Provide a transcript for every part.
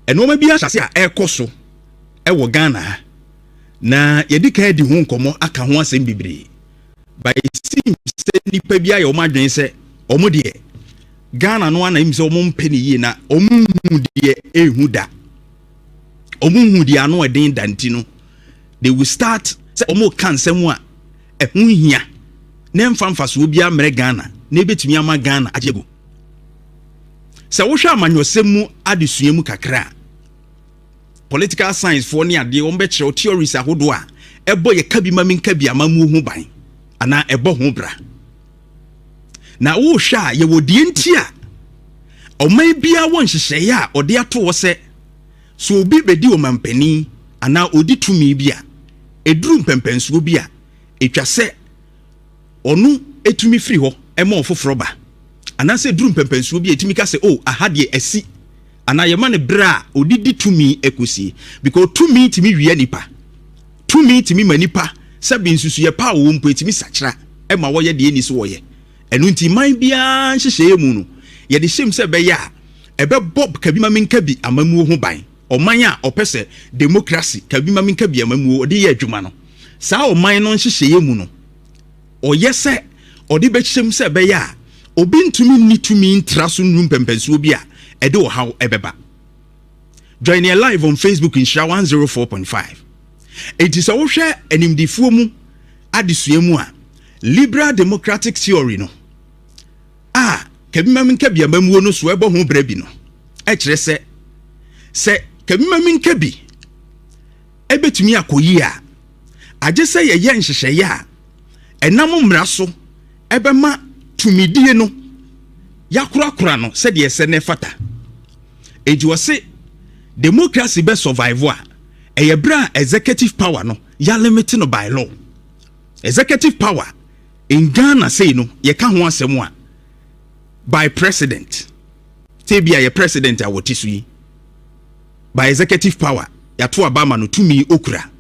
eno ma bia hyase a ekoso ewo Ghana na yedika di ho nkomo aka ho asem bibre by seems say nipa bia ye o madwen se omo de Ghana no ana imse omo mpeni yi na omo hu de ehu da omo hu de ano eden danti no they will start say omo kan sem a ehu hia na mfamfa so bia mre Ghana na ebetumi ama Ghana ajego se wo hwa amanyosem mu adesua mu kakra political science for ni ade on be kire theories ahodo a ebo ye ka bi ma min ka bi amamu hu ban ana ebo ho bra na wo hwa ye wodie ntia oman bia won hyehyeye a ode ato wo se so obi bedi o mampani ana odi tumi bia eduru mpempensuo bia etwa se onu etumi firi ho ema ofoforo ba ana se eduru mpempensuo bia etumi ka se oh ahade esi ana ye mane bra odidi tumi ekosi because tumi timi wie nipa tumi timi manipa sabi nsusu ye pa wo mpo etimi sakra ema wo ye de eni so wo ye enu nti man bia hyehyeye mu no ye de hyem se be ya ebe bob kabima minka bi amamu ho ban oman a opese democracy kabima minka bi amamu ode ye adwuma no saa oman no hyehyeye mu no oye se ode be hyem se be ya obi ntumi ni tumi ntraso num pempensuo bi a edo how ebeba. Join you live on Facebook in Share 104.5. It is our share enimdifuo mu adesua mu a liberal democratic theory no. Kabima minka bi amamuo no so ebo ho bra bi no. E kire se kabima minka bi ebetumi akoyi a age se ye nhyehyeye a enam mmra so ebema tumidie no yakura no said ye se ne fata eji wo se democracy be survive a bra executive power no ya limit no by law executive power in Ghana say no ye ka ho asem a by president say bia ye president a wotisu yi by executive power ya to abama no tumi okura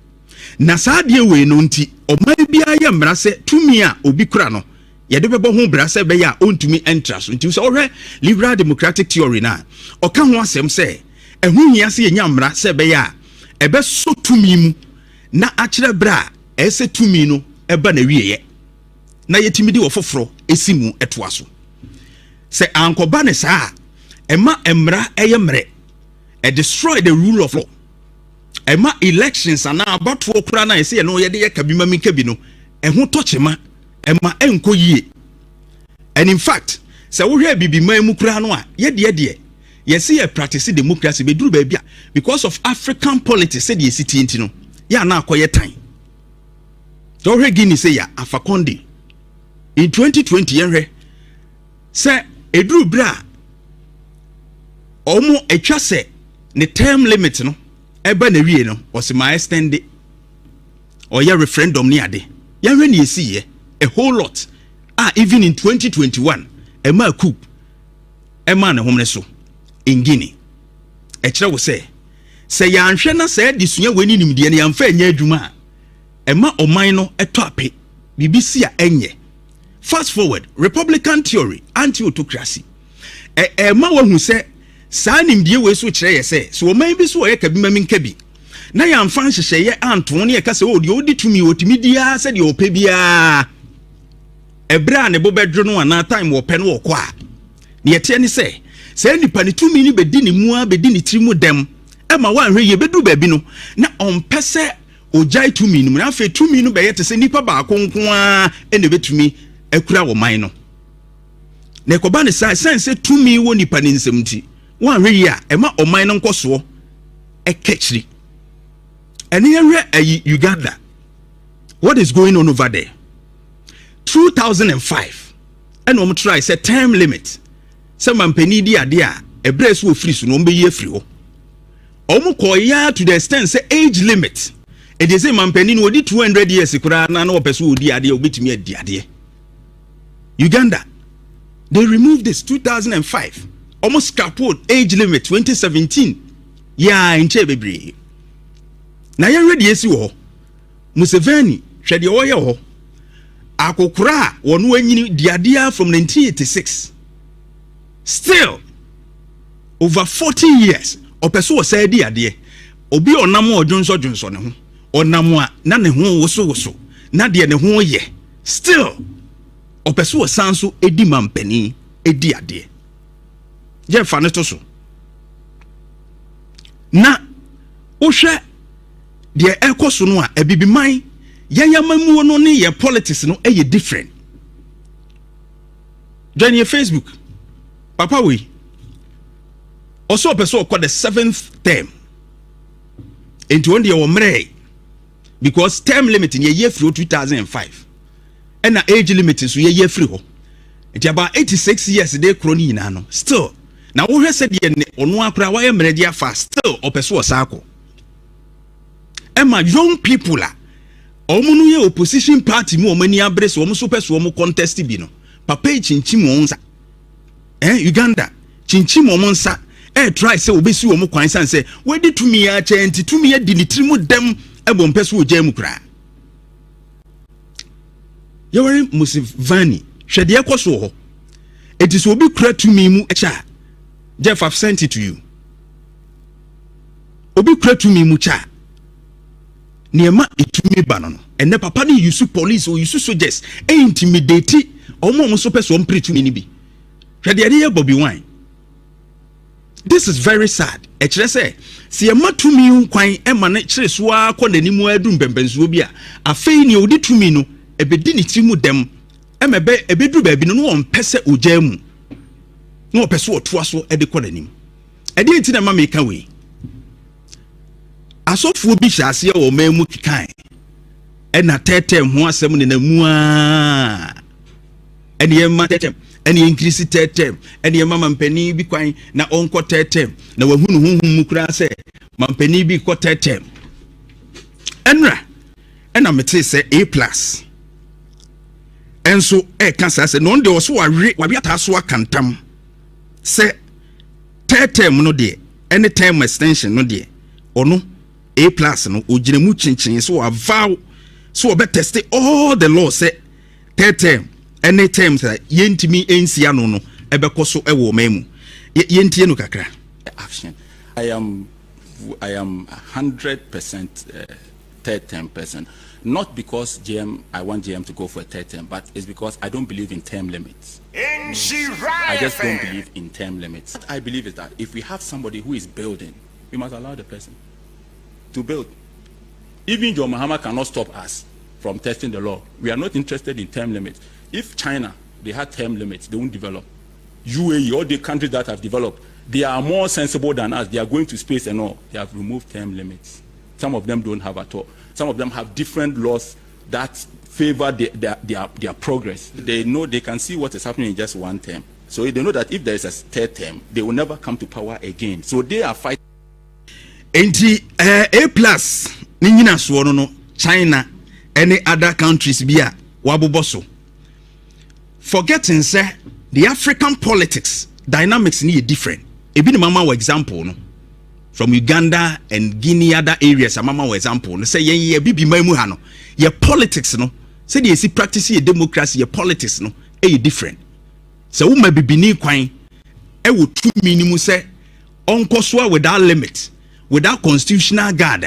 na saade we no nti oman bia ye mra se tumi a obi kura no yede bebo ho bra se be ya ontumi entrance nti so ohwe liberal democratic theory na oka ho asem se ehu hia se yenya mra se be ya ebe so tumi mu na akire bra ese tumi no eba na wieye na yetimi di ofoforo esimu etoa so se ankoba ne saa ema emra eye mre e destroy the rule of law ema elections ana about okura na ese no yede ye kabima minka bi no ehu tochema ema enko yie. And in fact se wo hwe bibi man mu kura no a ye see ye practice democracy be duru ba bia because of African politics said ye city enti no ya na akoye tan do hwe Guinea say ya afakonde in 2020 yenhwe se eduru bra omo etwa se ne term limit no eba na wie no o se ma extend o ye referendum ni ade yenhwe ne yesi ye a whole lot even in 2021 ema coup ema na homne so in Guinea e kire wo se ya anhwe na se disua weni nimde ne yamfa anya adwuma ema oman no eto ape bibisi a enye. Fast forward republican theory anti-autocracy ema wahu se saa nimde we so kire ye se so oman bi so ye kabima minka bi na yamfa hyehyeye anto ne ye ka se o de odi tumi otimi dia se de ope bia ebra ne bobedro no ana time wo pe no wo kwa ne yete ne se nipa ne tumi ni bedi ne mu a bedi ne tirimu dem ema wanhwe ye bedu ba bi no na ompese ojai tumi no na afa tumi no be yete se nipa ba konko a ene betumi akura wo man no ne koba ne sai sense tumi wo nipa ne nsem nti wanhwe ye a ema oman no nkoso ekechiri ene yehwe ayi Uganda. What is going on over there? 2005 and we try say term limit some mampani di ade a ebre so ofiri so no mbe ye afiri ho omo koya to the extent say age limit e dey say mampani no odi 200 years kura na no person odi ade obetimi adi ade. Uganda, they removed this 2005 almost scrapped age limit 2017 yeah nche bebre na ye ready esi wo Museveni hwede wo ye ho akokura wonu anyini diadia from 1986 still over 40 years opeso say di ade obi onam odwonso ne ho onam a na ne ho woso na de ne ho ye still opeso sanso edi mampani edi ade je fa ne to so na wohwe de ekoso no a ebibiman yayamamu no ne ye politics no eye different. Join your Facebook papa we also person called the 7th term into one year omre because term limit in year through 2005 and the age limit is year free ho it about 86 years they crony na no still now we said ye ono akra wa emre dia fast still opeso osako ema young people a omunu ye opposition party mu omani abrese omo so peso omo contest bi no papa chinchim onsa Uganda chinchim omonsa try say obesi omo kwan san say we di tumi ya chenti tumi ya di nitrimu dem ebo mpeso ogya mu kra yewere musivani hwede ekoso ho it is obi kra tumi mu cha Jeff I've sent it to you obi kra tumi mu cha niema itumi banono ene papa ni use police or use soldiers intimidate omo so peso om preach ni bi hwede ye Bobby Wine. This is very sad. Ekire say si e matumi nkwan e ma ne kire so akọ nanimu adu mpempensuo bi a afei ni odi tumi no ebedi ni timu dem e mebe ebedu ba bi no no mpese ogya mu no pese otoa so e de kọ nanim e de nti na ma me ka we asofuo bi hyase o mamu kikan e na tete ho asem ne namu a e de ma tete and increase term and your mama penny be quine na onko term na wahunu mukra say mampeni bi ko term enra and am say A plus and so cancer say no de also wabi ataso akantam say term no de any term extension no de ono A plus no ojinemu chinchin so avow so obe test all the law say term any terms that yentimi ensia no no ebeko so ewo memu yentie no kakra action. I am 100% third term person, not because I want GM to go for a third term, but it's because I don't believe in term limits. I just don't believe in term limits. What I believe is that if we have somebody who is building, we must allow the person to build. Even John Mahama cannot stop us from testing the law. We are not interested in term limits. If China, they had term limits, they won't develop. UAE, all the countries that have developed, they are more sensible than us. They are going to space and all. They have removed term limits. Some of them don't have at all. Some of them have different laws that favor their progress. They know, they can see what is happening in just one term. So they know that if there is a third term, they will never come to power again. So they are fighting. A plus, Nina Swarono, China, any other countries, Bia, Wabuboso. Forgetting, sir, the African politics dynamics need different. A bit mama example, no? From Uganda and Guinea, other areas, a mama example. Say, yeah, bibi maimuhano. Your politics, no? Say, you see, practicing a democracy, your politics, no? Different. So, who may be beneath quine? Would 2 minimum say, on Koswa without limit, without constitutional guard.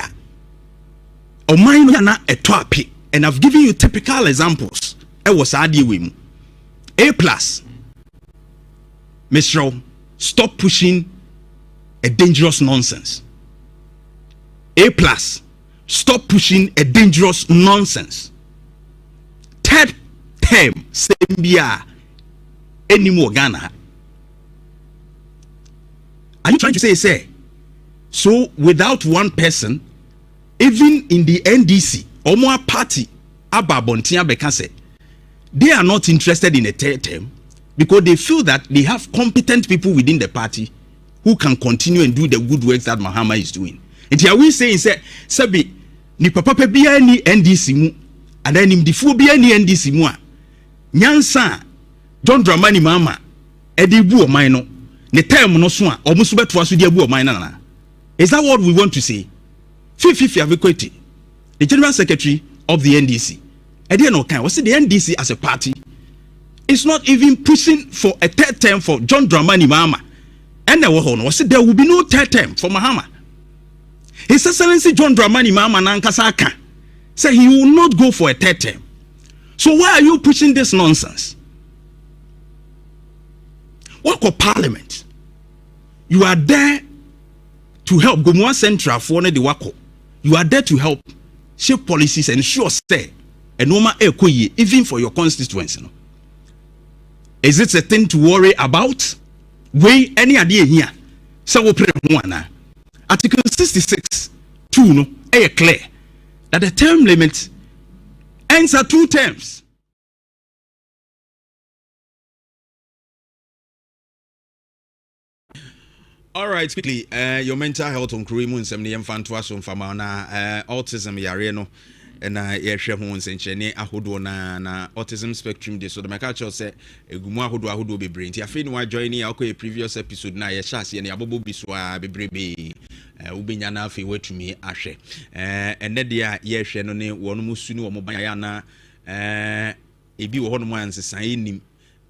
Or mine na a topic, and I've given you typical examples. I was arguing. A plus, Mr. Stop pushing a dangerous nonsense. A plus, stop pushing a dangerous nonsense. Third term, Sembia, any more Ghana. Are you trying to say, so without one person, even in the NDC, or more party, Abba Bontia Bekase, they are not interested in a third term because they feel that they have competent people within the party who can continue and do the good work that Mahama is doing. And here we say, Sabi, ni papa bia ni NDC mu, and then him difu bia ni NDC mu a. Nyansa, John Dramani Mama, edi bu o man no, ne term no so a, omo so beto aso di bu o man na. Is that what we want to say? Fifi Avekweti, the General Secretary of the NDC. Again, okay, was the NDC as a party is not even pushing for a third term for John Dramani Mahama. And there said there will be no third term for Mahama. His Excellency John Dramani Mahama Nankasaka said he will not go for a third term. So why are you pushing this nonsense? What called Parliament? You are there to help Gomua Central for the Wako. You are there to help shape policies and ensure stay and no matter even for your constituents. No? Is it a thing to worry about? We any idea here? So we pray one. Article 66 2 no clear that the term limit ends at 2 terms. All right, quickly, your mental health on KuroYiMuNsem ne Jantuah so mfama na autism yare no na ye hwe ho nsenchene ahodo na autism spectrum disorder. So the culture say egumu ahodo bebre nti afi ni wa join ya a previous episode na ye hyase ne abobo biswa bebrebe ubenya na afi watumi ahwe enne de a ye hwe no ne wono musu ni wo mo ban ya na ebi wo hono mo ansesan enim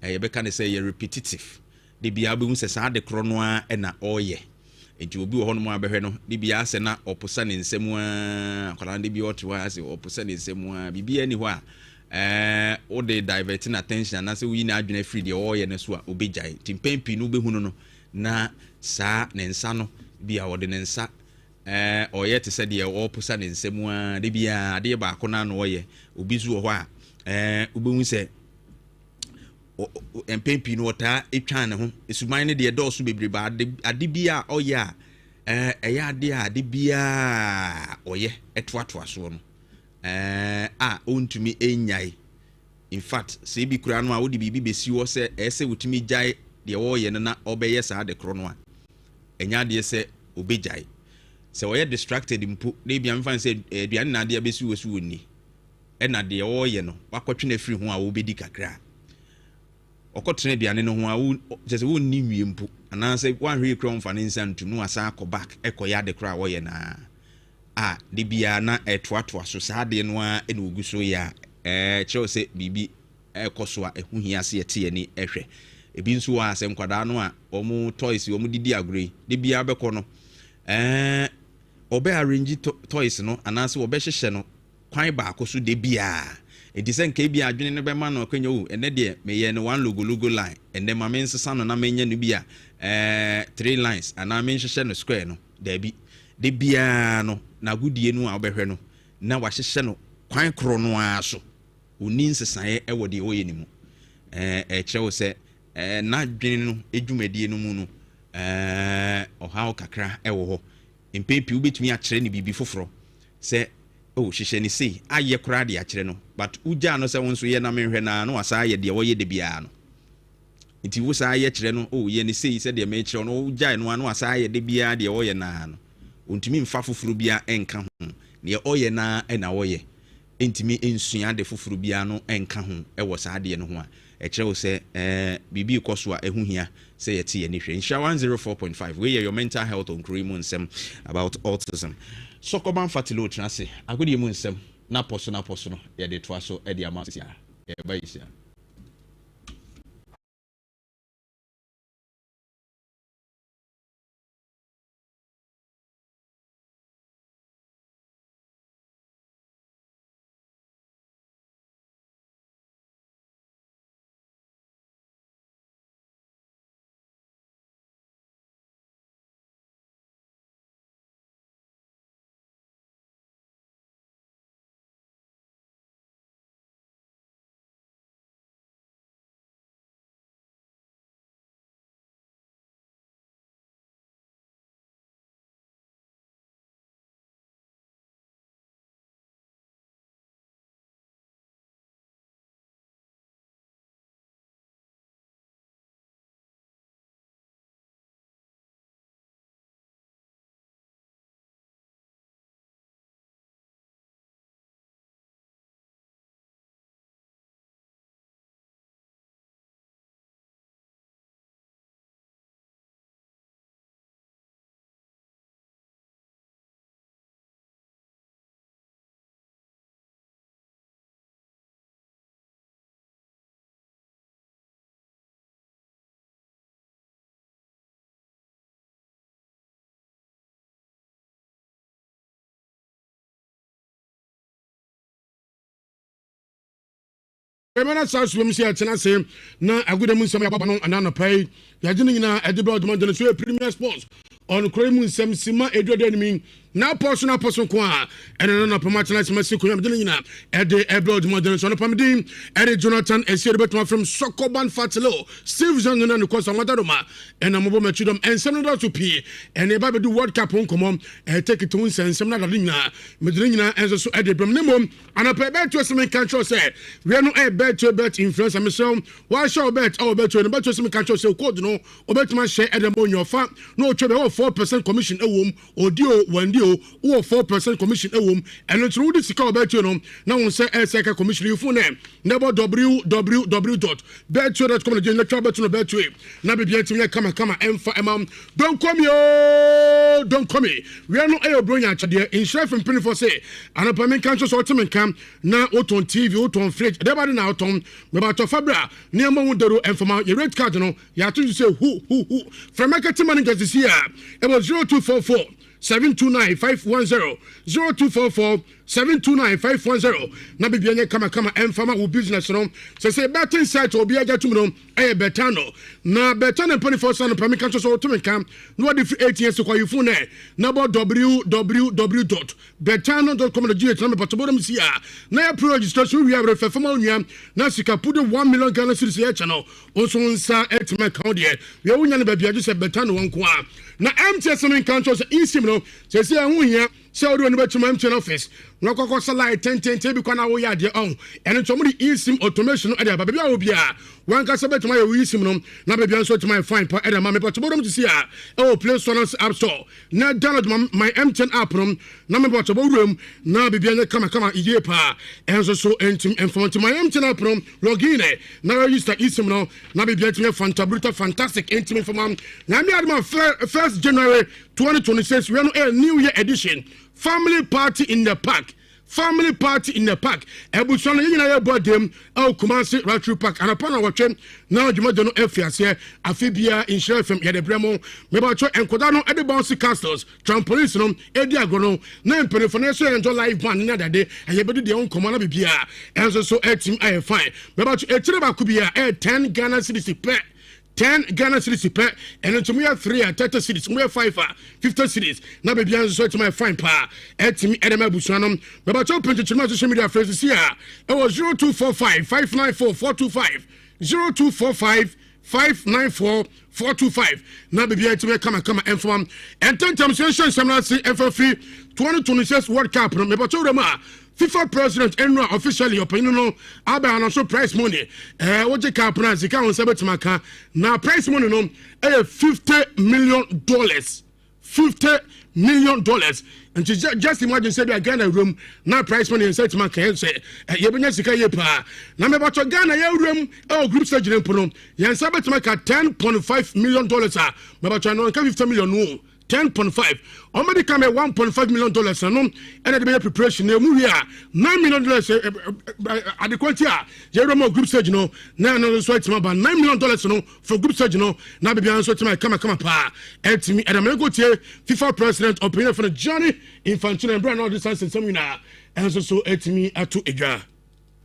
ye beka ne say ye repetitive de bia be hu se sa de kro no a na oye enti obi wo hono mo abehwe no de bia se na oposa ne nsem a akwala de bia otewa ase oposa ne nsem a bibia ni ho a o de diverting attention na se wi na adwena free de oye ne so a obejai timpempi no be hu no na sa ne nsa no bia wo de ne nsa oye te se de oposa ne nsem a de bia de ba ko na no oye obi zu ho a obehu se empempi no wota etwan ne ho esuman ne de dɔɔso bebre ba ade bia ɔyɛ a ɛyɛ ade bia ɔyɛ etoatoa so no a ontumi enyai. In fact se bi kura no a wodi bibi besi wo se ɛsɛ wotumi gyae de ɔyɛ no na ɔbɛyɛ saa de kro no a enya de sɛ obegyae se ɔyɛ distracted mpo na bia mfa sɛ aduane na de abesi wo so woni ɛna de ɔyɛ no wakɔtwe na firi ho a wo bedi kakra okotrene biane no ho a just wo ni wie mpo ananse wan hwe krom fa ne nsantum no asa akɔ back ekoya de kra wo ye na de bia na etoatoa so saa de no a ene oguso ya kyerɛ sɛ bibi ekoso a ehu hia se yete ye ni ehwɛ ebi nso wa asɛ nkwada no a omu toys omu didi agre de bia bɛkɔ no obe arrange toys no ananse obe hyehyɛ no kwan ba akoso de bia enti sɛ nka bia adwene no bɛma no akwanya wo ene de meyɛ no one logo line ende ma me nsesa no na menya no bia 3 lines ana me hyehyɛ no square no da bi de bia no na gudie no a obɛhwɛ no na wa hyehyɛ no kwan kro no a so oni nsesae ɛwɔ de oyɛ ni mu kyerɛ wo sɛ na adwene no edwumadie no mu no ɔhaw kakra ɛwɔ hɔ mpempi wobetumi akyerɛ ne bibi foforo sɛ oh hyehyɛ ni sei ayɛ kora de akyerɛ no but uja no sɛ won so yɛ na menhwɛ na no asa yɛ de wɔyɛ de bia no nti wo saa yɛ kyerɛ no oh yɛ ni sei sɛ de me kyerɛ no uja no ano asa yɛ de bia de wɔyɛ na no ontimi mfa foforo bia enka ho ne ɔyɛ na ɛna wɔyɛ entimi ensua de foforo bia no enka ho ɛwɔ saa de no ho a ɛkyerɛ wo sɛ bibi kɔso a ɛho hia sɛ yɛte yɛ ni hwɛ insha 104.5 we your mental health on KuroYiMuNsem about autism. So come on fatilo trance KuroYiMuNsem na poso no ye de toa so e de amasia e ba yisia. Remember South Swim say say na KuroYiMuNsem ya papa no anana pai ya gine nyina e de broad man de so premier sports on KuroYiMuNsem sima edode enemy na person ko a ene no promotion sima se ko de nyina e de broad man de so no pamdin e de Jonathan Esiere betuma from Sokoban Fatilo Steve Zong na no ko so madaroma ena mo bo matchidom ensem no to pie ene ba be do World Cup nkomom e take it to ensem na de nyina me de nyina enso so e de bram nemom anapa bet to some control say we no e bet influencer me so why show bet oh bet no bet to some control say code no obetuma share e de mo nyofa no twe be 4% commission ewom odio wandio 4% commission ewom eno tru di sika bet no na won say e seka commission you phone nebo www.betway.com na je twa bet no betway na be bia timi kama emfa emam don't come we no e obronya chade in chef and for say anapa men control so timi kam na oton TV oton fridge de ba na oton me ba to fabra ne ma wo dero enfama your red card no ya to say who from marketing managers this year it was 0244 729-510 0244-729-510 na bibia nye kama emfama wo business no say betting site obi aga tum no e betano na betano 24/7 permit so to me kam no dey 8 years kwa you phone na www.betano.com na GH na me patoboro mi sia na ya pro registration we have fema onua na sika pude 1 million Ghana cedis ya channel onso nsa etime account there we wonya na bibia ju say betano wonko a na MTS no control say isim no say hu hia say odo no betuma MTN office no kokko light 10 bi kwana wo ya de on eno to mo di isim automation no e ba bia obi a wan ka say betuma ya isim no na bibia so tuma fine pa e ma me patoboro mo see a e Play Store App Store na download my MTN app no na me patoboro na bibia ne kama iye pa enso so entim information my MTN app no login na register isim no na bibia tuma fantastic entim information na me adma 1st January 2026 we are a new year edition family party in the park ebusuano yina ye bodem el Kumasi Rotary Park and upon our train now jumado no efiase afibia in share fm ye de bremo me ba cho enkoda no e de bouncy castles trampolines no e di agono na mpene for na so enjoy live band na dade e ye bedu de on komana bibia enso so team I fine me ba cho e tire ba kubia 10 Ghana cedis per 10 Ghana cedis per and to me 3 30 cedis we 5 50 cedis na be bian so to my fine pa etimi edema busuanom me ba cho print to my social media phrases here it was 0245 594 425 0245 594-425 na bibia etime kama inform and 10 times semna see FFP 2026 World Cup no me ba cho rema FIFA president enro officially opinion no aba announce prize money woje cap na zika won sabet maka na prize money no $50 million $50 million and just imagine say be Ghana room na prize money set maka say ye benya sika ye pa na me ba to Ghana ye room group stage rempo no ye sabet maka $10.5 million me ba to no ka $50 million no 10.5 already come at $1.5 million no and the preparation na mu here $9 million at the quantity Jerome group stage no na no so it about $9 million no for group stage no na be so it come pa etimi and I'm go tie FIFA president opinion for the Johnny Infantino and Brian all this sense seminar and so etimi atu eja.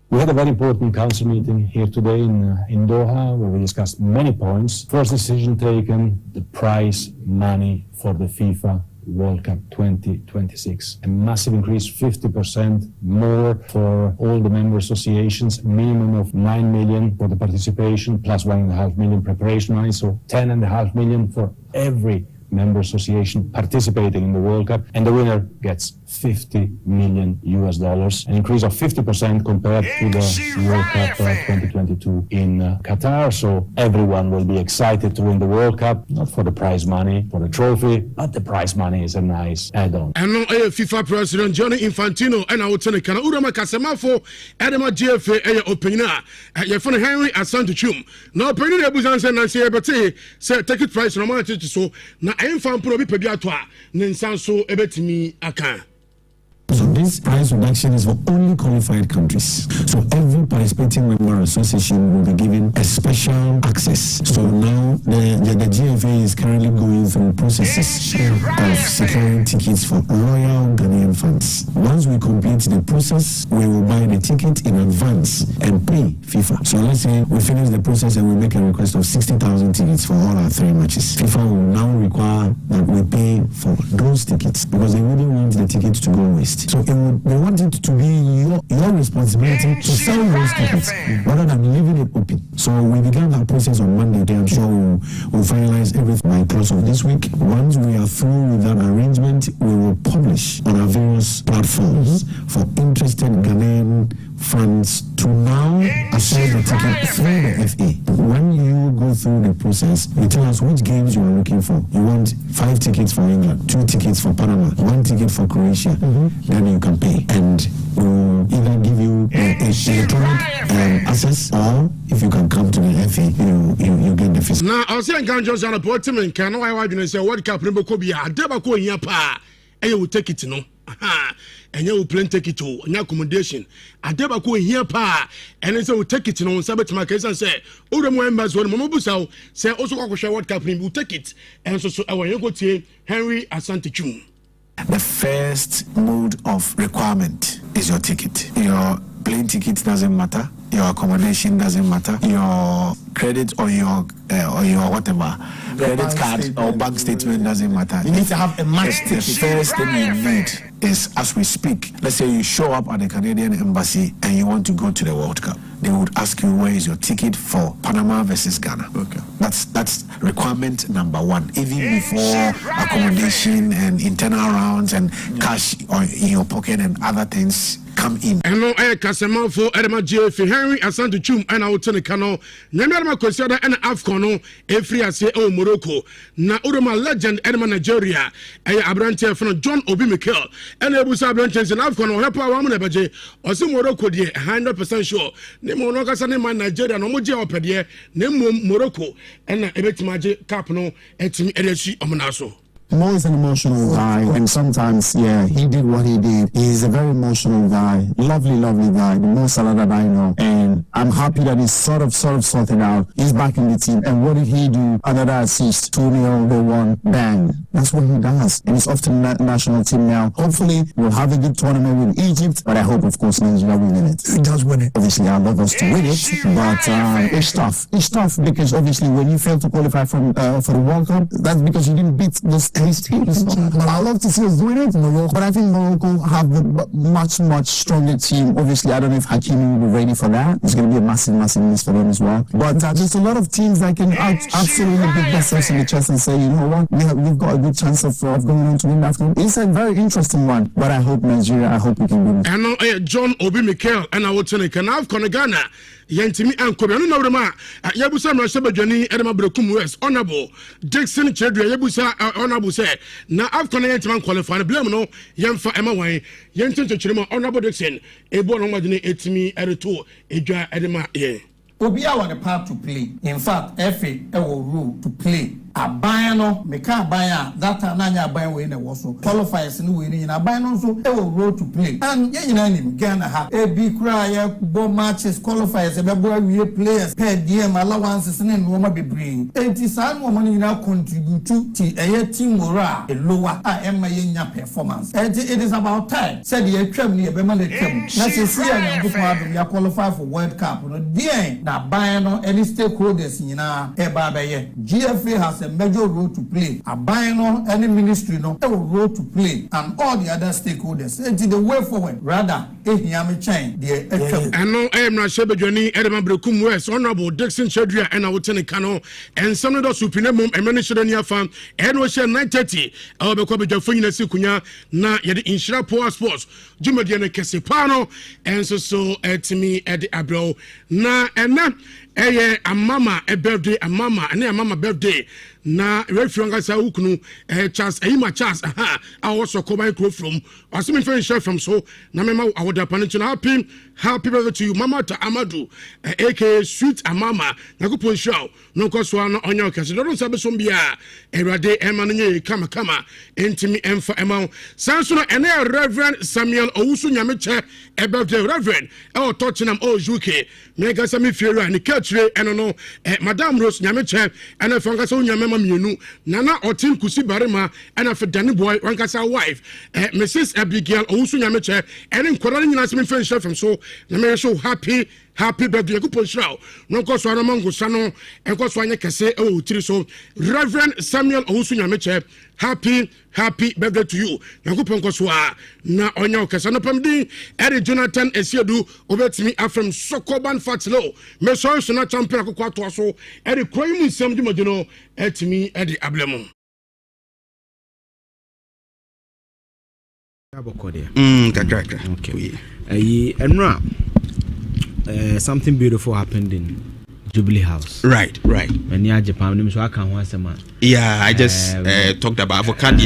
We had a very important council meeting here today in Doha where we discussed many points. First decision taken, the prize money for the FIFA World Cup 2026. A massive increase, 50% more for all the member associations, minimum of 9 million for the participation, plus 1.5 million preparation money, so 10.5 million for every member association participating in the World Cup, and the winner gets $50 million, an increase of 50% compared to the World Cup 2022 in Qatar. So everyone will be excited to win the World Cup, not for the prize money, for the trophy, but the prize money is a nice add-on. And now FIFA President Johnny Infantino and I would say kana urama kasemafo edema GFA opinion ye fun Henry Asante Chum. Now opinion e buzan say na say ebete say ticket price no man so na emfa mpro bi pebia to a ne nsan so ebetimi aka. So price reduction is for only qualified countries. So every participating member association will be given a special access. So now the GFA is currently going through processes of securing tickets for Royal Ghanaian fans. Once we complete the process, we will buy the ticket in advance and pay FIFA. So let's say we finish the process and we make a request of 60,000 tickets for all our 3 matches. FIFA will now require that we pay for those tickets because they wouldn't want the tickets to go waste. So they want it to be your responsibility to sell those tickets rather than leaving it open. So we began that process on Monday. I'm sure we'll finalize everything by close of this week. Once we are through with that arrangement, we will publish on our various platforms for interested Ghanaian fans to now assess the ticket through the FA. When you go through the process, you tell us which games you are looking for. You want 5 tickets for England, 2 tickets for Panama, 1 ticket for Croatia. Then you can pay, and we'll either give you electronic access, or if you can come to the FA, you get the physical. Now, I was saying, Gan Johnson, a portman can I say what Captain Bokobia, Debako in Yapa, and you will take it, no. And you will plan take it to an accommodation. I never go here, pa, and so take it on Sabbath markets and say, all the members when Momobusa say also what company will take it. And so our young Henry Asante Chum. The first mode of requirement is your ticket. Your plane ticket doesn't matter. Your accommodation doesn't matter. Your credit or your whatever credit card or bank statement doesn't matter. You need to have a match ticket. The first thing you need is, as we speak, let's say you show up at the Canadian embassy and you want to go to the World Cup. They would ask you, where is your ticket for Panama versus Ghana? Okay. That's requirement number 1. Even before accommodation and internal rounds and cash in your pocket and other things come in. And no Casama for Edema GF Henry Asante Chum and our Tenecano, Namama Cosada and Afcono, Efria say Morocco, Na Urama legend Edema Nigeria, Abrante from John Obi Mikel, and Ebusa Branches and Afcono, Hapa Wamanabaje, or some Morocco, 100% sure. Nemo Nocasana, Nigeria, no Moja Opedia, Nemo Morocco, and Ebetimaje Capno, Etimi Edeshi Omonaso. Mo is an emotional guy, and sometimes, he did what he did. He's a very emotional guy, lovely guy, the most Salah that I know. And I'm happy that he's sort of sorted out. He's back in the team. And what did he do? Another assist, 2-0, they won, bang. That's what he does. And he's off to the national team now. Hopefully, we'll have a good tournament with Egypt, but I hope, of course, Nigeria will win it. He does win it. Obviously, I'd love us to win it, but it's tough. It's tough because, obviously, when you fail to qualify for the World Cup, that's because you didn't beat those teams. I love to see us doing it, but I think Morocco have a much stronger team. Obviously, I don't know if Hakimi will be ready for that. It's going to be a massive miss for them as well. But just a lot of teams that can absolutely beat themselves in the chest and say, you know what, we've got a good chance of going on to win that game. It's a very interesting one, but I hope Nigeria, I hope we can win it. And now John Obi Mikel and I will tell you, can I have Ghana? Yantimi and Kobe. No, Yabusa Mashabajani, Edema Brokum West, Honorable Dixon Chedra, Yabusa, Honorable said, now after Yantiman qualified, blame no, Yamfa Emma Way, Yantin to Chirima, Honorable Dixon, a born Homadini, Etimi, Editor, Eja Edema, Obi are on the part to play. In fact, FA will rule to play. Abayano, Meka Abaya, that Nanya Abayan way in the Wasso, qualifiers in the winning in Abayan, so they will roll to play. And Yanin, Ghana have a big cry, bomb matches, qualifiers, a we players, per diem allowances, and Roma be bring. 80 woman now contribute to a team morale, a lower Emma performance. And it is about time, said the Tremley, a Beman. Let's see, we are qualified for World Cup. Dear, now Bayano, any stakeholders in Ebabaye, GFA has a major role to play. Abino, any ministry, no, a role to play, and all the other stakeholders. It's the way forward. Rather, Yami chain, the and no, I am not Shebajani, Edema Brokum West, Honorable Dixon Chedria, and our Tenecano, and some of the Supinamum, and Manisha Farm, and we share 9:30. I'll be called Jafina Sikunya, na yet in Shirapoa Sports, Jumadiana Casipano, and so at me at the Abro, na and na. A mama a birthday, a mama, and a mama birthday. na refi ngasa ukunu Charles Ayima Charles also Koban Crow from Asimi friend share from so na mema awoda panichin happy birthday to you Mama ta Amadu aka Sweet Amama na kupon show no koso na onyo kase don sabe so bia Erade ema nye kama entimi emfa ema sanso na ene Reverend Samuel Owusu Nyameche birthday Reverend Tottenham UK mega sami fiera ni katre eno no Madam Rose Nyameche ena fangasa Nyamema mienu nana Otin Kusi Barima ena fe Danny Boy wankasa wife Mrs Abigail Owusu Nyameche ene nkwara nyina sami friend chef so na me so happy birthday kupon show no koso ana mango sano enkoso anye kese tiri so Reverend Samuel Owusu Nyameche happy birthday to you yakupon koso na onya kese no pamdi Jonathan Esiedu obetimi afem Sokoban Fatlo me so na champion akoko ato so KuroYiMuNsem dimodino etimi ablemo Okay. Enra, something beautiful happened in Jubilee House. Right. When you Japan, so I can once a man. Yeah, I just talked about avocado.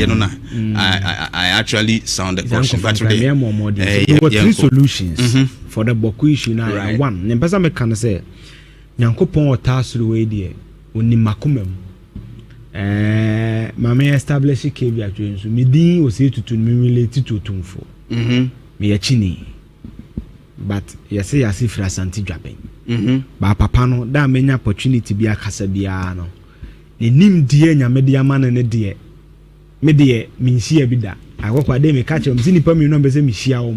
I actually sounded the question, but today there were three solutions for the Boku issue. Now, right. One, the person can say, "Nyankopon otasuru we die oni makumem." Mama establish KB actually. So me din o say tutu me relate to tumfo. Me yachini. But yase fra santi dwapen. Ba papa no da menya opportunity bi akasa bia no. Ne nim die nyame de ama ne de. Me de minhia bi da. Akokwa de me ka che msi nipa mi no be se mihia wo.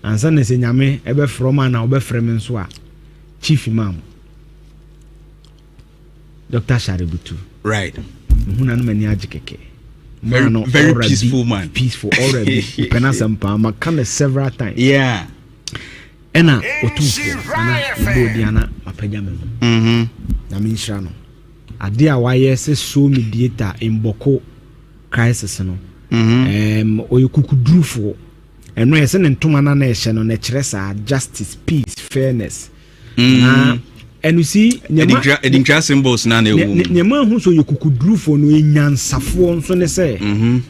Ansa ne se nyame ebe from na obe frem nso a chief imam Dr. Shaributu. Right. Huna no mani agikeke. Very peaceful man. Peaceful already. Penasampa makane several times. Yeah. Ena otumfo ana ibodiana apagame. Na minhra no. Ade a waye se so mediator imboko crisis no. Oyekukudrufo. Eno yese ne ntoma na ehye no na kire sa justice, peace, fairness. Na and you see edinka symbols na na ewu. Nyama hu so yekukudrufo no enyansafo nso ne se.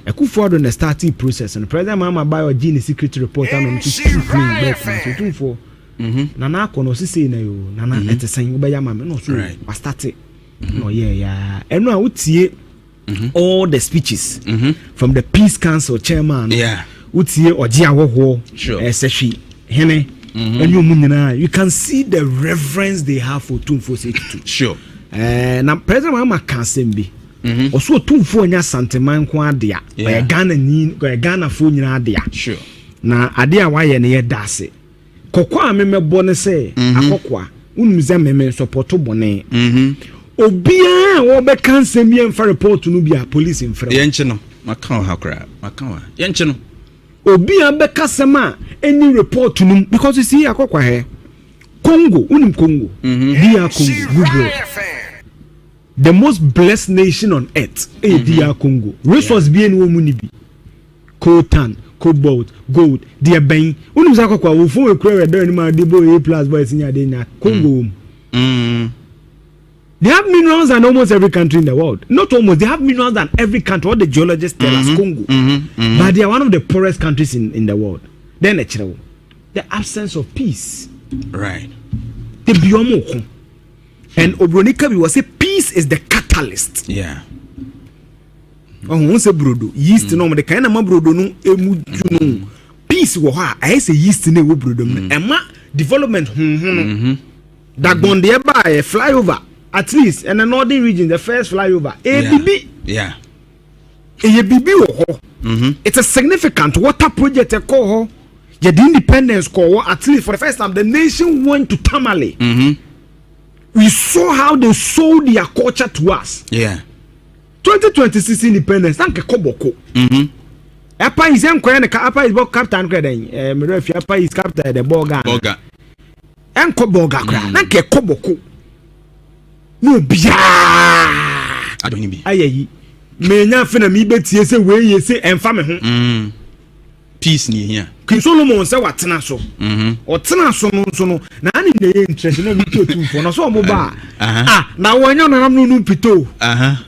Ekufo do na starting process no president mama buy gene secret report and to keep playing back so tumfo. Na akono sisi na yo na etesen wo be ya mama no so wa start. No yeah. Eno a utie all the speeches from the Peace Council chairman. Yeah. Utie oji awoho. Sehwi hene. And you can see the reverence they have for Tumfo Sekitu. Sure. Now President Mama can be. Also Tumfo nya santeman kwa dia. By Ghana phone nya dia. Sure. Na adia wa ye ne dase. Kokwa meme bone se akokwa. Unumze meme support bone. Obia wo be kan sem ye mfa report no bia police mfrem. Ye nche no. Makan ha kra. Makan wa. Ye nche no. Obi ambeka sema any report num because you see akokwa he Congo unim Congo dia Congo Google the most blessed nation on earth dia Congo resource bien wo mu ni bi coltan cobalt gold dia ben unim za akokwa wo fon ekura we don ma de boy A+ boys nya de nya Congo They have minerals in almost every country in the world. Not almost, they have minerals in every country. What the geologists tell us, Congo. But they are one of the poorest countries in the world. Then the absence of peace. Right. The biomoko. And Obronika will say peace is the catalyst. Yeah. Oh, say brodo. Yeast no, the kind of brodo no emu peace wo ha. I say yeast no wo brodo. Ema development. That bonde by a flyover. At least in the northern region, the first flyover. ABB. Yeah. ABB. It's a significant water project. The independence call. At least for the first time, the nation went to Tamale. We saw how they sold their culture to us. Yeah. 2026 independence. Thank you, Koboko. Apa is Apa is Captain Credit. Apa is Captain the Boga. And Koboga. Thank you, Koboko. No bia adoni bi ayi me nya fe na mi betie se we ye se emfa me ho peace ni here. King Solomon say watena so. Otena so no na ani na ye interest na bi to tumfo no so mo ba. Na wonyo na nam no pito.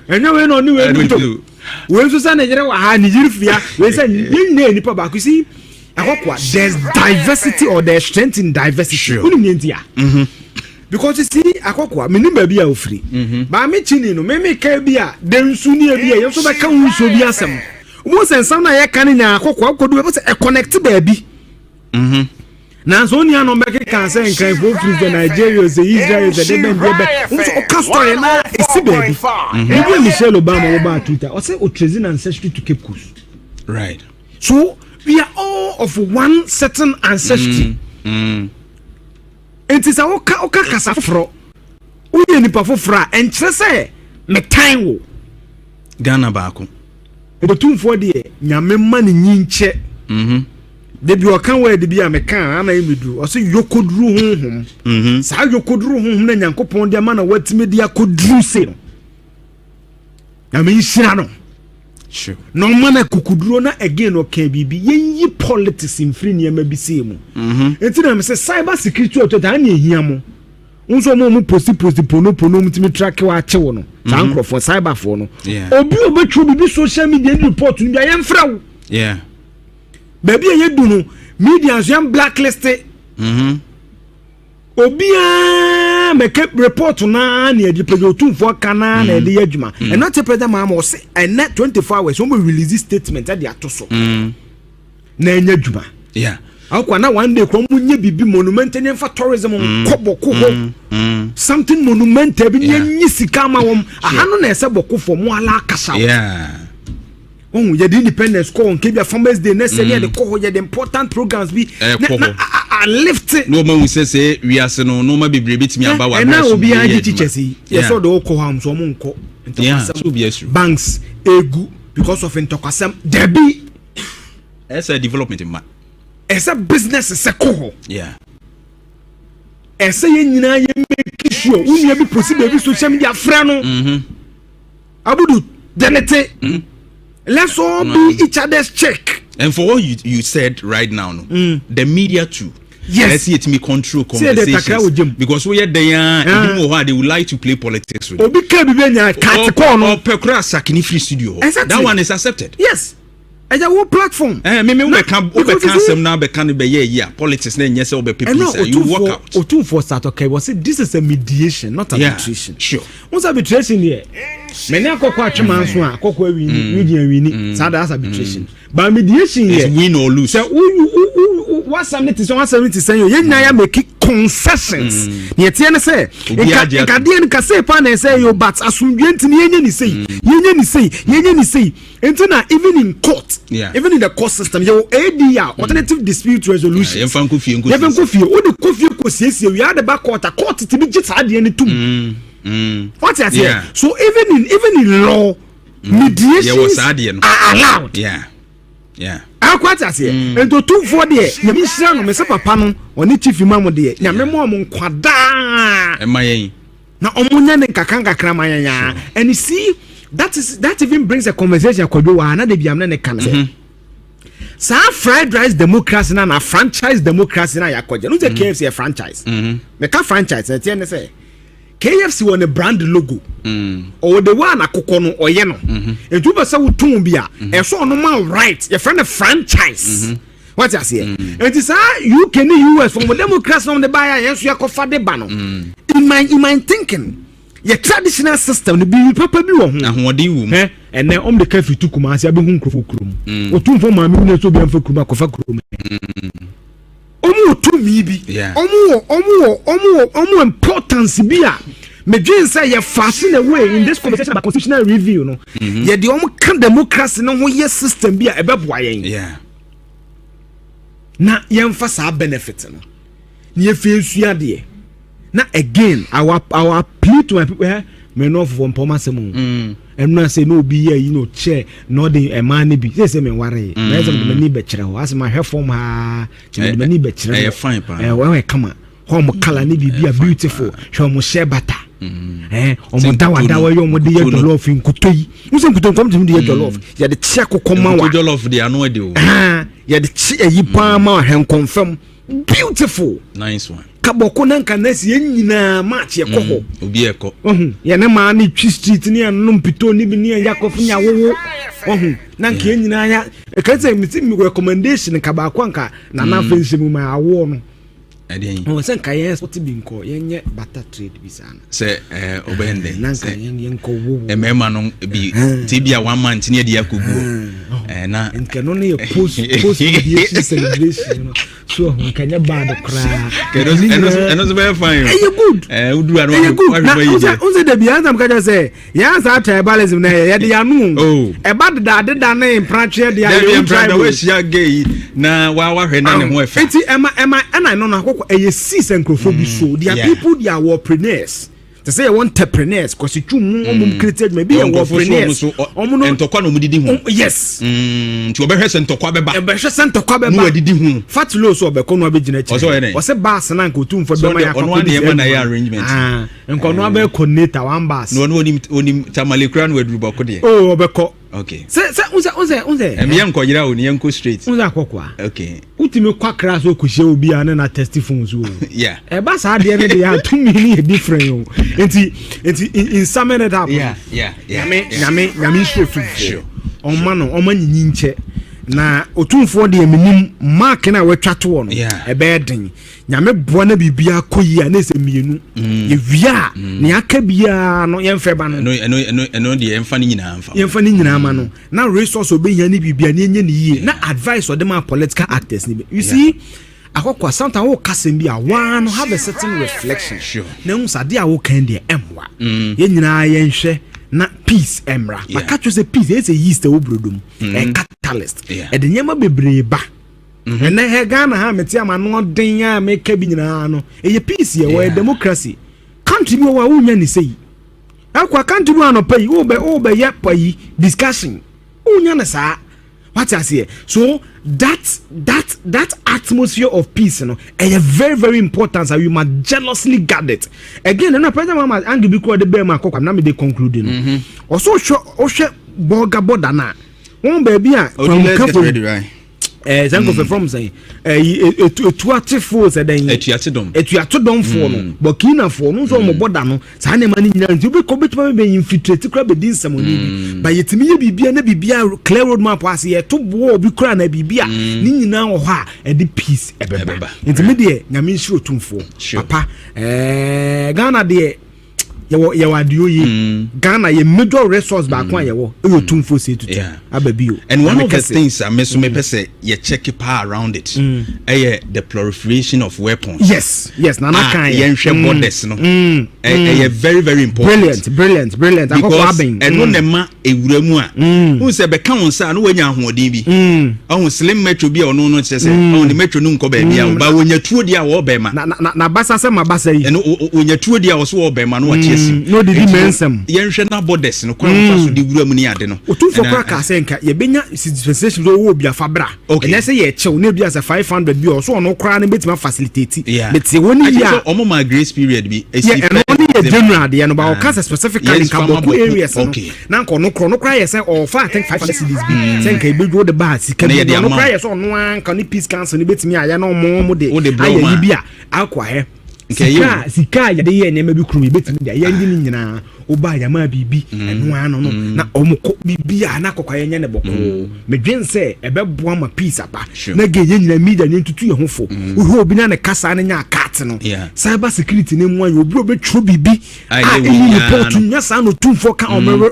Enyo we no ni we pito. We so say Nigeria wa ha Nigeria fia we say ni nipa ba ku see akokwa there's diversity or there's strength in diversity. Unu ni ntia. Because you see akokwa me ni ba bia ofri. Ba me chini no me ka bia den su ni bia ye so be ka hu so bi asem. Mo sensam na ye kan nya akokwa kodu e say connect baabi. Na so ni anom be kan say nkan fo free Nigeria say Israel say dem be so o ka story na esi baabi. Even Michelle Obama over Twitter o say o tracing ancestry to Cape Coast. Right. So we are all of one certain ancestry. It is a oka kasafro. Uye nipa fofra enkyere say metan wo Ghana baako. Edo tumfo de nyame ma ne nyinche. De bi okan we de bi amekan ana emedu. O say yokoduru honhom. Sa yokoduru honhom na nyankopon de ma na watime de akoduru se no. Na me yira no. Sure. No man kukuduro na again okay bibi yenyi politics in free niam bi se mu. Enti na me say cyber security authority an ehia mo. Unso mo post pono mutimi track wa ache wo no. Sa nkrofo cyber fo no. Obi obetwu bibi social media report no bia yemfra wo. Yeah. Baby ye du no media yam blacklisted. Obia make report na na edi pege otumfo kana na edi adwuma and not a president ma say and net 24 hours we release statement at the atoso na enya adwuma. Yeah. Akwa na one day krom nye bibi monument ne for tourism koboko something monumental bi nye sika ma wom ahano na ese bokofo mo ala kasa. Yeah. Oh, the independence call on Kebia Farmers Day next year the call the important programs be lift it. No man say we are no no be bit me about and now be a teachers. Yes, all the oko ham so monko. Yeah, so be true. Banks egu because of intokasam there be as a development in man. As a business is a coho. Yeah. As a nyina ye make sure we be possible be social media friend. Abudu delete. Let's all be each other's check. And for what you said right now, no, the media too. Yes. Let's see it me control conversations. Because we are there, they would like to play politics with. Or Pekra Sakini Free Studio. That one is accepted. Yes. And your platform. Me can some now can be yeah politics then yes or be people you work out. Or two for start okay was it this is a mediation not arbitration. Sure. What's arbitration here? Many akoko atwuma nso akoko win sad as arbitration. But mediation here win or lose. So what something to 170 say you na make concessions. Ye tie na say nkade nka say pa na say you but asumdwe ntini yenye ni say entina even in court. Yeah. Even in the court system, your ADR, alternative dispute resolution. Yeah, Kofi. Only Kofi we are the back court to be just had the end too. What's that? Yeah. So even in law, mediations are allowed. Yeah. Yeah. I quite as here. And to 240, you miss no me papa no, oni chief imam de. Na me mo kwada. Emaye. Na omunya ne kakanga kramanya. And you see that even brings a conversation kodo wa na de biam na kan say. Sa fried rice democracy na franchise democracy na yakoje. No say KFC a franchise. Me ka franchise na tie ne say KFC won a brand logo. Or the one akoko no oye no. And you be say wutun bia e so no man right. Your friend a franchise. What you say? And it's you can US from democracy on the buyer yes you akofa de ba no. In my thinking your traditional system the be papa bi wo ho ahoden wo mu and then the cafe to kuma asi abehun krofo krom otum fo ma mi so bi amfa krom akofa krom omu otum bi omu importance bi a me dream say you fashion away in this conversation about constitutional review no ye the omu kan democracy no ho ye system bi a ebeboa yen yeah na ye mfa sa benefit no ye fe sua de na again our plea to my people me no for poma semu and no say no be here you know chair no the man be say me worry na say me ni be kire ho as my hair form ha me ni be kire fine pa we come home color ni bibia beautiful show mo share butter omo da wa yo mo de ye jollof nkutoyi mo se nkutoyi come to me de ye jollof ya de chia kokoma wa jollof de ano de o ye de chi ayi pa ma hen confirm beautiful nice one kaboko na nka na si nyina match ye koho obi eko ye ne ma ni twi street ni anum pito ni bi ni yakof nya wowo na nka nyina ya e ka say mi recommendation ka ba kwa nka na na fancy mu ma awo no o sen ka yes what be nko yenye butter trade bi sana se obende na nka yenko wo emema no bi tibia 1 month ni de yakogu na nka no ne post mediation celebration so nkanya bad kra eno so be fine you good udu anu o se de bi ansam ka say ya sa tribalism na ye de anu e bad da na impratwe de ya tribal we shia gay na wa hwe na ne ho efa enti ema ana no na akoko eye sis encrophobi so they are people they are entrepreneurs. They say entrepreneurs because you mum created maybe entrepreneurs omuno entokwa no mudidi hu yes nti obehwe entokwa beba ebehwe entokwa beba no adidi hu fatlo so obeko no abegina chi o se bass na nko tumfo be ma ya ono ade ema na ya arrangement nko no abe coordinator one bass no onim tamale kra no aduru bako de obeko okay se unze emiye nko yira oni yenko straight unze akokwa okay utimi kwa kra so kuhye obi an na testify so yeah e bass ade ne de ya to me different o enti in summing it up nyame sure omanyinyi nche na otumfo de eminim mark na wetwa to no e be den nyame boa na bibia koyi na se mienu ye wia ne aka bia no yemfe ba no eno de yemfa ni nyina ma no na resource obehia ni bibia ne enye ne yie na advice odema political actors ni be you see akokwa sometimes wo kasem bi a one have a certain reflection na usade a wo kan de emwa ye nyina ye nhwe na peace emra maka say peace is a yeast wo brodom a catalyst e de nyama bebre ba na he Ghana ha meti ama no den ya meka bi nyina no e ye peace ye wo democracy country bi wo unya ni sei akwa country bi ano pay wo be ye pay discussion unya na sa what I say so that atmosphere of peace you know is very very important so you must jealously guard it again na president mama angi bi ko de be ma kokwa na me de conclude no also hwe boga boda na won ba bi a from zango from say etuatifo se den etuatodom fo no bokina fo no so mo boda no sa na ma ni nyina nti obi ko betuma be infiltrate kra be din samoni ba yetimi ye bibia na bibia clear road map ase ye to bo obi kra na bibia ni nyina wo ha e de peace e beba nti me de nyame nshiro tumfo papa Ghana de ye wadio ye Ghana ye major resource ba kwa ye wo e tumfo se tutu ababio and one of the things I miss me pese ye check power around it the proliferation of weapons yes na kan ye nhwe borders no very very important brilliant akoko aben and no nema ewuramu a who se be kan wonsa no wanya ahoden bi ohun slim metro bi ono no chese ohun the metro no nko ba bia ba wonya tuo dia wo be ma na basa se ma basa yi and wonya tuo dia wo so wo be ma no wa no didi mensem yenhwe na borders no kwa mfa so di wuramu ni ade no otufo kwa ka senka ye benya dispensation so wo bia fabra ene se ye chew na bia se 500 bi o so no kra na betima facilitate but woni ya omo ma grace period bi only general de no ba o ka specifically in Kaboko areas no na nko no kra ye se o fa I think 500 cedis bi senka e bedu de ba sika no kra ye so no an ka ni peace council ni betimi aya na omo de ayi bia akwa he sika ya de ye ne ma bi kuru betimi de ya ndi ni nyina oba ya ma bibi eno ano no na omko bibi a na kokwa ye ne boko medwense ebeboa ma peace aba na ge ye nyina media ne tutu ye hofo wo obi na ne kasa na nya cat no cyber security ne mu ayo obi obetro bibi any report nya sa no tumfo ka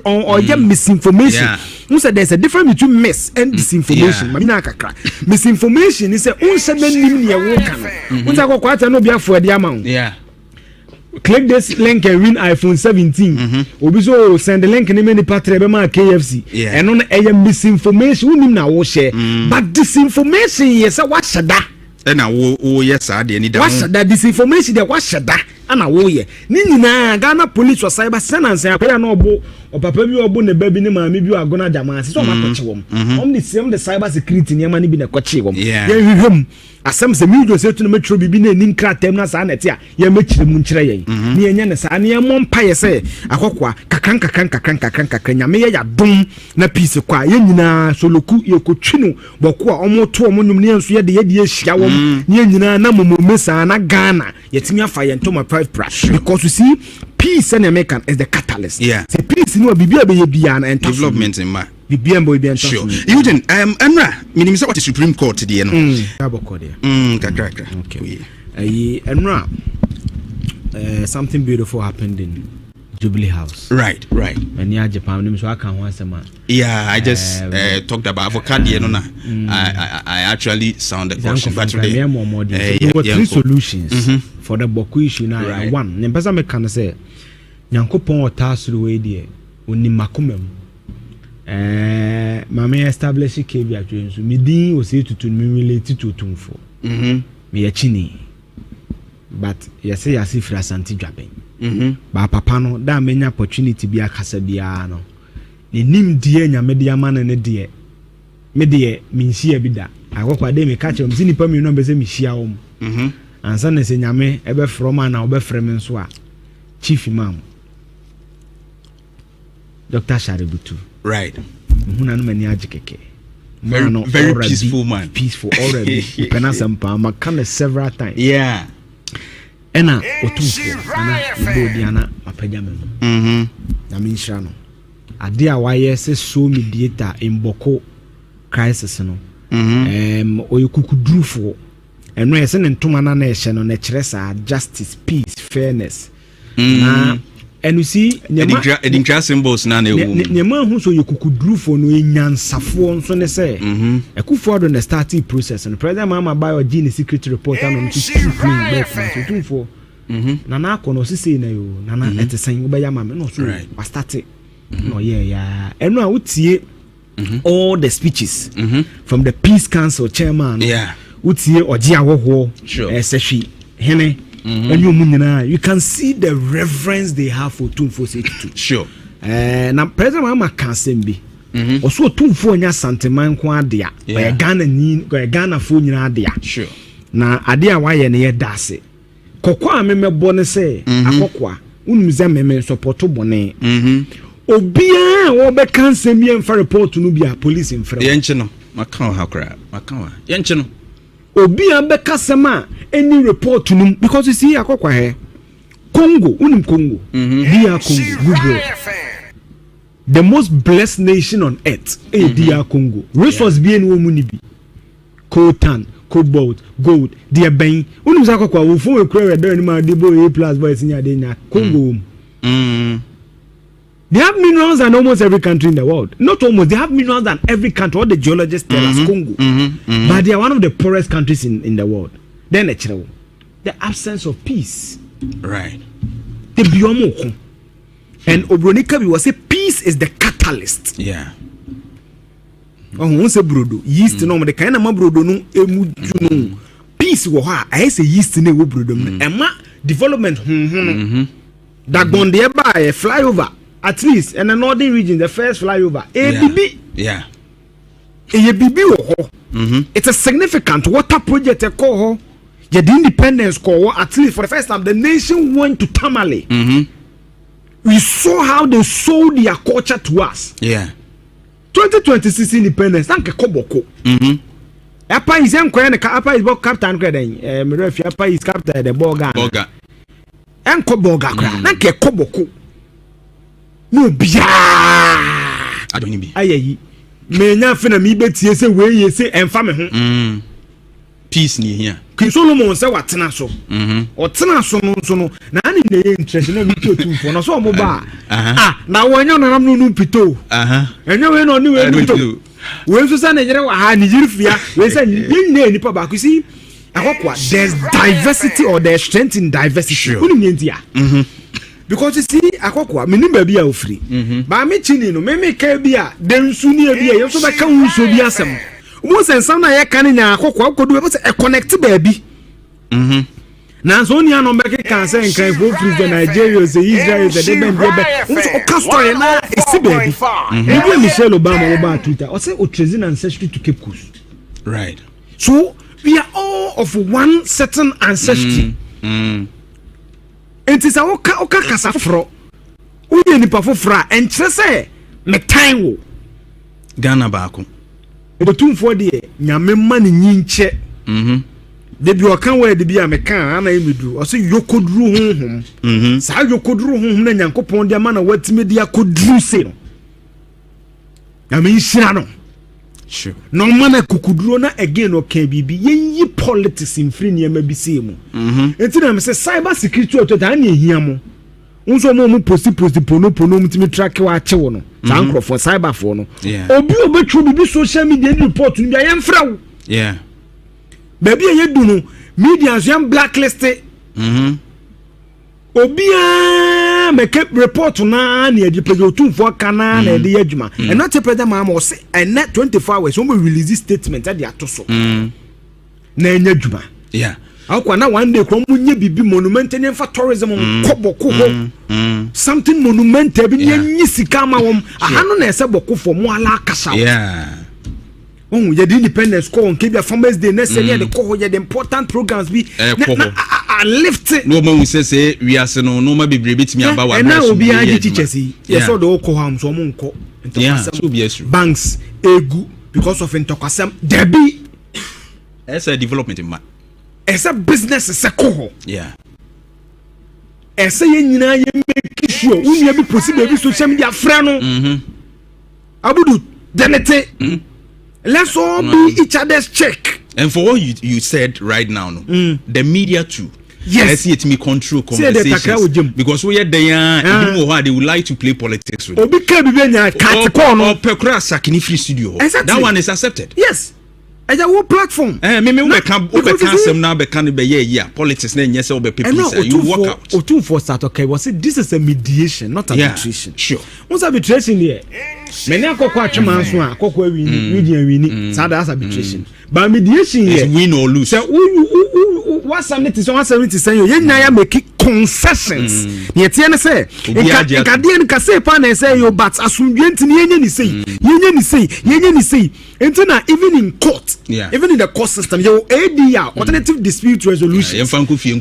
or ye misinformation say there's a difference between miss and disinformation mami na kakra misinformation is say unse nanim ne wo ka no unse kokwa ata no bia fo de ama click this link and win iPhone 17 obi so send the link ni me ni patre be ma KFC eno na eye misinformation unim na wo share but disinformation yes what shada na wo yes ade ni da what shada disinformation de what shada ana wo ye ni nyina Ghana police or cyber senance akoya na obo papa bi obo ne ba bi ne maami bi agona jama se so ma koche wom the same the cyber security ne ma ne bi na koche wom ye hwehwem asem se mi do se tu no metro bi na nim kratem na sa na te a ye mekire mu nkire ye ni enye ne sa ne mo mpa ye se akokwa kakran nyame ye ya dom na peace kwa ye nyina soloku ye kotwinu boko a omo to omo num ne enso ye de ye hia wom ne nyina na momomesa na Ghana yetimi afa ye ntoma private because you see peace and American is the catalyst. Yeah. The peace no bibia be bia na ento development in ma. Bibia boy bia ento. Sure. Eugene, Emra, meaning say what the Supreme Court today no. Aboko there. Kakra. Okay. Emra, something beautiful happened in Jubilee House. Right. And yeah, Japan nim so aka ho asema. Yeah, I just talked about avocado no na. I actually sounded caution but today. There were three solutions for the Boku issue now. Right. One, nyempesa me kan say Nyankopon otasuru we die oni makomam. Mama establish KB atwensu. Me din o say tutu me relate to tumfo. Me yachini. But yase yase fra santi dwaben. Ba papa no da menya opportunity bi akasa bia no. Ne nim die nyame de amana ne de. Me de minhia bi da. Akokwa de me ka che mzi nipa mi no be se mihia wo. Ansa na se nyame ebe from na obe frem nso a chief imam Dr. Shaributu. Right. Huna no mani agikeke. Very peaceful man. Peaceful already. Penasampa makana several times. Yeah. Ena otumfo ana ibodiana apagame no. Na minhira no. Ade a waye se so mediator imboko crisis no. Oyekukudrufo. Eno yese ne ntoma na ehye no na kire sa justice, peace, fairness. Na and you see edintra symbols na na ewu. Nyema hu so yekukudrufo no enyansafo nso ne se. Ekufo do na starting process no president mama buy gene secret report and to keep clean back so tumfo. Na na akono sisi na yo na na etesen wo be ya mama no so wa start no yeah. Eno a utie all the speeches from the peace council chairman. Yeah. Utie oji awoho sehwi hene you can see the reverence they have for Tumfo Sekitu. Sure. Na president mama kan sembi oso Tumfo nya santeman ko ade a ya Ghana fo nyina ade a. Sure. Na ade a wa ye ne ye dase kokwa memebo ne se akokwa unumze meme support bone obia wo be kan sembi en fa report no bia police en fra yenche no makan ha kra makan yenche no obi ambeka sema any report num because you see akokwa he Congo unim Congo dia Congo Google the most blessed nation on earth dia Congo resource bien wo mu ni bi coltan cobalt gold dia ben unim sa akokwa wo fo ekura we don ma debo A+ boys nya de nya Congo They have minerals in almost every country in the world. Not almost, they have minerals in every country. All the geologists tell us Congo. But they are one of the poorest countries in the world. Then the absence of peace. Right. The biomoko. And Obronika will say peace is the catalyst. Yeah. Oh, say brodo. Yeast no the kind of brodo no emu peace wo ha. I say yeast no wo brodo. Ema development that gonde ba a flyover. At least in the northern region, the first flyover. Yeah. It's a significant water project. The independence call. At least for the first time, the nation went to Tamale. We saw how they sold their culture to us. Yeah. 2026 independence. Thank you, Koboko. Apa is Apa is captain. Apa is captain the Boga. And Koboga. Thank you, Koboko. No bia adoni bi ayi me nya fe na mi betie se we ye se emfa me ho peace ni here King Solomon se watena so otena so no na ani na ye interest na mi totumfo no so mo ba na wonyo na nam no pito enyo we no ni we pito we so sa na jere wa ha ni jirifia we say ni nipa ba ku si akokwa there's diversity or there's strength in diversity uni ntia because you see akokwa me nimba bia ofri ba me chini no me ka bia densu ni bia ye so be ka unso bi asem mo sensa na ye kan nya akokwa kodu be say e connect ba bi na so ni anom beke kan say nkan for free Nigeria say Israel say dem be o ka story na esi baby even Michelle Obama over Twitter o say o treason ancestry to Cape Coast, right? So we are all of one certain ancestry. It is a oka kasa fro o ye nipa fofra en kire say me time wo Ghana baako e tum for de nyame ma ne nyinche de bi okan we de bi amekan ana emedu o say yokoduru honhom sa yokoduru honhom na nyankopon de ma na watime de akoduru se no na me nhira no sure no mana kukuduro na again o kan bibi yenyi politics in free niam bi se mu enti na me say cyber security authority na ehia mo unso mo posti pono mutimi track wa achewo no sankrofo for cyber for no obi obetwu bibi social media report no bia yemfra wo baby ye du no media yam blacklist obi a make report na na edi pege otumfo kana na edi adwuma and not a president ma o say and net 24 hours we release statement at the atoso na enya adwuma akwa na one day krom nye bibi monument ne fa tourism koboko ho something monumental bi nye sika ma wom ahano na ese bokofo mo ala kasa you the independence call on Kebia Farmers Day next year the call the important programs be lift no man say we are no no be bit me about and now be a teachers yes so the call am so mon ko banks egu because of intokwasem there be as a development in man as a business is a call as a nyina ye make sure we be possible be social media friend no abudu denete let's all be each other's check. And for what you said right now, no, the media too. Yes, let's see it me control conversations because we are there. They would like to play politics with. Or Pekura Sakini free studio. That one is accepted. Yes. As a whole platform. Me some now be politics na nyese obe people you work out. Otu for start okay was it this is a mediation not arbitration. Sure. Once arbitration here. Many akoko atwema so akoko win sad as arbitration. But mediation here win or lose. So what something so 170 say you nyanya make concessions. Ne tie ne say nkade nka say pa na say you but asumdwe ntini yenye ni say entina even in court. Even in the court system you ADR alternative dispute resolution. Yemfa Kofi o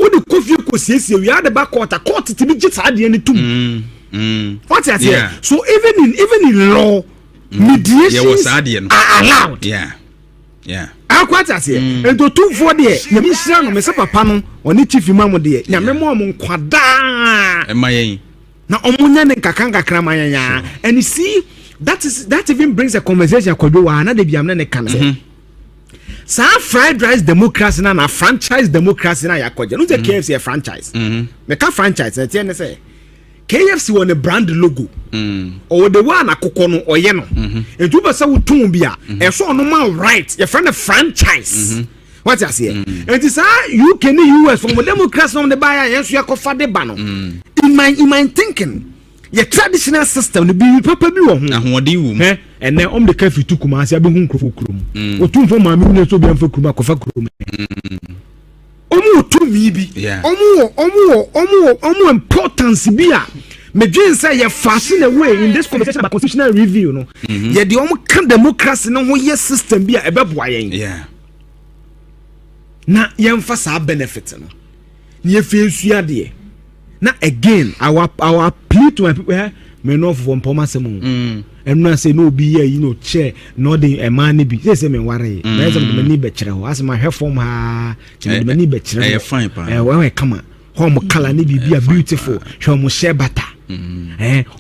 de Kofi ko siesie we had the back court to be just ade ne tum. What's that here? So even in law, mediation are allowed. I quite as here. And to 2 4 there, you miss young Mr. Papa no, or ni chief imam there. Yamemo mon kwada. Na omunya ne kakanga kramanya. And you see, that even brings a conversation kodo wa na de biam ne kan say. Sa fried rice democracy na franchise democracy na yakoje. No say KFC a franchise. Me ka franchise, na tie ne say. KFC won a brand logo or the one akoko no oye no edu be say wotun bia e so no man right your friend a franchise what you say and this you can US from democrats from the buyer yes you akofa de ba no in my thinking your traditional system no be papa bi wo ho ahode wu and then the cafe to kuma asi abehun krofo krom otun fo ma mi no so bi am fo krom akofa krom omu to mi bi omu importance bi a me dream say you fashion away in this conversation about constitutional review no ye the omu kan democracy no ho ye system bi a ebeboa yen na ye mfa sa benefit no ye fe nsua de na again our plea to my people me no for mpoma semu and no say no be here you know chair no the man be say me worry na say me ni be kire ho as my hair form ha me ni be kire fine pa we come home color ni bibia beautiful show mo share butter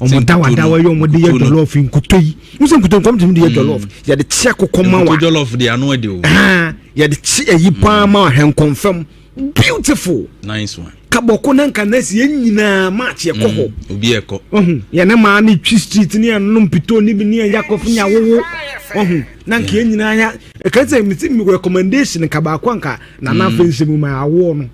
omo da wa yo mo de ye jollof nkutoyi nse nkutoyi come to me de ye jollof ya de check kokoma wa jollof de anu de o ya de yi pa ma hen confirm beautiful nice one kaboko na nka na si nyina match ye koho obi eko ye na ma ni twi street ni anu mpito ni bi ni yakof nya wowo na nka ye nyina ya ka say mi recommendation ka ba kwa nka na na fense mu ma awo no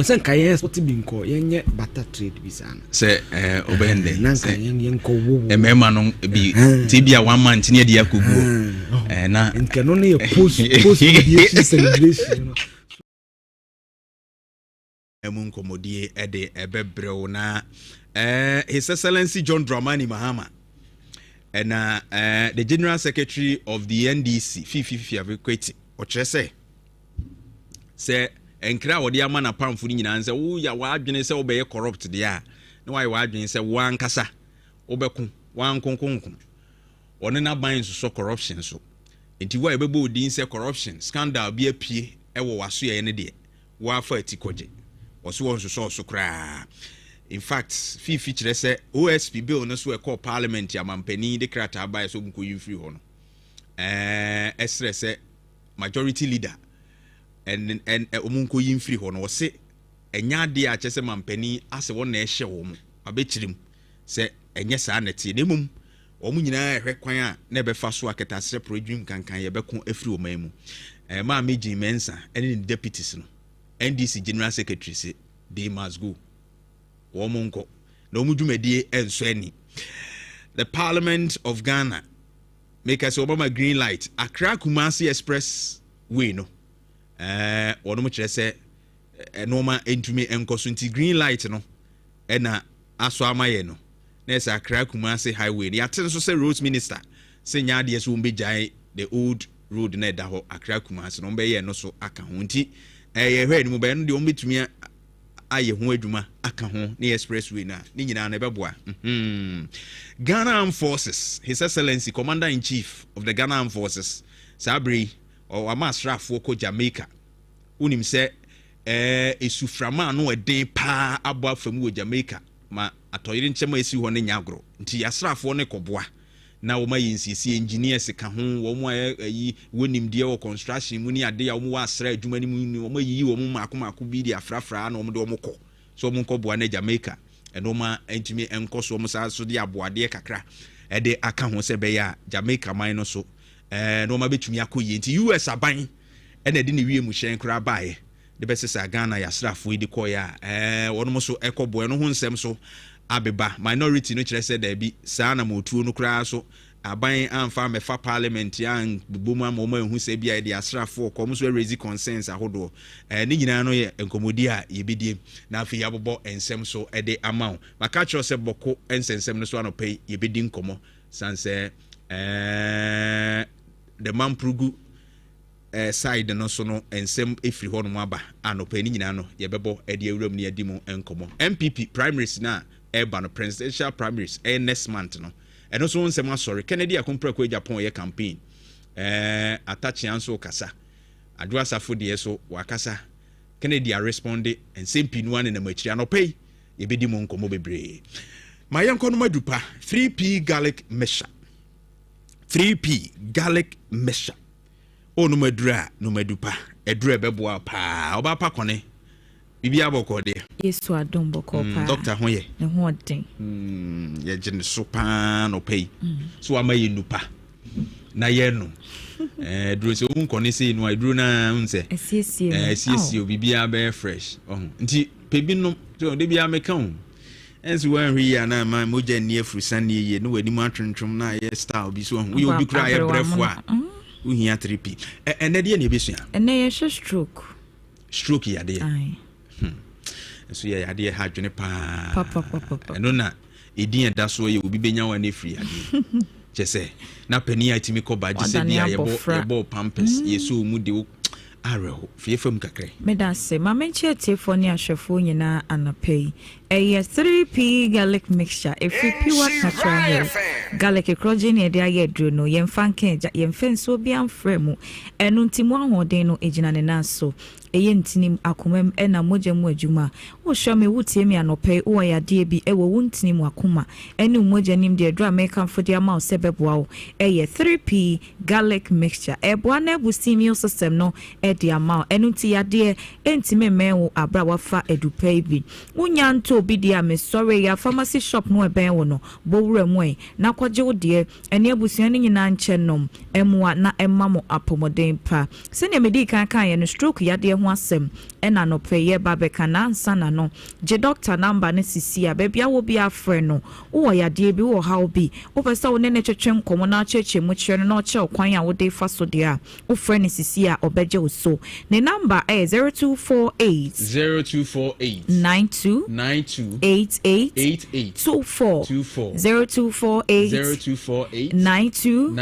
sen ka ye sport bi nko ye nye butter trade bi sana se obende na nka ye nko wowo mema no bi tibia 1 month ni de yakogu na nka no ne post celebration emu nkomodie ede ebebrɛw na His Excellency John Dramani Mahama and the General Secretary of the NDC Fifi Abekweti ɔkyerɛ sɛ enkra wode ama na pamfo ni nyina sɛ wo ya wadwene sɛ wo bɛyɛ corrupt de a na why wadwene sɛ wankasa wo bɛko wankonkonko ɔne na ban so corruption so enti wa ebɛbɔ odin sɛ corruption scandal bi apie ɛwɔ waso yɛ ne de wa fa ati kɔgye ɔso wɔn so kraa. In fact, Fifi kyerɛ sɛ OSP bill no so ɛkɔ parliament amampani de krataa bae so mko yimfiri hɔ no ɛsrɛ sɛ majority leader and omunko yimfiri hɔ no wɔse ɛnya ade a kyɛ sɛ mampani asɛ wɔn na ɛhyɛ wɔ mu abɛkyirim sɛ ɛnyɛ saa nɛte ne mum wɔn nyinaa ɛhwɛ kwan a na ɛbɛfa so aketasrɛ projum kankan yɛbɛko afiri ɔman mu ma meji mensa ɛne ne deputies no NDC General Secretary say they must go. Womunko no mujumedie enso ani. The Parliament of Ghana make us Obama green light Accra Kumasi Express way no ono mo kire se normal entumi enkoso nti green light no na aso amaye no na esa Accra Kumasi highway ya ten so se roads minister se nya de so mbejai the old road na da ho Accra Kumasi no mbeye no so aka ho nti ye hwe ni mo be no de ombetumi aye ho adwuma aka ho na expressway na ni nyina na beboa Ghana Armed Forces His Excellency Commander in Chief of the Ghana Armed Forces Sabri or Amasrafo ko Jamaica unim se esuframa no eden pa abo afamu wo Jamaica ma atoyire nchema esi ho ne nyagro nti yasrafo ne koboa na wo ma yinsisi engineers ka ho wo mo ayi wonim de wo construction mu ni ade ya wo mo asra adwuma ni mu wo ma yi wo mo makomako bi di afrafra na wo mo de wo mo kɔ so mo nkɔboa na Jamaica eno ma entimi enkoso mo sa so de aboade kakra de aka ho se be ya Jamaica man no so no ma betumi akoyi nti US aban ena de ne wie mu hyen kra baaye de be sesa Ghana yasrafo idi koya wono mo so ekɔboa no ho nsɛm so abeba minority no kyerɛ sɛ da bi saa na motuo no kra so aban amfa mefa parliament yan buboma mo ma ehu sɛ bia de asrafo kom so raise concerns ahodo ne nyina no yɛ enkomodi a yebedie na afi yabobɔ ensɛm so de amaw maka kyerɛ sɛ bɔko ensɛnsɛm no so anɔpɛ yebedi nkomo sanse the Mamprugu side no so no ensɛm efiri hɔ no mu aba anɔpɛ ne nyina no yebɛbɔ de awuram ne adi mu enkomo MPP primaries na urban presidential primaries next month no eno so nsem asori Kennedy akompra ko Japan ye campaign atachi anso kasa adwa safo de so wakasa Kennedy a responde ensem pinu ane na machiri anopei ye bedi mo nkomo bebre mayanko no madupa 3p garlic mixture 3p garlic mixture onu madura no madupa edura beboa pa oba pa kone bibia boko de Yesu adom boko pa doctor ho ye ne ho den ye gene so pa no pay so amaye nupa na ye no duro se un kone se no aduro na unse esiesie bibia be fresh nti pebi no so de bia meka ho enso wan hwi ya na ma moja ni afrusan ni ye no wani mu atwentwom na ye style bi so ho we obi kra ye brefo a uhia 3p ene de ne besua ene ye stroke ya de so ya ade ha dwene pa eno na edin da so ye obi benya wa na free ade chese na pani atimi ko ba je se bia yebo pampers yeso mu de arrow fie fam kakre medase mamenche tefo ni ahwefo nyina anapei eye 3p garlic mixture efi pure natural hair garlic crogen e de ayedro no yemfanka yemfenso bi amfremu enu ntimu ahoden no ejina ne naso eye ntinim akomam na mogyamu adwuma wo hwame wutie mi anopɛ wo ya de bi ewo wuntinim akoma ene mogyanim de adwa make fodi ama osebeboa wo eye 3p garlic mixture eboa na busi immune system no e de ama enu ti ya de entime menwo abra wafa edupai bi wonya nto obi de am sorry ya pharmacy shop no eben wo no bowura mu na kwaje wo de ene abusia ne nyina nche nom emwa na emma mo apomoden pa se ne medi kan kan ye no stroke ya de ho asem ena no peye ba beka na ansa na no je doctor number ne sisi a bebia wo bi afre no wo yade bi wo how bi wo pesa wo ne ne twetwe nkomo na cheche mu kire no na oche okwan a wo de fa so de a wo frɛ ne sisi a obeje wo so ne number 0248 92 88 24 0248 92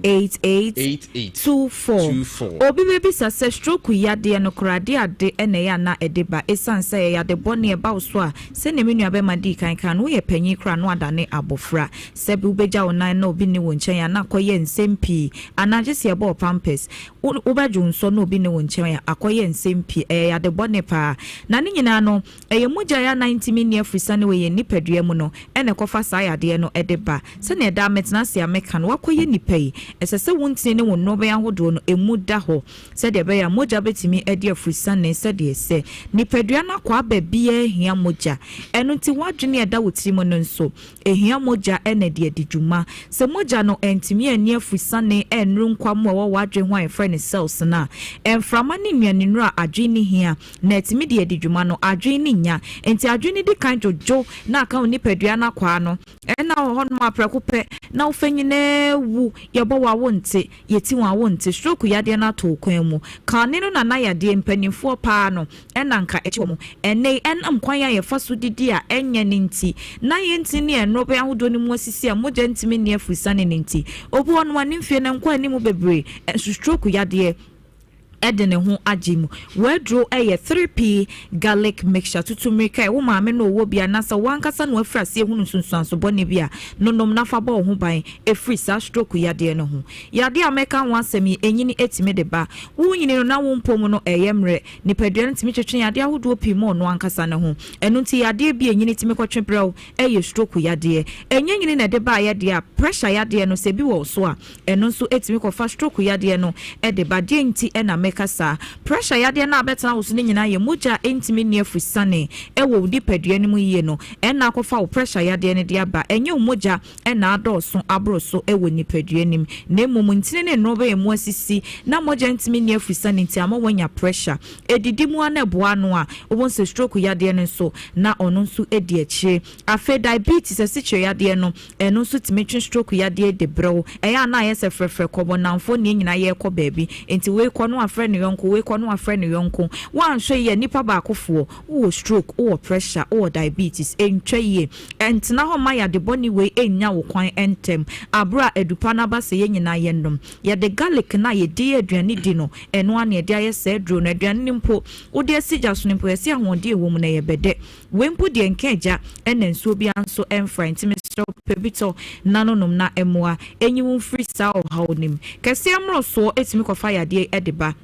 88 24 obi bebi sase stroke yade no krade ade ene ya na edeba esanse ya de bone eba so a se ne menu abema di kan no ye panyi kra no adane abofra sebi ubeja onan na obi ne wonchen ya na koye nsempi anaje se eba pampers ubeju nso na obi ne wonchen ya akoye nsempi ya de bone pa na ne nyina no eye muja ya 90 minute frisa ne we ye nipadua mu no ene kofa sa ya de no edeba se ne da metna se ameka no wakoye nipai esese wontine ne wonno be ahodo no emu da ho se de be ya moja betimi edi frisa ne se de se nipadua na kwa ba bia hia moja eno ti wadwene eda wotiri mu no nso ehia moja ene de adidwuma se moja no entimi ani frisa ne enru nkwam wo wadwe ho friend cells na enframa ne nuane nura adwene hia na etimi de adidwuma no adwene nya enti adwene di kan jojo na aka nipadua na kwa no ena ho no aprekope na ofanyine wu yebo wa wonte yeti wa wonte stroke yade na to kwan mu kane no na yade mpanimfo pa no ena nka echi mu ene enam kwan ya yefa so didi a enya ninti na yenti ne enro be ahodo ni mu asisi a moja ntimi ne afurisa ne ninti obu ono wa nimfie ne nkwa ni mu bebre stroke yade edene ho ajimu wedro 3p garlic mixture tutumika e wo maame no wo bia na sa wankasa no afrase ehunu sunsuanso bone bia nonom nafa ba ho ban efri sa stroke yade no ho yade ameka ho asemi enyini etime de ba wo nyini no na wo mpom no eyemre nipadua ntimi twetwe yade ahodo pi mo no ankasa ne ho enu nti yade bia enyini timi kwetwe brew stroke yade enyenyini na de ba yade a pressure yade no se bi wo so a enu nso etimi kofa stroke yade no de ba de nti na kasa pressure yade na abetana wo so ne nyina ye moja entimi ne afusane ewo dipadua ne mu yie no na akofa wo pressure yade ne de aba enye moja na adoso abroso ewo nipadua nim na emom ntine ne no be emu asisi na moja entimi ne afusane nti ama wanya pressure edidi mu ana boa no a wo se stroke yade ne so na ono nso edi akire afa diabetes asiche yade no eno nso timetwe stroke yade de brew eya na yese frefre kobo namfo ne nyina ye kɔ baabi enti we kɔ no afre ne yonko we kɔ no afre ne yonko wan hwe ye nipa ba akofo wo stroke wo pressure wo diabetes entwe ye entna ho ma ya de boni we enya wo kwan entem abra edupa na ba se ye nyina ye ndom ya de garlic na ye de aduane di no eno ane ye de aye se dro na aduane nimpo wo de sigya so nimpo ye se ahode ewo mu na ye bede we mpo de nkaja ena nsuo bi anso emfra ntimi stop pebito nanonom na emoa enyiwu free sa o hawnim kese amro so etimi kofa ya de edeba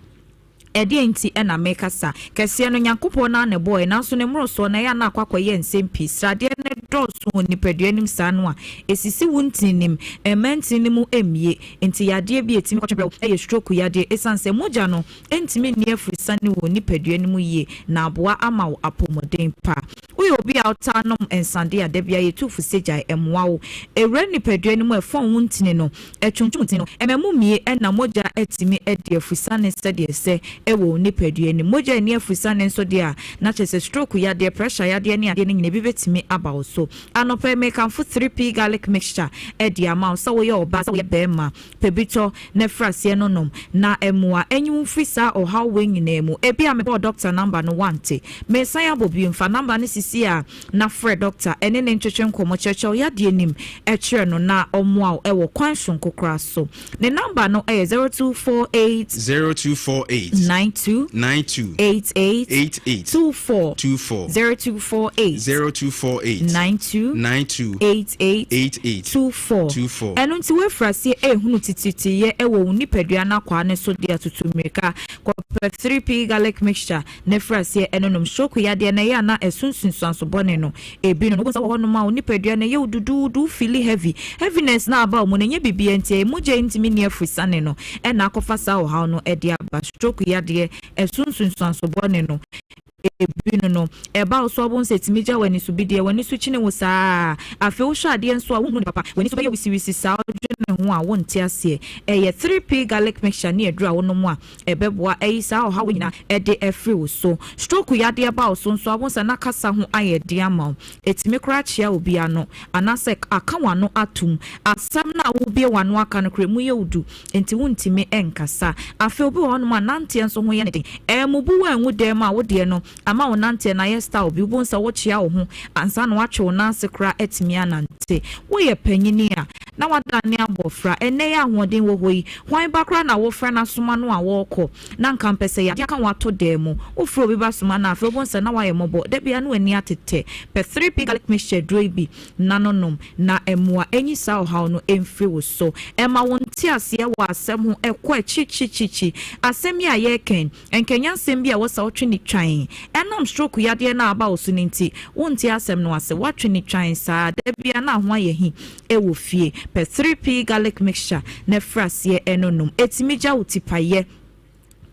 enti ena mekasa kese no nyankopɔ na ne boy na so ne mro so na ya na akwakoye nsempi srade ne doso ni peduanim sa no a esisi wuntinim ementinim emie enti yade bi etimi kwatwe stroke yade esanse moja no entimi ne afurisa ne wo ni peduanim yie na aboa ama wo apomoden pa we obi outanom ensande ade bia yetufu seja emwawo ewre ni peduanim efon wuntini no etwuntwuntini no ememu mie ena moja etimi ede afurisa ne sede se ewo ni peduani moja ni afurisa ne nso de a na chese stroke yade pressure yade ne ade ne nyina bi betimi aba so anope make am for 3p garlic mixture edi ama so we oba so we bema pebito ne frase no nom na emua enyu frisa o how we nyina mu ebi am doctor number no wante me san abobi mfa number ne sisi a na frɛ doctor ene ne ntwetwe nkomo cheche yade anim kire no na omoa ewo kwanhon kokra so ne number no 0248 92 88 24 0248 92 88 24 eno nti we frase ehunu tititi ye ewo nipadua na kwa ne so de atutumeka kwa 3p garlic mixture ne frase enonom stroke yade na ya na esunsunsanso bone no ebi no so ho no ma nipadua na ye ududu feel heaviness na aba mo nenye bibia nti moja ntimi ne afrisane no na akofa sa o ha no e de aba stroke yade esunsunsanso bone no ebinu no eba oso obon setimija wani so bidie wani so chine wo saa afi wo hwa ade nso a wo hu papa wani so be wisi saa ho a wonte ase eye 3p garlic mixture ne adura wo no mu a ebeboa eyi sa o ha wo nyina ede efri wo so stroke yade aba wo so nso abonsa na kasa ho ayede ama etime kra chia obi ano anase aka wano atum asam na wo bie wano aka no kra mu ye udu enti wontime enkasa afi obi wo no ma nante nso ho ye ne den mubu wa enwu dem a wo de no ama wo nante na ye star obi bonsa wo chia wo ho ansa na wache wo nanse kra etime anante wo ye panyini a na wadane abofra ene ya ahoden wo hoyi hwan bakra na wo fra na soma no a wo kɔ na nkampese ya ka wato dem wo fro obi ba soma na afro bonsa na wa ye mobo de bia no ani atete pe 3p garlic mixture dro bi nanonom na emua enyi sa ohaw no emfri wo so ema wonti ase wa asem ho ekɔ chichichichi asem ya ye ken enkenya asem bia wo sa wotwe ni twan enom stroke yade na aba wo so ninti wonti asem no ase watwe ni twan sa de bia na ho aye hi ewo fie pe 3p garlic mixture na frasie enonom etimija utipaye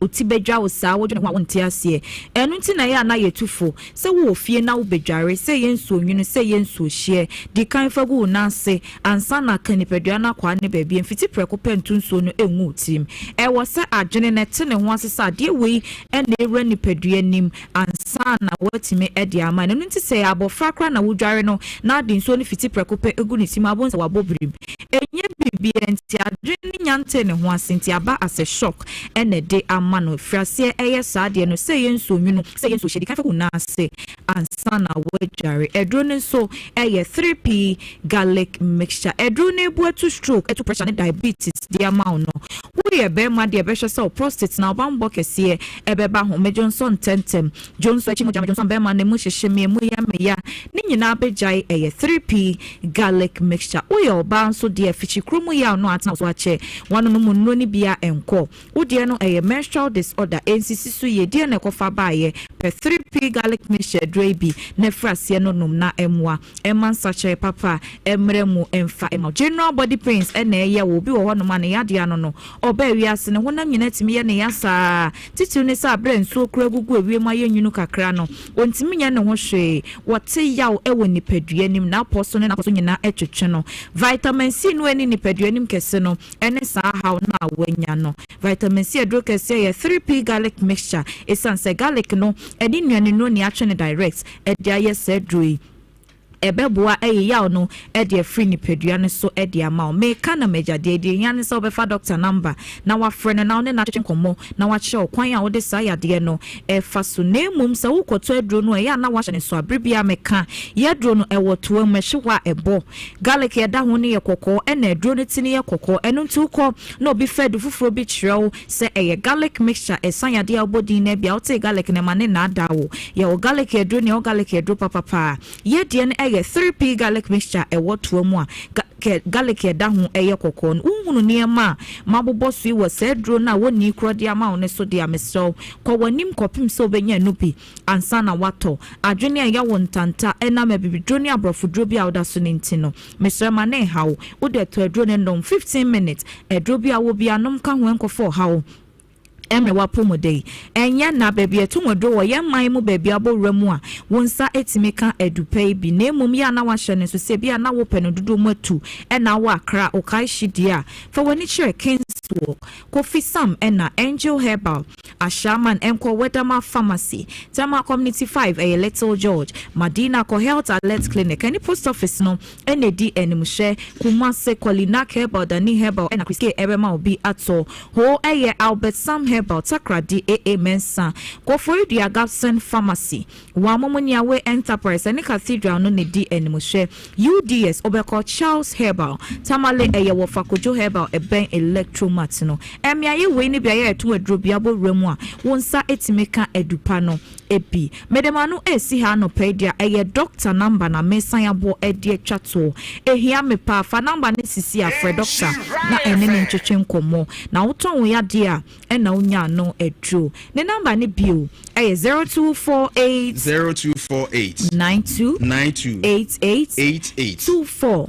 utibedwa wo saa wo dwene ho wonte ase enu nti na ya na yetufo se wo fie na wo bedware se yensu onwunu se yensu hie di kan fagu na ase ansa na kanipedwa na kwa ne baabi mfiti preko pentu nso no enwu utim wo se adwene ne te ne ho asesa de wei ene ewra nipedua nim ansa na watime ede ama enu nti se abofra kra na wo dware no na adi nso ne fiti preko pe egu ne tim abonsa wabobrim enye bibi enti adwene nyante ne ho ase nti aba as a shock ene de mano frase eye saade no se yenso nwunu se yenso hye dika fa na se ansa na wajare edro ne so eye 3p garlic mixture edro ne bu etu stroke etu pressure ne diabetes de amount no wo ye be ma de be hye se prostate na obambo kese ebeba ho me Johnson tentem Johnson achi mo Johnson be ma ne mu hyehye me mu ya me ya ne nyina bejai eye 3p garlic mixture wo ye oba nso de afichi kromu ya no atna so ache wano no mu no ni bia enko wo de no eye menstrual disorder NCC so ye de na kofa baaye per 3p garlic mixture dreibi na frase no nom na emwa eman sache papa emremu emfa ema general body pains ena ye wo bi wo no ma ne yade ano no oba wiase ne honam nyina timi ye ne yasa titiw ne sa bre nso kura gugu ewie ma ye nwunu kakra no ontimi nya ne ho hwe wote yaw ewo nipadua nim na poso ne na poso nyina etwetwe no vitamin C no eni nipadua nim kese no ene sa haw na wanya no vitamin C adro kese ye 3p garlic mixture esanse garlic no edi nnuane no ni atwe ne direct edi aye sedroi ebeboa yaw no edi free ni pedua ne so edi ama me kana meja de yan so be fa doctor number na wa frene na one na twetwe komo na wa che okwan a wo de sa yade no fa so na emum sa wo koto adro no ya na wa hye ne so abribia meka ye adro no ewo to amhyewa ebo garlic ye da ho ne ye kokko na adro ne tini ye kokko eno nti ukọ na obi fedu fufuro bi kyerɛw se eye garlic mixture esan yade abodin na bia wo te garlic ne ma ne na adawo ye o garlic adro ne o garlic adro papa ye de ne 3p garlic mixture ewo to mu a garlic ye da ho eye kokko unhunu niema mabobo so iwo se dro na woni kro de ama one so de ameso ko wanim kopim so benya nubi ansa na wato adwene aya wontanta ena mabibidro ne abrofodro bi awda so ninti no mesrema ne hawo wo de to adro ne ndom 15 minutes edro bi awo bi anom ka ho enkofo hawo emre wa pomodei enya na baby etumodo wo ye man mu baby abowramu a wonsa etimeka edupai bi na emum ya na wa hye ne so se bia na wo penu dudu matu ena wa akra okai hyidia fa wani chere Kingswalk Kofi Sam ena Angel Herbal Ashaman enko Wedama Pharmacy Tama Community 5 a Little George Madina Ko Health Alert Clinic any post office no enedi enimhye Kumase Kwalinak Herbal Dani Herbal ena Kriske Ebema obi ato ho eye Albert Sam Herbal Takradi AA Mensa Koforidua Gapson Pharmacy Wamomoniawe Enterprise any Cathedral no ne di enimhye UDS Obeko Charles Herbal Tamale eye Wofakojo Herbal Eben Electromat no emiaye we ni bia ye to adro bia bo remu a wonsa etimeka edupa no ebi medemanu esi ha no pedia eye doctor number na mesan abo edi atwato ehia me pa fa number ne sisi afre doctor na ene ne ntwetwe nkomo na woton wo yade a ena unya no edro ne number ne bio eye 0248 92 88 24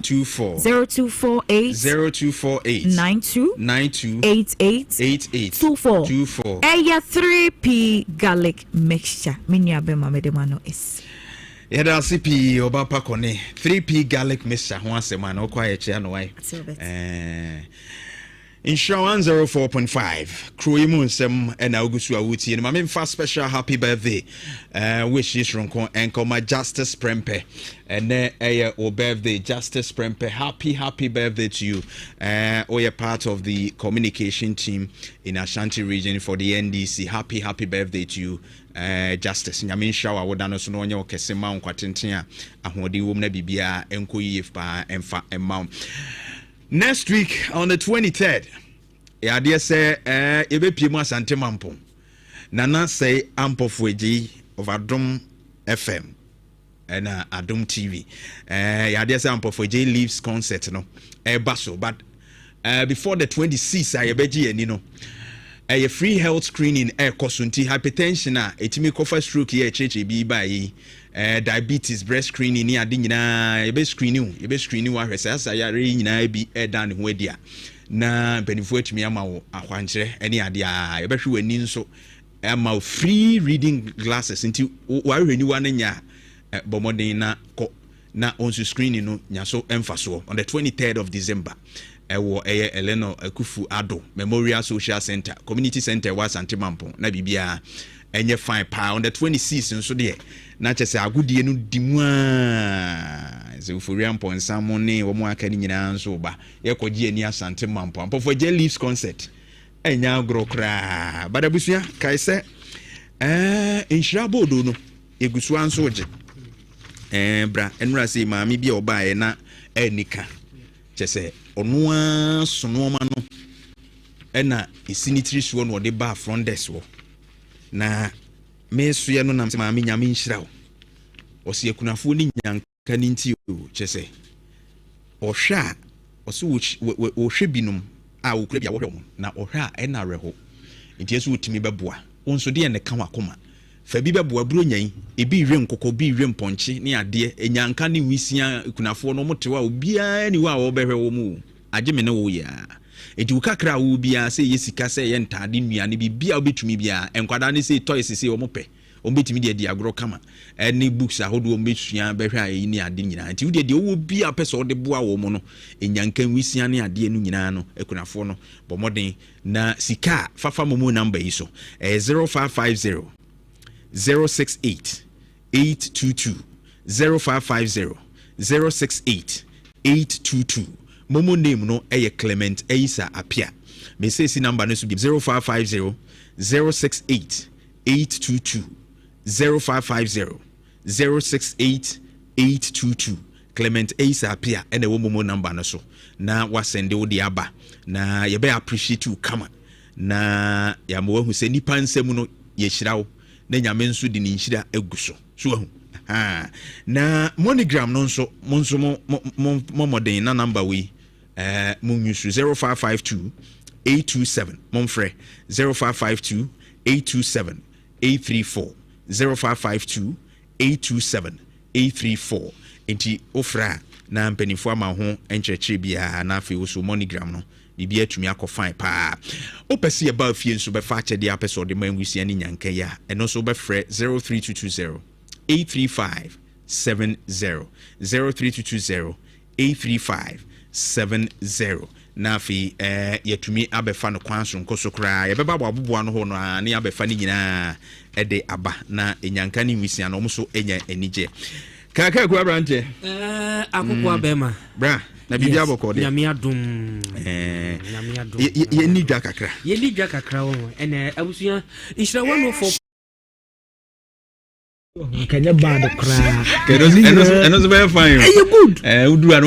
0248 92 88 24 eye 3p garlic mixture minya be ma medemano is Yada CP Obapa Kone 3P garlic mixture once a man or quiet channel way. Insure 104.5 KuroYiMuNsem and Augustua Wuti and my first special happy birthday wishes from Uncle my Justice Prempe and or birthday Justice Prempe happy birthday to you or you're part of the communication team in Ashanti region for the NDC happy birthday to you Justice Nyamin shower wodano so no onye okese ma nkwatenten a ahode wom na bibia enko yif pa emfa emma. Next week on the 23rd, I dare say, Ebepimo Asante Mampo. Nana say Ampofueji of Adum FM and Adum TV. I dare say Ampofueji leaves concert, no, Basso. But before the 26th, I beji and you know, a free health screening, kosunti hypertension, etimi kofa stroke here, HHB by. Diabetes, breast screening, ni adi nyina ebe screening wa hwese asa ya re nyina bi edan ho adia na benefo atumi ama wo akwankyere ene ade a ebe hwe wani nso ama free reading glasses nti wa hwani wa nya bomoden na ko na onso screening no nya so emfaso on the 23rd of December ewo Eleno Akufu Ado Memorial Social Center Community Center wa Asante Mampo na bibia enye fine pa on the 26th nso de na chese agudie no dimwa ze ufuriam ponsam ne wo mu aka ni nyina nso ba ye koje ani Asante Mampo ampofo je leaves concert enya agro kra badabusua kai se enhira bodo no egusu anso je bra enura se maami bi oba e na enika chese onu asono ma no ena isinitri so no de ba front desk wo na mesuye no nam se maami nyame nhirawo osi ekunafo ni nyanka ni nti o chese ohwa osi wo hwe binum a wo kura bia wo hwe mo na ohwa ena reho nti esu utimi beboa wonso de ne kan wakoma fa bi beboa buro nyan ebi hwe nkokọ bi hwe mponche ne ade enyanka ne wisia ekunafo no motewa obia ni wa wo behwe wo mu agye me ne wo ya eji ukakra wo bia se yesika se ye ntade nuane bibia obetumi bia enkwada ne se toys se wo mope ombetimi de agro kama any books ahodo ombesua behwe ayi ni ade nyina nti wo de wo bia pese wo de boa wo mo no enyanka wisia ne ade enu nyina no ekunafo no bomoden na sika fafa momo number yi so 0550 068 822 0550 068 822 Momo name no Clement Eisa Apia. Me say si number no so be 0550 068 822 0550 068 822 Clement Eisa Apia and the Momo number no so. Na wa send the odi aba. Na ye be appreciate you kama. Na ya mo hu se nipa nsem no ye hyirawo. Na nyame nso di ni nhyira eguso. So na monogram no nso mo modern na number we mun use 0552 827 monfre 0552 827 834 0552 827 834 enti ofra na mpanifo ama ho enkyerkyere bia na afi wo so monogram no bibia atumi akofan pa opese ba fie nso be fa kyede apese de manwusia ni nyanka ya eno so be frɛ 03220 83570 03220 83570 na fi yetumi abefa no kwanso nkoso kra ye beba boaboboa no ho no na abefa ni nyina ede aba na enyanka ni nwisia no so enya enije kaka ku abrante akoko abema bra na bibia aboko de nyame adom ye ni dwa kakra wo ene abusua inshira 104 Kenya bad cry. Eno be fine. You good. Udu anu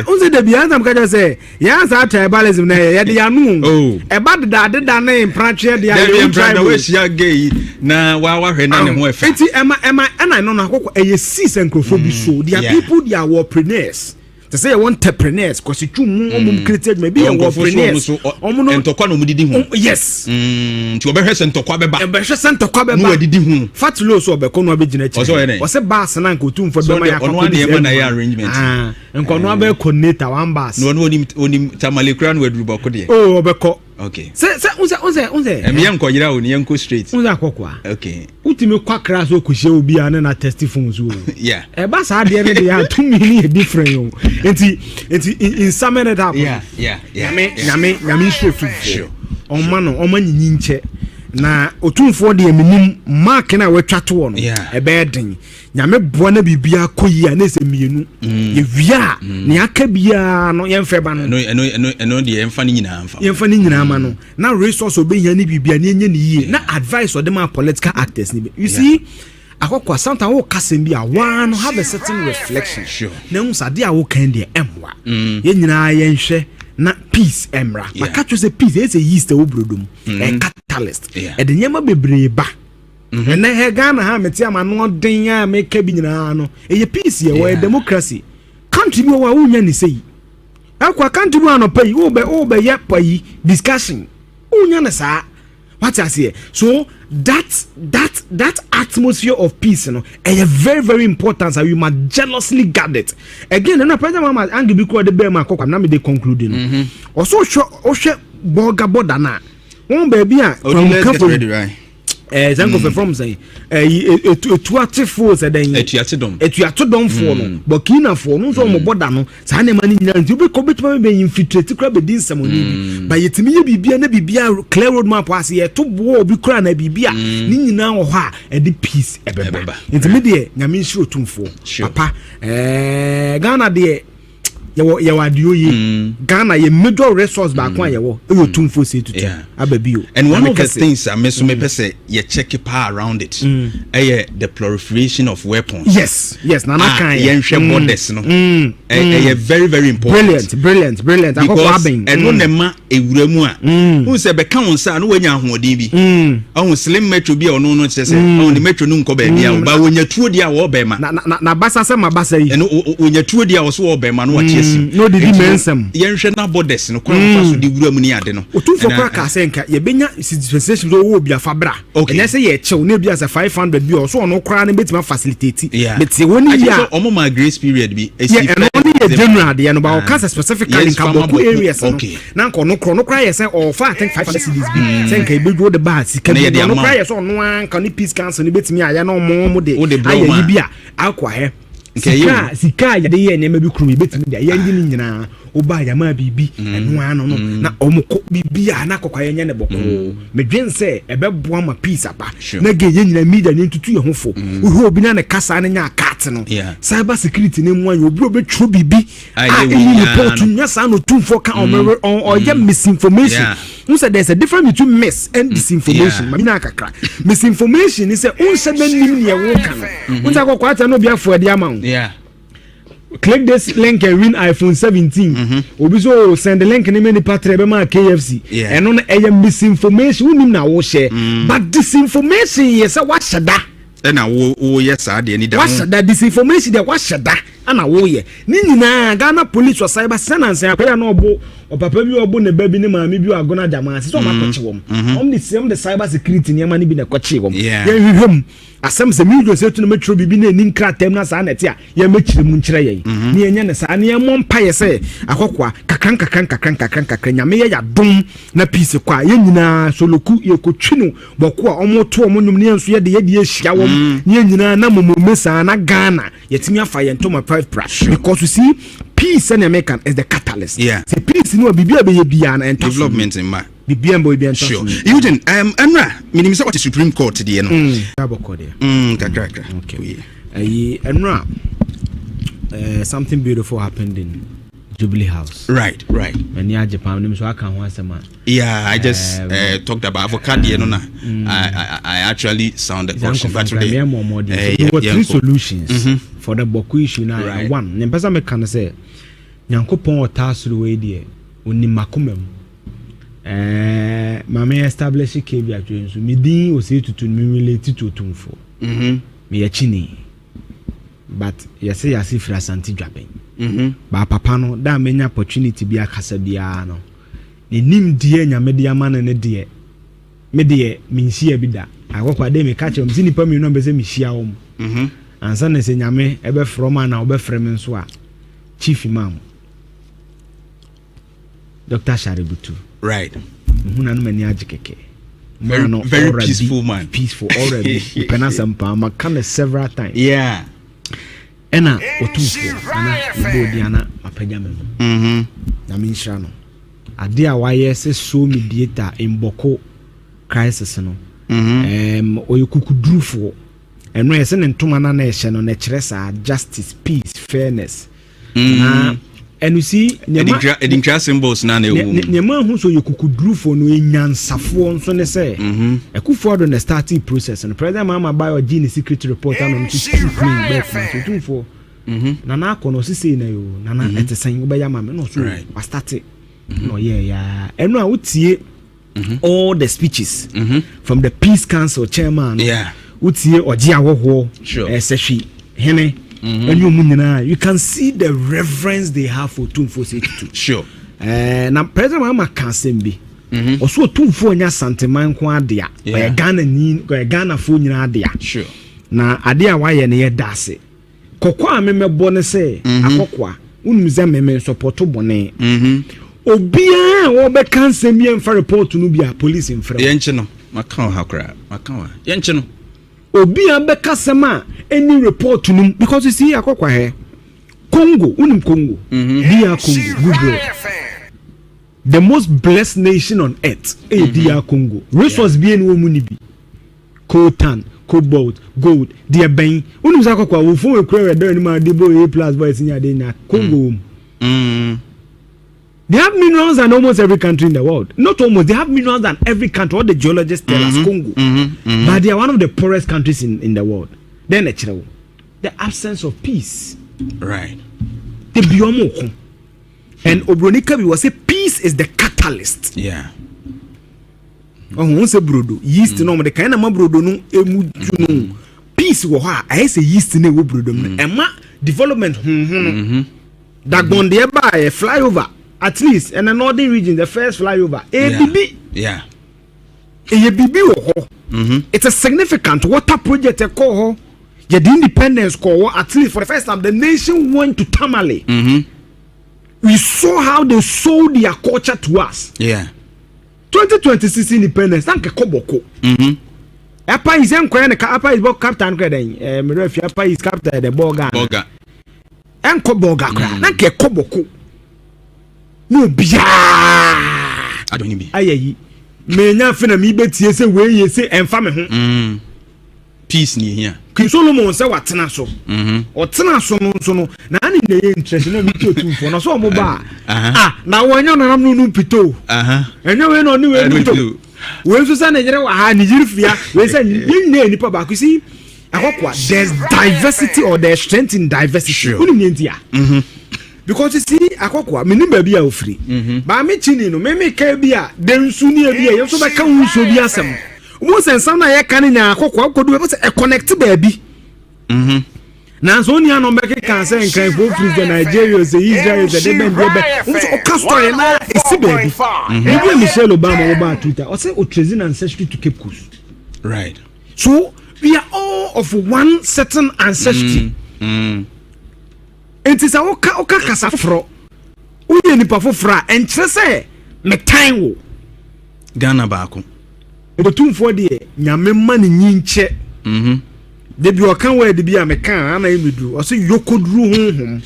unse de bia am kaja say ya sa tribalism na ye de anu. E bad da na impranche de ya tribal we shia gay na wa hwe na ne ho efa. Enti ema na no akoko eye sis enkrofo bi so. They are people, they are entrepreneurs. To say entrepreneurs because you created maybe entrepreneurs entokwa no mudidi hu yes nti obehwe entokwa beba no adidi hu fat low so obeko no abegina chi o se bass na nko tumfo be ma ya ko de ma na ya arrangement nko no abe coordinator one bass no onim tamale kra no aduru bako de obeko Okay. Say unse. Me yanko yira o ni yanko straight. Unse akokwa. Okay. Utimi kwa class o kuhye obi an na testify so. Yeah. E ba sa de dey are 2 million different yo. Enti in summing it up. Yeah. Nyame sure. Oma no oma nyinyi nche. Na otumfo de eminim mark na wetwa to no e be den nyame boa na bibia koyi a na se mienu ye wia ne aka bia no ye mfe ba no no de ye mfa ni nyina ma no na resource obehia ni bibia ne enye ni yie na advice or dem political actors ni be you see akokwa sometimes wo kasem bia one have a certain reflection na usade a wo kan de emwa ye nyina ye nhwe na peace emra maka say peace is a yeast obrodom a catalyst e de nyama bebre ba na he Ghana ha meti amano den a meka bi nyina no e peace ye we democracy country bi wa unya ni sei akwa country bi no pay wo be ye pay discussion unya na sa what I say so that atmosphere of peace no is very very important, so we must jealously guard it again. Na president mama angi bi ko de be ma kokwa na me de conclude no also hwe boga boda na won ba bi a from Zango from say etuate fo say den etuate dom fo no Burkina fo no so mo boda no sa na ma ni nyina nti obi ko betuma be infiltrate kra be din samoni ba yetimi ye bibia na bibia clear road map ase ye to bo obi kra na bibia ni nyina wo ha e de peace e beba nti me de nyame nshiro tumfo papa Ghana de ye wadio ye Ghana ye major resource ba kwa ye wo e tumfo se tutu ababio. And one of the things I me pese ye check pa around it the proliferation of weapons. Yes na kan ye nhwe borders no very very important. Brilliant because eno ne ma ewuramu a who se be ka won sa no wanya ahoden bi ohun slim metro bi ono no chese ohun the metro no nko ba bia ba wonya tuo dia wo be ma na basa se ma basa yi eno wonya tuo dia wo so wo be ma no wa no de dimensem yenhwe na borders no kwa so de wura mu ni ade no otufo kwa ka senka ye benya dispensation so wo bia fabra enya se ye chew na bia se 500 bi o so ono kra na betima facilitate beti woni ya omo ma grace period bi general de no ba o can specifically in Kaboku areas na nko no kra ye se o fa I think 500 cities bi senka e bedu de ba sika no kra ye so no an kan peace council ni betimi aya na omo de ayi bia akwa he sika ya de ye ne ma bi kru betimi de ye ngi ni nyina oba ya ma bibi eno ano no na omko bibia na kokwa ye ne boko medwen se ebeboa ma peace aba na ge ye nyina media ne tutu ye hofo wo obi na ne kasa ne nya cat no cyber security ne mu anyo obi obetro bibi any report nya sa no tumfo ka on ye misinformation. You said there's a difference between mis and disinformation. Mamina kakra. Misinformation is a unsaid nim ne wo kan. Unta ko kwata no bia for the amount. Click this link and win iPhone 17. Obi so send the link ni many patre be ma KFC. And on a misinformation unim na wo share. But disinformation yes what shada. Na wo yes ade ni da. What shada disinformation de what shada. Ana wo ye. Ni nyina Ghana police or cyber senance akoya na obo o papa bi obo ne ba bi ne maami bi agona jama se so ma kwache wom. The same the cyber security nyama ni bi na kwache wom. Ye hwehwem asem se mi do se tu no metro bibi na nin kratem na sa na te a ye mechire mu nchire ye ni enye ne sa ne mo mpa ye se akokwa kakran nyame ye ya dom na peace kwa ye nyina soloku ye kotwinu boko a omo to omo nyum ne enso ye de ye hia wom ni nyina na momomesa na Ghana yetimi afa ye ntoma because you see peace and American is the catalyst. Say peace no bibia be ye bia na development in ma bibia boy bia sure Eugene Enra minimum say what the Supreme Court dey no aboko dey kakra okay Enra something beautiful happened in Jubilee House. Right. And ya Japan nim so aka ho asema. I just talked about avocado no na. I actually sounded caution but today. There were three solutions for the Boku issue now. One, nyempesa me kan say Nyankopon otasuru we die oni makomam. Mama establish KB atwen so me din o say tutu me relate to tumfo. Me ya chini. But yase fra santi dwaben. Ba papa no da menya opportunity bi akasa bia no ne nim die nya media man ne de me de minhia bi da akokwa de me ka chem si nipa mi no be se mihia wo ansa na se nyame ebe from na obe frem nso a chief imam Dr. Shaributu right huna no mani agikeke. Very peaceful man. Peaceful already. Penasampa makane several times. Yeah. Ena otumfo ana ibodi ana apagame. Na minhira no. Ade a waye se so mediator imboko crisis no. Oyekukudrufo. Eno yese ne ntoma na ehye no na kire sa justice, peace, fairness. Na and you see Edinka symbols na na ewu. Nyama hu so yekukudrufo no enyansafo nso ne say. Ekufo do na starting process no president mama buy or gene secret report on to clean back so tumfo. Na akono sisi na yo na etesen wo be ya mama no so wa start no yeah. Eno a utie all the speeches from the peace council chairman. Yeah. Utie oji awoho. Sure. Sehwi hene. You can see the reverence they have for Tumfo Setu. Sure. Na president mama can sembi. Also Tumfo nya santeman ko adea. Ghana fo nyina adea. Sure. Na adea wa ye ne ye dase. Kokwa memebo ne se akokwa. Unumze meme support bone. Obia wo be kan sembi en fa report no bia police in front. Yenche no. Makan ha kra. Makan. Yenche no. Obi ambeka sema any report num because you see akokwa he Congo unim Congo dia Congo Google the most blessed nation on earth dia Congo resource bien wo mu ni bi coltan cobalt gold dia ben unim za akokwa wo fo we kura do ni ma debo A+ boys nya de nya Congo They have minerals in almost every country in the world. Not almost, they have minerals in every country. What the geologists tell us, Congo. But they are one of the poorest countries in the world. Then the absence of peace. Right. The biomoko. And Obronika will say peace is the catalyst. Yeah. Oh, say brodo. Yeast no, the kind of brodo no emu peace wo ha. I say yeast no brodo. Ema development. That gone there by a flyover. At least in the northern region, the first flyover. ABB. Yeah. It's a significant water project. The independence call. At least for the first time, the nation went to Tamale. We saw how they sold their culture to us. Yeah. 2026 independence. Thank you, Koboko. Apa is Apa is captain. Apa is captain the Boga. And Koboga. Thank you, Koboko. No bia adoni bi ayeyi me nya fe na mi betie se we ye se emfa me ho peace ni hia King Solomon se watena so o tena so no na ani na ye interest na mi ti otumfo na so mo ba na wonyo na nam no pito enyo we no ni we pito we so sa na jere wa ha ni jirifia we say yin na nipa ba ku si akokwa there's diversity or there's strength in diversity uni ni ntia because you see akokwa meni ba bia ofri ba me chini no me ka bia densu ni bia ye so ba ka wuso bi asem mo sensa na ye kan nya akokwa kodu be say e connect ba bi na so ni anom be ka say nkan fo free the Nigeria say Israel say dem be so o ka story na e si ba bi e Michelle Obama wo ba Twitter o say o tracing ancestry to Cape Coast, right? So we are all of one certain ancestry. It is a oka kasafro. Uye nipa fofra enkyere se metan wo Ghana baako. Otumfo de nyame ma ne nyinche. De bi okan wa de bi a mekan ana emedu. O se yokoduru honhom.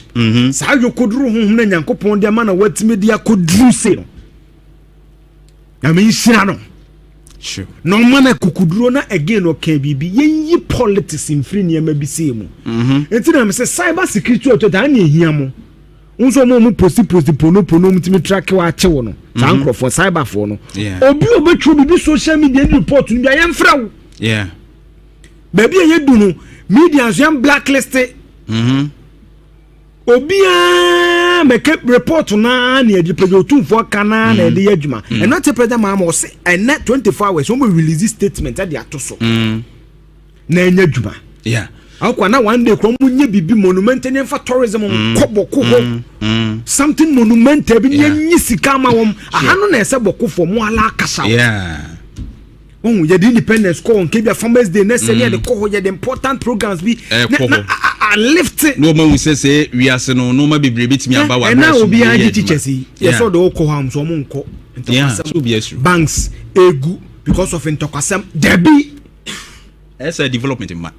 Sa yokoduru honhom na Nyankopon de ma na watime de akoduru se no. Nyame nhira no. Sure. No mana kukuduro na again o kan bibi yenyi politics in free niam bi se mu. Enti na me say cyber security authority an ehia mo. Unso mo post pono mutimi track wa ache wo no. Sankro for cyber for no. Obi obetwu bibi social media report no bia yemfra wo. Yeah. Baby ye du no media so yam blacklist. Obia make report na na edi pege otumfo kana na edi adwuma and not president ma mo say and net 24 hours we release statement at the atoso na enya adwuma. Yeah. Akwa na one day krom nye bibi monument ne for tourism koboko something monumental bi nye sika ma wom ahano na ese bokofo mo ala kasa. Yeah. Oh, the independence call on Kebia Farmers Day next year the call the important programs be lift it. No man say we are no ma be bit me about and now be teachers yes all the call ham so monko banks egu because of intokwasem debi. It's a development in man.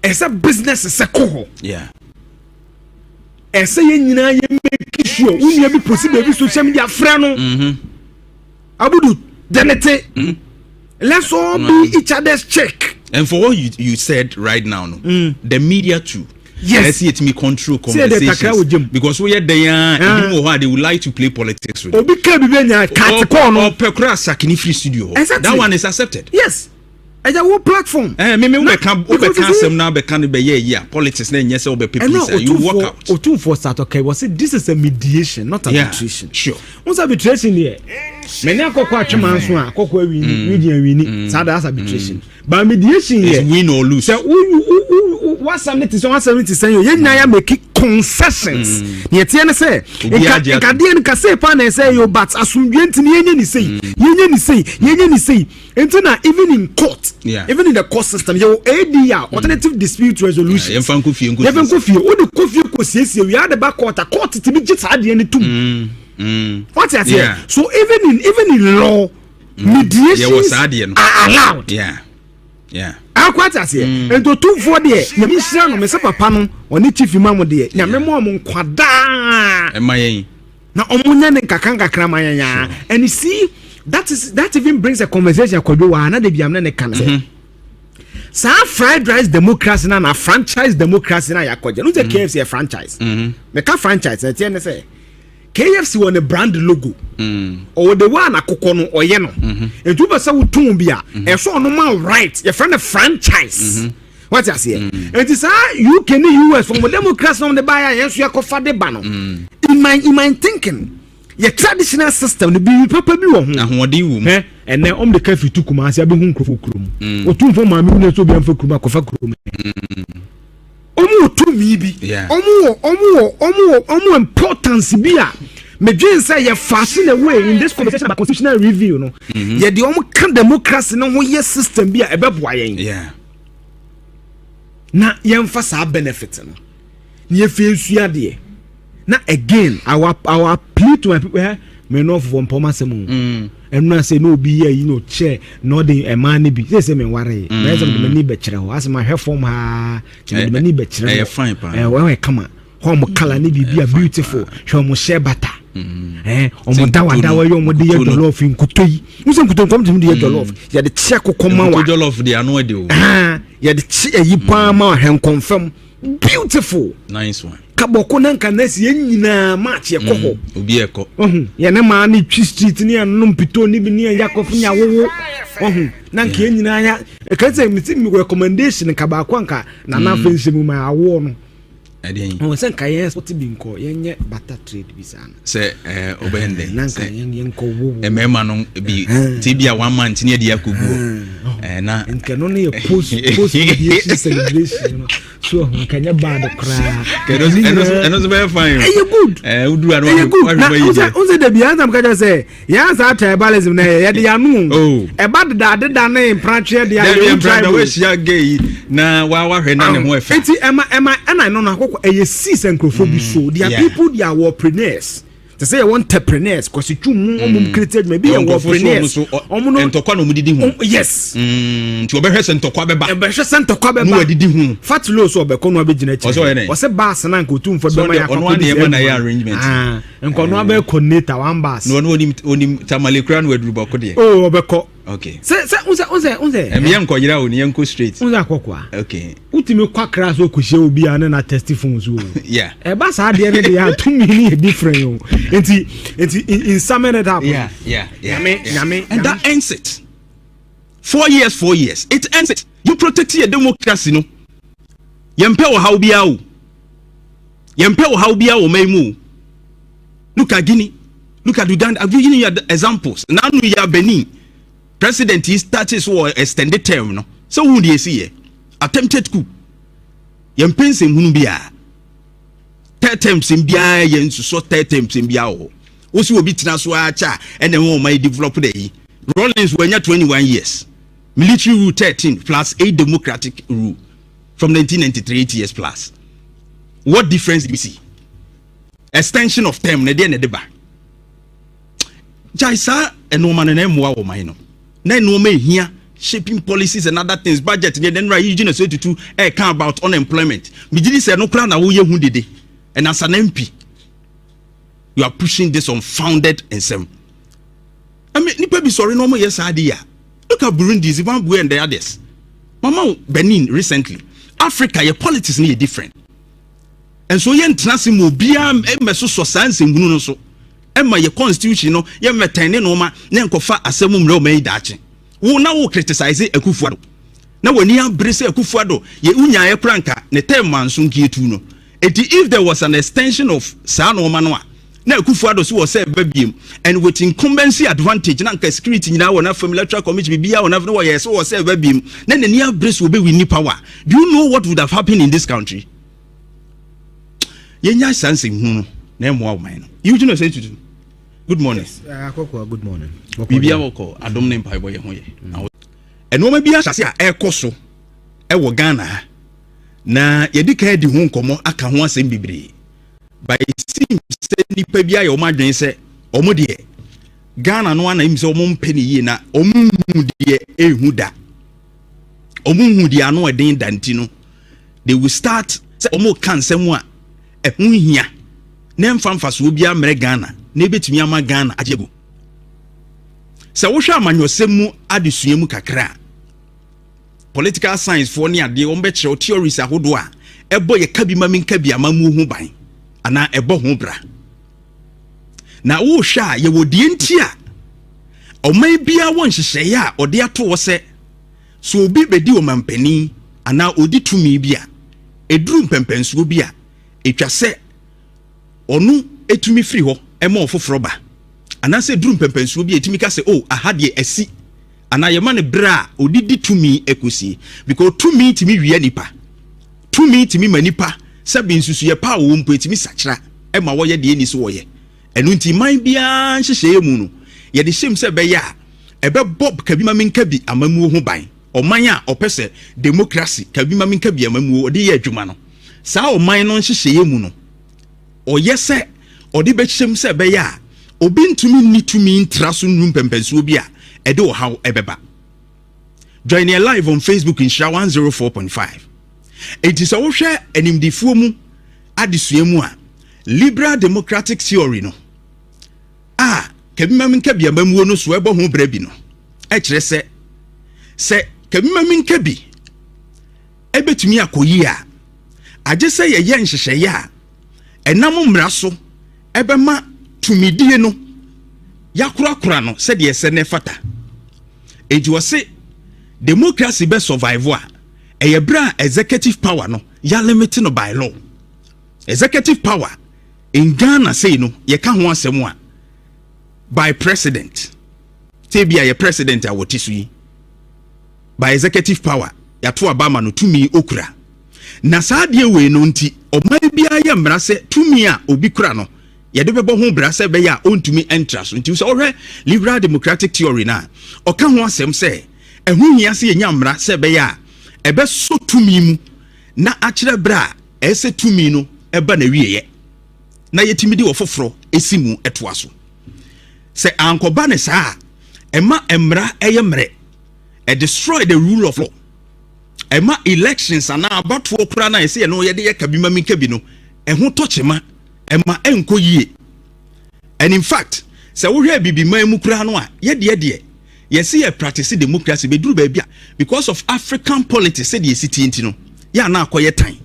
It's a business sector. Yeah. Ese ye nyina ye make sure we be proceed be social media friend no. Abudu delete. Let's all be each other's check. And for what you said right now, no, the media too. Yes. Let's see it me control conversations. Because we are there, they would like to play politics with. Obi can be benya cat corner or pekra sakini free studio. Exactly. That one is accepted. Yes. Eja wo platform. Me we can some now be can be yeah politics na nyese obe people you work out. Otu for start okay was say this is a mediation not arbitration. Sure. Once arbitration here. Many akoko atwema nso a akoko awini region awini so that's arbitration. But mediation here is win or lose. So what 170 say you na ya make concessions. Ye tie ne say e ka de nka say pa na say you but asumdwe ntini yenye ni say enti na even in court. Yeah. Even in the court system, you ADR, alternative dispute resolution. You fan Kofi. What the Kofi ko we had the back court to be just had the end too. What's that? Yeah. So even in law, mediation are allowed. Yeah. Yeah. I quite as here. And to 240 you be sure no me say papa no oni chief imam de nya me mo kwada. Emayen. Na omunya ne kakanga kramanya. And you see that even brings a conversation kodo wa na de biam na ne kan say. Sa fried rice democracy na franchise democracy na yakoje. No say KFC a franchise. Me ka franchise na tie ne say KFC won a brand logo. Or the one akoko no oye no. E tu be say wutun bia e so no man right. Your friend a franchise. What you say? It is UK ni US from democracy on the buyer yes you akofa de ba no. In my thinking your traditional system the be papa bi wo ho ahode wu mu and then the cafe to kuma ase abi hu nkrofo krom otu fo ma mi so bi amfa krom akofa krom omu otu mi bi omu importance bi a me dwen say ye fashion away in this conversation about constitutional review no ye the omu kan democracy no ho ye system bi a ebeboa yen na ye mfa sa benefit no ye fe nsua de na again our plea to my people me no for pomasem and no say no be here you know chair no dey e man be say me worry me say me ni be kire ho as my hair form ha me ni be kire e fine pa we come home color ni be beautiful show mo share butter omo dawa we yo mo dey jollof nkutoyi nse nkutoyi kom tim dey jollof ya de check kokoma wa jollof dey anu de o ya de yi pa ma hen confirm beautiful nice one kaboko na nka na sie nyina match ye koko obi eko ye na ma na twi street ni anum pito ni bi ni yakof nya wowo na nka nyina ya e ka say mi recommendation ka ba kwa nka na na fense mu ma awo no ade o se nka ye sport bi nko ye nye butter trade bi sana se obende na nka ye nko wowo e mema no bi tibia 1 month ni de yakogu na nka no ne post mediation celebration so nkanya bad cry eno so very fine you good udu anu unse de bia am kaja say ya sa tribalism na ye de anu e bad da na impranche de ya tribal we shia gay na wa hwe na ne ho efe enti ema na no akoko e sis encrophobia so they are people they are entrepreneurs. To say I want entrepreneurs because you created maybe a entrepreneurs entokwa no mudidi hu yes nti obehwe se ntokwa beba ebehwe se ntokwa beba no adidi hu fat low so obeko no abegina chi o se bass na nka otum fo bema ya ono ane ema na ya arrangement nka no abe coordinator one bass no onim tamale kra no adruba ko de obeko okay se unze eme nko yira oni yanko straight unze akokwa okay utimi kwa kra so kohye obi an na testify so yeah e bass ade ne de ya to me different yo enti in summing it up yeah and that ends it 4 years it ends it you protect your democracy no yempe wo how bia wo maimu look at Guinea look at Uganda I've given you examples now you are Benin president is started so extended term no so who dey see here attempted coup yempe nsem hunu bia third term sim bia yensu so third term sim bia wo osi obi tina so acha and then won my develop dey Rawlings were 21 years military rule 13 plus 8 democratic rule from 1993 8 years plus what difference do you see extension of term na dey na deba Jaisa and no man and emwa o mine. No me here shaping policies and other things, budget, and then right you say to come about unemployment. Me did say no plan who ye who did it. And as an MP, you are pushing this unfounded nsem. I mean, nipa be sorry no more yes idea. Look at Burundi, Zimbabwe and the others. Mama Benin recently. Africa, your politics need different. And so yen transimo bia meso so science ngunu no so. Emma your constitution no ye metene no ma na nkofa asemu mre o mai dache. Wo na wo criticize Akufo-Addo. Na woni abrese Akufo-Addo ye unya ye pranka ne term manso nkietu no. If there was an extension of sa no ma no a na Akufo-Addo so say babiem and with incumbency advantage na nka security nyina wo na family electoral committee bibia wo na no wo yes wo say babiem na ne nia brace wo be win power. Do you know what would have happened in this country? Yenya sanse hu na emo awo man no. You know say to do. Good morning. Akoko good morning. Bibia woko adom ne mpai boye ho ye. Eno ma bia hyase a ekoso e wo Ghana na yedika di hu nkomo aka ho asem bibre. By seems say nipa bia ye o madwen se omo de Ghana no ana im se omo mpeni yi na omo hu de ehu da. Omo hu de ano eden danti no. They will start say omo kan semu a ehu hia na mfamfa so bia mre Ghana na ebetumi ama Ghana ajego. Se wo hwa amanyosem mu adesua mu kakra. Political science for ni ade o mbekire theories ahodo a ebo ye kabi ma menka bi amamu hu ban ana ebo ho bra. Na wo hwa ye wodie nti a oman bia won hyehyeye a ode ato wo se so obi bedi o mampani ana odi tumi bia eduru mpempensuo bia etwa se onu etumi firi ho ema ofoforo ba ana se eduru mpempensuo bia etumi ka se oh ahade esi ana ye mane bra odidi tumi ekosi because tumi timi wiya nipa tumi timi manipa sabi nsusu ye pa wo mpo etimi sakira ema wo ye de ni so wo ye enu nti man bia hyehyeye mu no ye de hyem se be ya ebe bob kabima menka bi amamu ho ban oman a opese democracy kabima menka bi amamu ode ye adwuma no saa oman no hyehyeye mu no oyese ode be hyem se be ya obi ntumi ni tumi ntraso num pempensuo bi a ede o haw ebeba. Join me live on Facebook in Shah 104.5. It is a wohwe animdifuo mu adesua mu a liberal democratic theory no kabima menka bi amamu no so ebo ho bra bi no e kire se kabima menka bi ebetumi akoyi a age se ye nhyehyeye a enam mmra so ebema tumidie no yakura no se de ese ne fata eji wo se democracy be survive a eye bra executive power no ya limit no by law. Executive power in Ghana say no ye ka ho asem a by president tebia ye president a wotisu yi by executive power ya to abama no tumi okura na saade we no nti oman bia ye mmra se tumi a obi kura no ye de bebo ho bra se be ya ontumi entra so nti so ohwe liberal democratic theory na oka ho asem se ehu hia se ye nyamra se be ya ebe so tumi mu na akire bra ese tumi no eba na wieye na yetimi di ofoforo esimu etoa so se ankoba ne saa ema emra eyemre e destroy the rule of law ema elections ana abatu okura na ese ye no ye de ye kabima minka bi no eho tochema ema enko yie. And in fact se wo hwe bibi man mu kura no a ye de yes ye practice democracy be duru ba bia because of African politics said ye city enti no ya na akoye tan.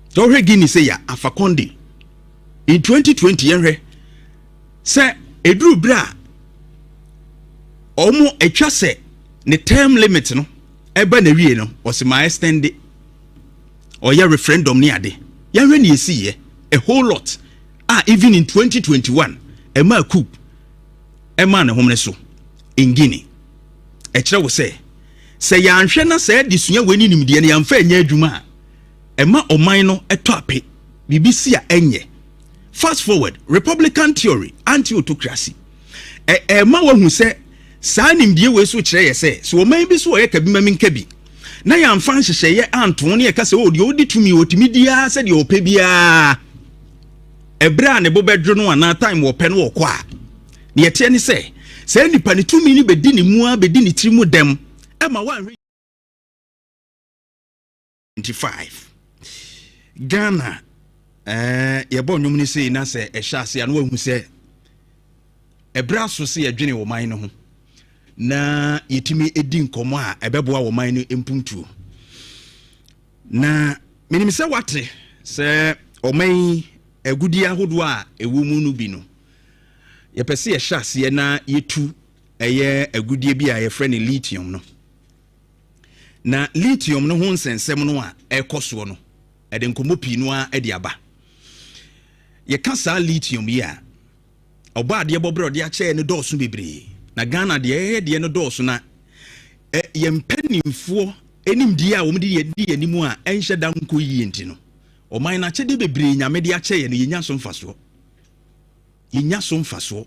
So hwe Guinea say ya afakonde in 2020 yenhwe se eduru bra omo etwa se ne term limit no eba na wie no o se ma extend or ya referendum ni ade yenhwe ne yesi ye a whole lot even in 2021 ema coup ema na homne so in Guinea ekire wo se ya anhwe na se disua weni nimde ne yamfa enya adwuma ema oman no eto ape BBC a enye. Fast forward, Republican theory, anti-autocracy. Ma wahu se sa nimdie we so kire ye se so oman bi so ye kabima minka bi na ya mfa nhyehyeye ye anto ne ye ka se o de odi tumi otimi dia se de ope bia ebra ne bo bedro no ana time wo pe no wo kwa ne yɛte ne sɛ sɛ nipa ne tumi ni bedi ne mu a bedi ne tiri mu dem ɛma 125 Ghana yɛbɔ nnwom ne sei na sɛ ɛhyɛ ase a no wahu sɛ ɛbra so se yɛdwene wɔ man no ho na yɛtumi edi nkɔmmɔ a ɛbɛboa wɔ man no mpuntuo na menim sɛ wate sɛ ɔman agudi ahodoɔ a ɛwɔ mu no bi no yɛpɛ sɛ yɛhyɛ aseɛ na yɛtu ɛyɛ agudie bi a yɛfrɛ ne lithium no na lithium no ho nsɛnsɛm no a ɛkɔ soɔ no ɛde nkɔmmɔ pii no a ɛde aba yɛka saa lithium yi a ɔba adeɛ bɔbrɛ ɔde akyɛɛ no dɔɔso bebree na Ghana deɛ ɛyɛ deɛ no dɔɔso na yɛmpanimfoɔ enimdie a wɔn de yɛdi anim a ɛnhyɛ da nkɔ yie nti no ɔman na kyɛde bebree nyame de akyɛɛ no yɛnya so mfasoɔ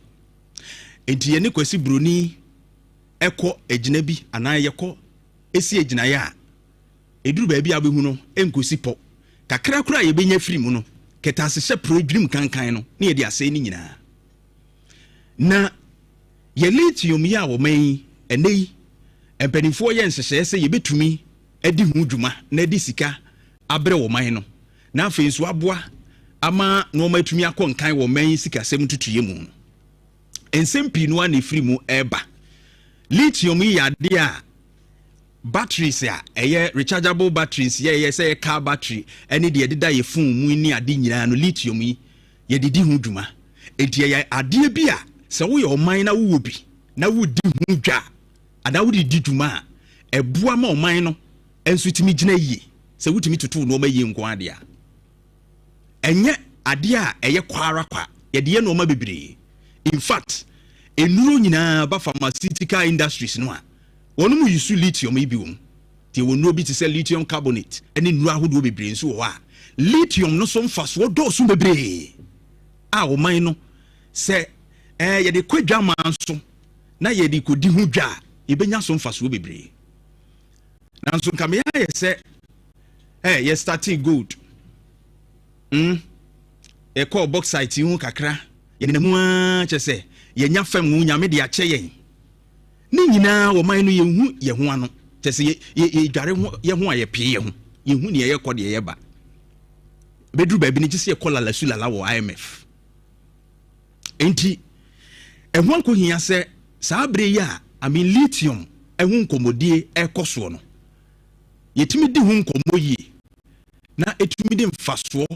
enti yɛne kwasi broni ɛkɔ agyina bi anaa yɛkɔ esi agyinaeɛ a eduru baabi a bɛhu no enkosi pɔ kakra kora a yɛbɛnya firi mu no kɛtasehyɛ program kankan no ne yɛde asɛe ne nyinaa na yɛ lithium yi a wɔman yi ɛnɛ yi mpanimfoɔ yɛ nhyehyɛeɛ sɛ yɛbɛtumi adi ho dwuma na adi sika abrɛ wɔman no na afei nso aboa ama na wɔn atumi akɔ nkan wɔman yi sikasɛm tutuyɛ mu no nsɛm pii no a na efiri mu ɛba lithium yi yɛ adeɛ a batteries a ɛyɛ rechargeable batteries yɛ sɛ car battery ɛne deɛ deda yɛ phone mu ni ade nyinaa no lithium yi yɛde di ho dwuma enti yɛ adeɛ bi a sɛ woyɛ ɔman na wowɔ bi na wodi ho dwa ana wodi di dwuma a ɛboa ma ɔman no ɛnso timi gyina yie sɛ wotimi tutu no ɔma yie nko ade a ɛnyɛ adeɛ a ɛyɛ kwara kwa yɛde yɛ no ɔma bebree in fact enuro nyinaa ba pharmaceutical industries no a wɔn mu use lithium yi bi wɔ mu tie wɔn nuro bi te sɛ lithium carbonate ɛne nuro ahodoɔ bebree nso wɔ hɔ a lithium no so mfasoɔ dɔɔso bebree a ɔman no sɛ yɛde kwadwa ma nso na yɛde kodi ho dwa yɛbɛnya so mfasoɔ bebree nanso nkamea yɛ sɛ yɛ starting gold yɛkɔ bauxite ho kakra yɛde mu a kyɛ sɛ yɛnya fam ho nyame de akyɛ yɛn ne nyinaa wɔman no yɛhu yɛ ho ano kyɛ sɛ yɛdware ho yɛ ho a yɛpee yɛ ho yɛhu ne yɛyɛ kɔ de yɛba bɛduru baabi ne kyɛ sɛ yɛkɔ lala wɔ IMF enti ɛho akɔhia sɛ saa bere yi a lithium ɛho nkɔmmɔdie ɛkɔ soɔ no yɛtumi di ho nkɔmmɔ yie na ɛtumi de mfasoɔ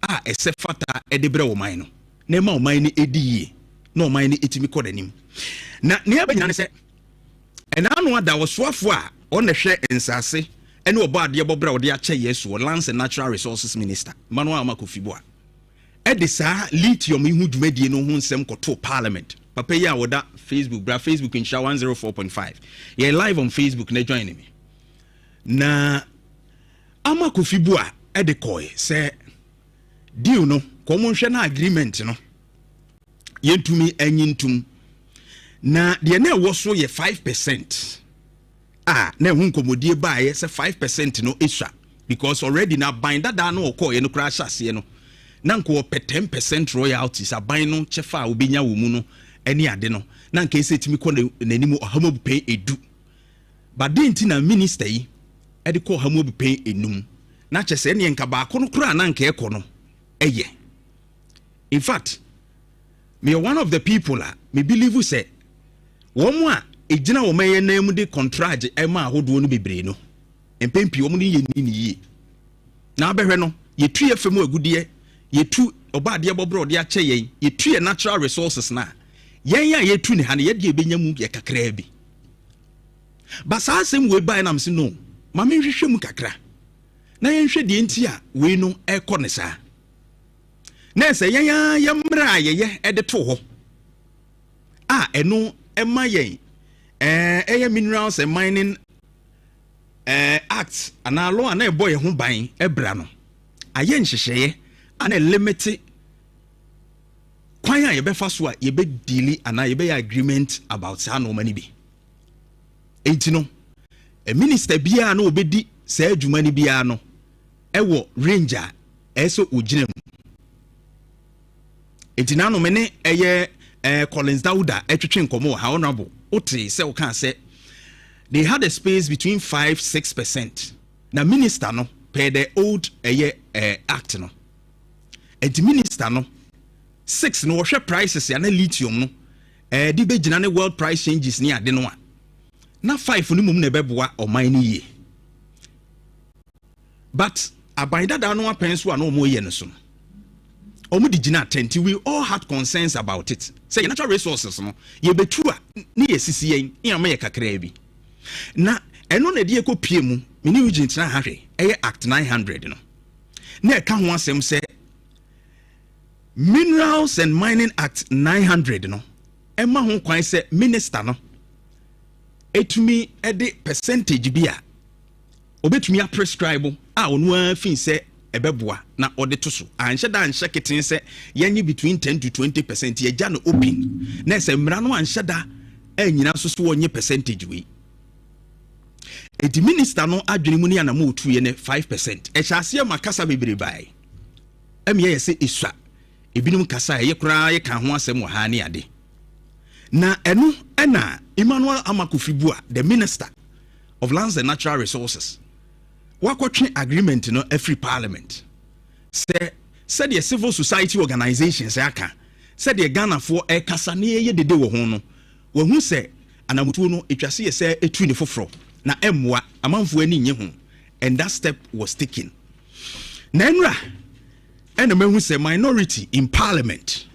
a ɛsɛ fata ɛde brɛ ɔman no na ɛma ɔman no ɛdi yie na ɔman no ɛtumi kɔ n'anim na ne yɛbɛnya ne sɛ ɛnaano ada wɔsoafo a ɔna hwɛ nsase ɛne ɔbɔ adeɛ bɔbrɛ ɔde akyɛ yɛ so Lands and Natural Resources Minister Jantuah Kofi Dawson ɛde saa lithium yi ho dwumadie no ho nsɛm kɔto parliament papa yi a wɔda Facebook nhyira 104.5 yɛ live on Facebook na join me na ama Kofi Dawson ɛde kɔɛ sɛ deal no kɔmɔ nhwɛ na agreement no yɛntumi anyintum na deɛ na ɛwɔ so yɛ 5% na ɛho nkɔmmɔdie baayɛ sɛ 5% no ɛsua because already na ban dada no ɔkɔɔyɛ no koraa hyɛ aseɛ no na nka wɔpɛ 10% royalties aban no kyɛfa a wobɛnya wɔ mu no ɛne ade no na nka ɛsɛ tumi kɔ n'anim ɔhama bupɛn edu bade nti na minister yi ɛde kɔ ɔhama bupɛn enum na kyɛ sɛ ɛneɛ nka baako no koraa na nka ɛkɔ no ɛyɛ in fact me one of the people me believe say wɔn a egyina wɔn ayɛ na mu de contract ɛma ahodoɔ no bebree no mpempi wɔn no yɛ ni yie na abɛhwɛ no yɛtu yɛ fam agudie yɛtu ɔba adeɛ bɔbrɔ ɔde akyɛ yɛn yɛtu yɛ natural resources na yɛn a yɛtu ne ha ne yɛde ebenya mu yɛ kakra bi ba saa asɛm wei ba nam se no ma me nhwehwɛ mu kakra na yɛnhwɛ deɛ nti a wei no ɛkɔ ne saa na sɛ yɛn yɛmmra yɛyɛ ɛde to hɔ a ɛno ɛma yɛn ɛyɛ Minerals and Mining Act ana law ana ɛbɔ yɛn ho ban ɛbra no ayɛ nhyehyɛeɛ ana limit kwan a yɛbɛfa so a yɛbɛdili ana yɛbɛyɛ agreement about saa no mani bi enti no minister biara no obɛdi saa adwuma ni biara no ɛwɔ range a ɛsɛ ogyina mu enti na no me ne ɛyɛ Collins Dauda etwetwe nkomo ha honorable ote say o kan say they had a space between 5-6%. Na minister no per the old act no. And minister no 6 no hwe prices ya na lithium no di be gina ne world price changes ni ade no a. Na 5 no mum na beboa oman ni ye. But abida da no apen so a no mo ye no so. Omo di gina atenti, we all had concerns about it. Say natural resources no ye betu a ni ye sisi yen e am ye kakra bi. Na eno na de ekopie mu mini ugin tena hahwe act 900 no. Na e ka ho asem say Minerals and Mining Act 900 no. Emma ho kwan say minister no etumi ede percentage bi a obetumi a prescribe a onu afin say ebeboa na ode to so anhye da anhye keten say yenye between 10 to 20% ye ja no open na say mra no anhye da anyina so so wonye percentage we edi minister no adwene mu ne anamo otu ye ne 5% e hyase makasa bebre bai emiye ye say isua ebinum kasa ye kura ye kan ho asem wo ha ne ade na eno ena Emmanuel Amakufibua, the minister of lands and natural resources wakotwe agreement no every parliament said the civil society organizations aka said the Ghana for e kasa ne ye dede wo ho no wo hu se anamutu no etwase ye se etu ne foforo na emwa amanfo ani nye ho, and that step was taken. Na enra ena mehu se minority in parliament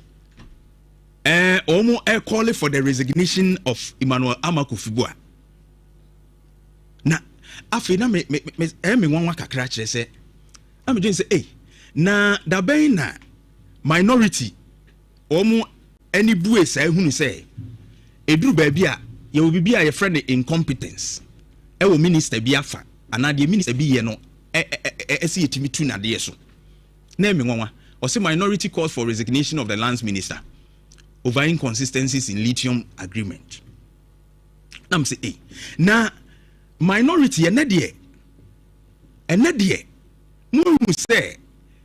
omo calling for the resignation of Emmanuel Amakufibua. Na afi na me nwanwa kakra kire se am doing say na da ben na minority omo any bue say hunu say eduru ba bia ye obi bia ye friend incompetence e wo minister bi afa ana de minister bi ye no ese yetimi tu na de so na me nwanwa o say minority calls for resignation of the lands minister over inconsistencies in lithium agreement. Nam say na minority ene de mu say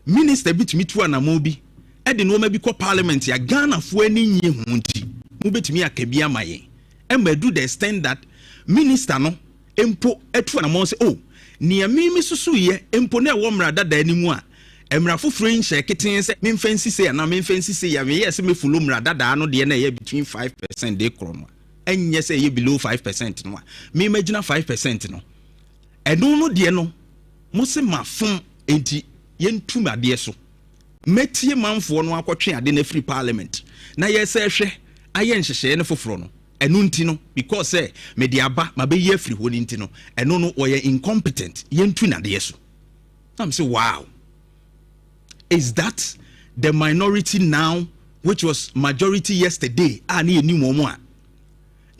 minister bitumi tu anamo bi e de no ma bi ko parliament ya Ghana fo ani nye hu nti mu betumi akabi amaye e ma do the extent that minister no empo etu anamo say oh nia mi susu ye empo na e wo mra dada animu a emra foforo nche keten se memfansi se na memfansi se ya me yes me fulo mra dada no de na ye between 5% de kro no enye se ye below 5% no me imagine 5% no eno no de no mo se mafom enti yentum ade so metie manfo no akotwe ade na free parliament na ye se hwe aye nhyehyɛ ne foforo no eno nti no because say me de aba ma be ye free ho ni nti no eno no wo ye incompetent yentu na de so am say wow. Is that the minority now, which was majority yesterday? Ani eni momo a.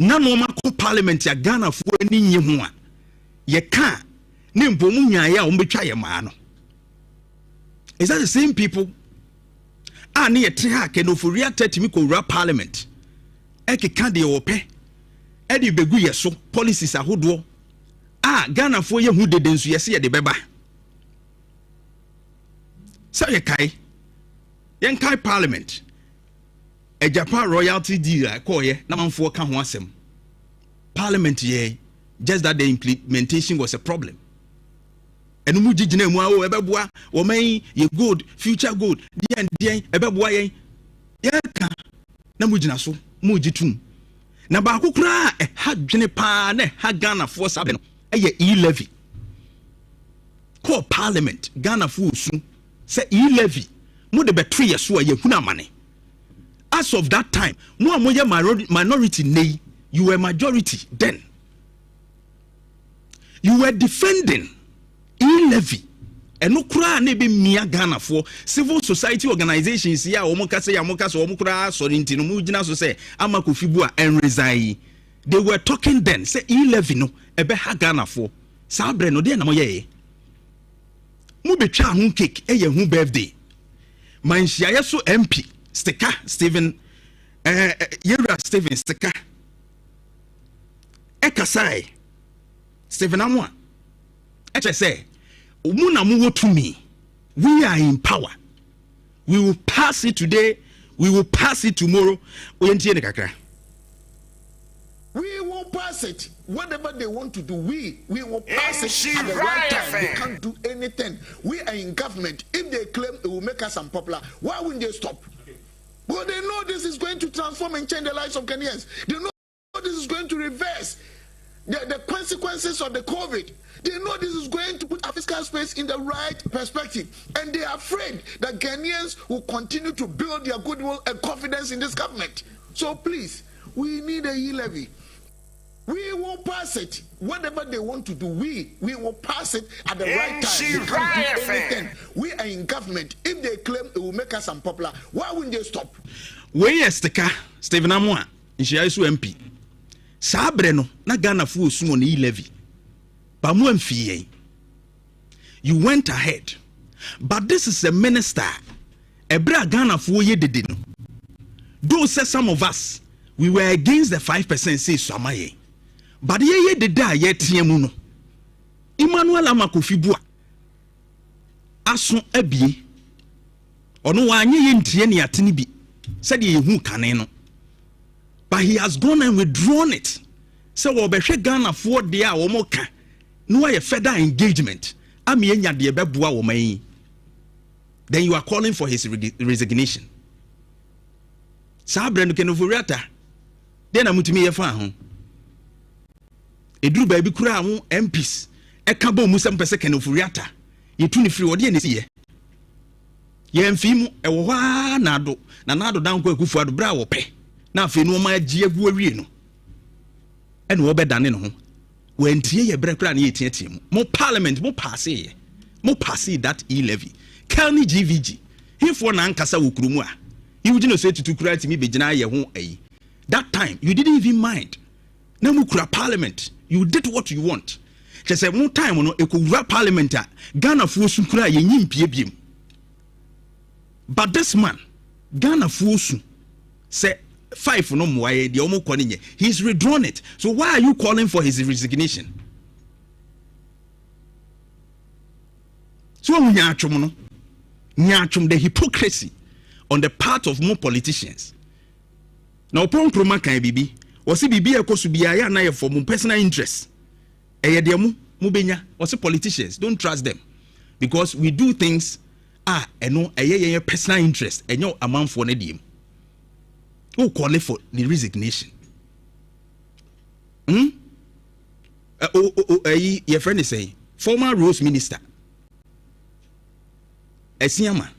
Na no ma ko parliament ya Ghana fo ani nye ho a. Ye ka ne mpomu nyaaya o mbetwa ye ma no. Is that the same people? Ani ye tre ha ke no for real 30 mi ko ra parliament. E ke ka de wo pe. E de begu ye so policies ahodo. Ghana fo ye hu dede nsu ye se ye de beba. So ye kai parliament a Japan royalty deal call ye na manfo ka ho asem parliament ye just that the implementation was a problem enu mu gigina mu awo ebeboa wo man ye good future good den ebeboa ye ka na mu gina so mu gitum na ba kokura ha dwene pa na ha Ghana for sabe no ye e-levy call parliament Ghana for su say e-levy mo de betwe yeso a yehuna mane. As of that time mo amoye minority nei, you were majority then. You were defending e-levy eno kura na be mia Ghana for civil society organizations here omo kase ya mo kase omo kura sorry ntino mo gina so say Amakufibua en resign. They were talking then say e-levy no ebe ha Ghana for sabre no de na mo ye mu betwa ho cake eye hu birthday manhia yeso MP sticker Steven Yera Steven sticker ekasai Steven amwa eche say omu na mu to me we are in power, we will pass it today, We will pass it tomorrow. We will pass it. Whatever they want to do, we will pass it at the right time. They can't do anything. We are in government. If they claim it will make us unpopular, why wouldn't they stop? Well, they know this is going to transform and change the lives of Kenyans. They know this is going to reverse the consequences of the COVID. They know this is going to put our fiscal space in the right perspective. And they are afraid that Kenyans will continue to build their goodwill and confidence in this government. So please, we need a e-levy. We will pass it. Whatever they want to do, we will pass it at the right time. They can't do anything. We are in government. If they claim it will make us unpopular, why wouldn't they stop? Where is the car? Stephen Amwa, Inshiaisu MP. Sabreno, na Ghana fu sumo ni levy. Bamu mfiye. You went ahead. But this is a minister. Ebra Ghana fu ye dedino. Though say some of us, we were against the 5% say Samaye. But ye de da ye tiemu no. Emmanuel Amakofi bua. Aso abie. Ono wa anye ye ntie ne atene bi. Said ye hu kane no. But he has gone and withdrawn it. So we behwe Ghana for de a wo mo ka. No ye further engagement. Ami enya de beboa wo man. Then you are calling for his resignation. Sabre no kenofuriata. Then amutumi ye fa ho. Eduru baabi kura ho MPs eka ba mu sem pese kenofuriata. Yetu ni free ode ne siye. Ye mfimu ewo hwa na ado dan kwa kufu ado bra wo pe. Na afi no ma agi agu awie no. Ene wo bedane no ho. Wentie ye bra kura na ye tietie mu. Mo parliament mo pass ye. Mo pass that e-levy. Kelni GVG. Hifo na ankasa wo kurumu a. You didn't say to create me begina ye ho ayi. That time you didn't even mind. Na mu kura parliament. You did what you want. Just say one time no e ko wura parliament a Ghana fu su kura ye nyimpie biem. But this man Ghana fu su say 5 no mo aye de omo kɔ ne. He's withdrawn it. So why are you calling for his resignation? So nyatwom no. Nyatwom the hypocrisy on the part of more politicians. Now upon Kroma kan bibi, wasi bibi ekosu biya ya na ye for personal interest. Eye de mu benya, wasi politicians, don't trust them. Because we do things eno eye personal interest, enyo amanfo ne dim. Who call for the resignation? Your friend is saying, former Rose Minister Esiama,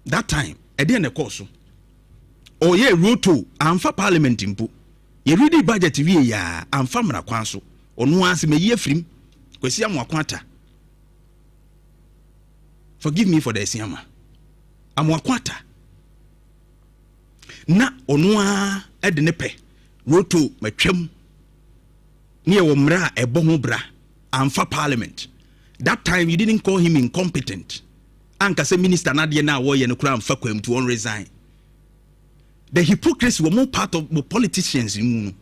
that time, the course. Oh, ye roto, amfa parliament impu. Ye ready budget we ya, amfa mra kwanso. Onu anse me ye frim, kwesi amwa kwata. Forgive me for the Esiama. Amwa kwata. Na onu a de ne pe. Roto metwem. Ni e wo mra ebo ho bra, amfa parliament. That time you didn't call him incompetent. Anka se minister na de na wo ye no kura amfa kwam to resign. The hypocrisy were more part of the politicians in Muno.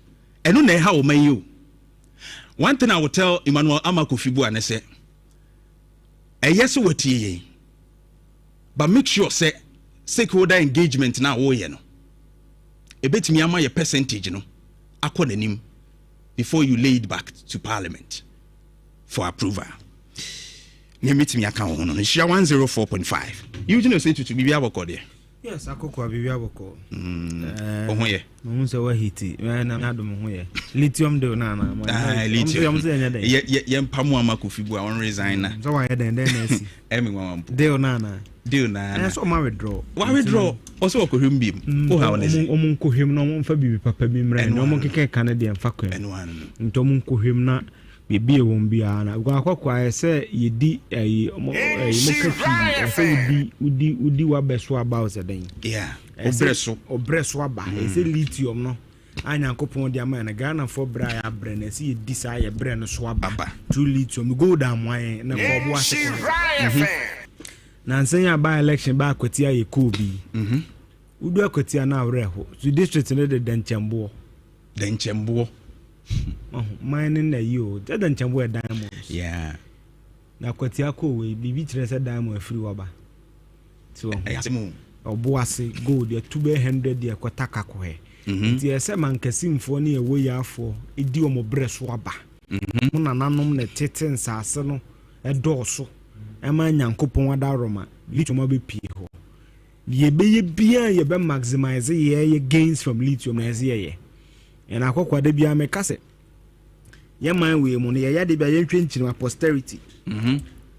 And no know how man you. One thing I will tell Emmanuel Amakofi Dawson and say, yes, what ye, but make sure say stakeholder engagement now. Oh, you know, a bit me ama your percentage, you know, according him before you lay it back to Parliament for approval. You meet me account on Share 104.5. You didn't say to be able to. Yes, akoko bibi aboko. Ohoye. Mo se wa hiti. Na do mo hoye. Lithium de na na. Lithium se nya den. Ye mpamu Amakofi bu on resign na. So wa ye den na si. Emi wampo. De na. De na. So ma withdraw. Wa withdraw. Also okohwem biem. O ha won ese. Omo nkohwem no mo mfa bibi papa bi mra. No mo keke Canada mfa kwem. Eno anu. Nto mo nkohwem na bibi e won bia na. Gwa akokwa se ye di mo kafi udi wa beso about den. Yeah. Obreso aba. Ese lithium no. Anya kopon di ama na Ghana for bra ya bre na se ye di sa ye bre no so aba. True lithium go down wan na ko bo ase. Na nsenya ba election ba akwati aye ko bi. Udu akwati na awreho. To district ne de Denchembo. Mining na you, that don't wear diamonds. Yeah. Na kwati ako we bibi kire se diamond free waba. So oboase gold ya 200 ya kwataka kwe nti ese mankasimfo ne ewo yafo edi omo breso aba muna nanom ne tete nsase no edoso ema nyankopon wada roma lithium abepie ho yebeye bia yebe maximize ye gains from lithium na ye and akokwa de bia me kase ye man we mu ne ye de bia ye ntwenkyiri posterity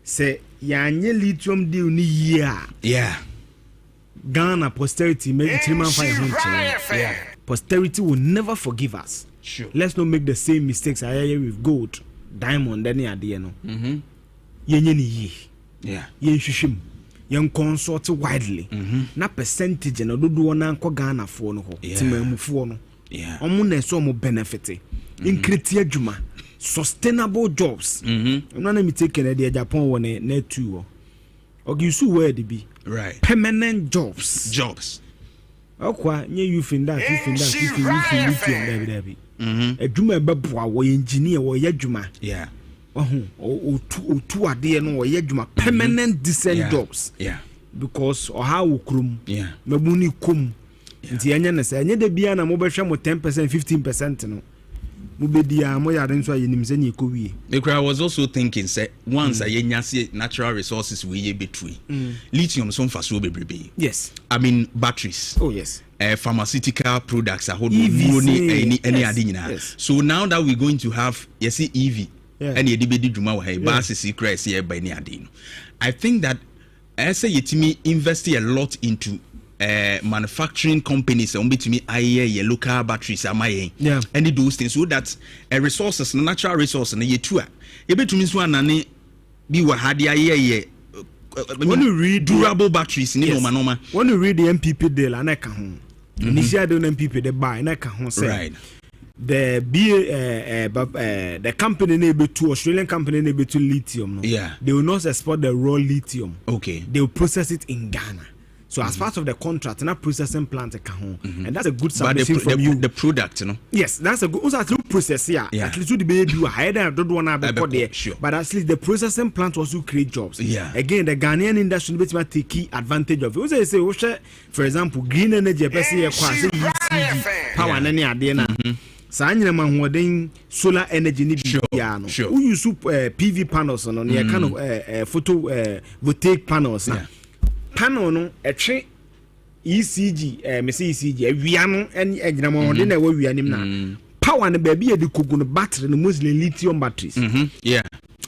say yanye lithium deal ni year Ghana posterity make it man fire posterity will never forgive us. Sure. Let's not make the same mistakes I hear with gold, diamond, any idea no. Yenye ni ye. Yeah. Yen shishim. Yen consort widely. Na percentage no do wana ko Ghana fo no ho. Timemu fo no. Yeah. Omo na so mo benefit. Increase adwuma. Sustainable jobs. No na me take the Japan one na two. Ogisu where they be. Right. Permanent jobs. Okwa nye you fin that baby. Adwuma beboa wo engineer wo yadwuma. Yeah. Otu ade no wo yadwuma permanent decent jobs. Yeah. Because how ukrum. Yeah. Mabuni kum. Nti anya na say anya de bia na mo behwe mo 10% 15% no. I was also thinking, say, once I natural resources we between lithium some for so baby. Yes. I mean batteries. Oh yes. Pharmaceutical products are any yes. So now that we're going to have EV any basis by any I think that I say yetimi invest a lot into manufacturing companies to me local batteries and those things so that resources natural resources na yetua to so anane bi wa hade when you read durable batteries ni normal when you read the MPP deal and ka ho initial the MPP the buy na ka ho say right the the company na be to Australian company na be to lithium no? Yeah, they will not export the raw lithium. Okay, they will process it in Ghana. So as part of the contract, na processing plant and that's a good submission from you. The product, you know. Yes, that's a good. Also, at least process here. Yeah. At least the baby do higher than don't want to be there. Sure. But at least the processing plant also create jobs. Yeah. Again, the Ghanaian industry will take key advantage of it. Also, say, for example, green energy, power, and any idea. Sanya man solar energy need no. Sure. We use PV panels on your kind of photovoltaic panels. Yeah. Panel no etwe ECG me say ECG awia no ene agina mo de na wa wia nim na power no ba bia de kogu no battery no mostly lithium batteries. Yeah.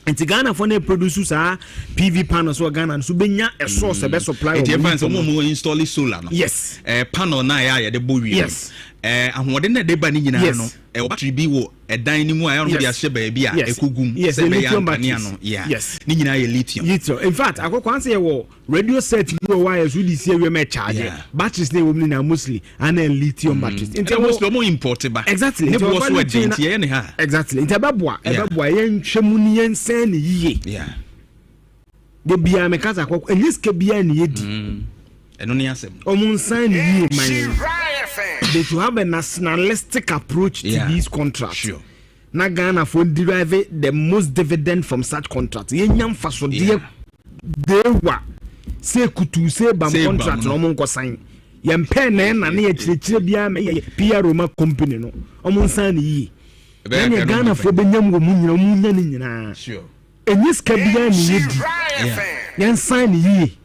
And Ghana for na produce sa PV panels so Ghana so benya a source be supply of so mo install solar no. Yes. Panel na ya de bo wi. Yes. Ahode na de ba ni nyina no battery bi wo edan ni mu ayo no dia hye ba bia ekogum se be ya no. Yes. Ni nyina ye lithium. In fact akokwan say wo radio set you wires we see we me charge batteries na wo na mostly and lithium batteries. Inte mostly mo import ba. Exactly. Ne bo so edent ye ne ha. Exactly. Inte beboa ye nhwemu ni ye nsan ni yiye. Yeah. De bia me kaza akok eliske bia ni yedi. Eno ni asem. Omun nsan ni yiye man. They should have a nationalistic approach to these contracts. Sure. Na Ghana for derive the most dividend from such contracts. Yenyam faso de wa say kutu say bam contract no mon ko sign. Yem pen na ye chire bia me PR Roma company no. Omon san yi. Na Ghana for benyam go munya ni nyina. Sure. Enyis ka bia ni yedi. Yen sign yi.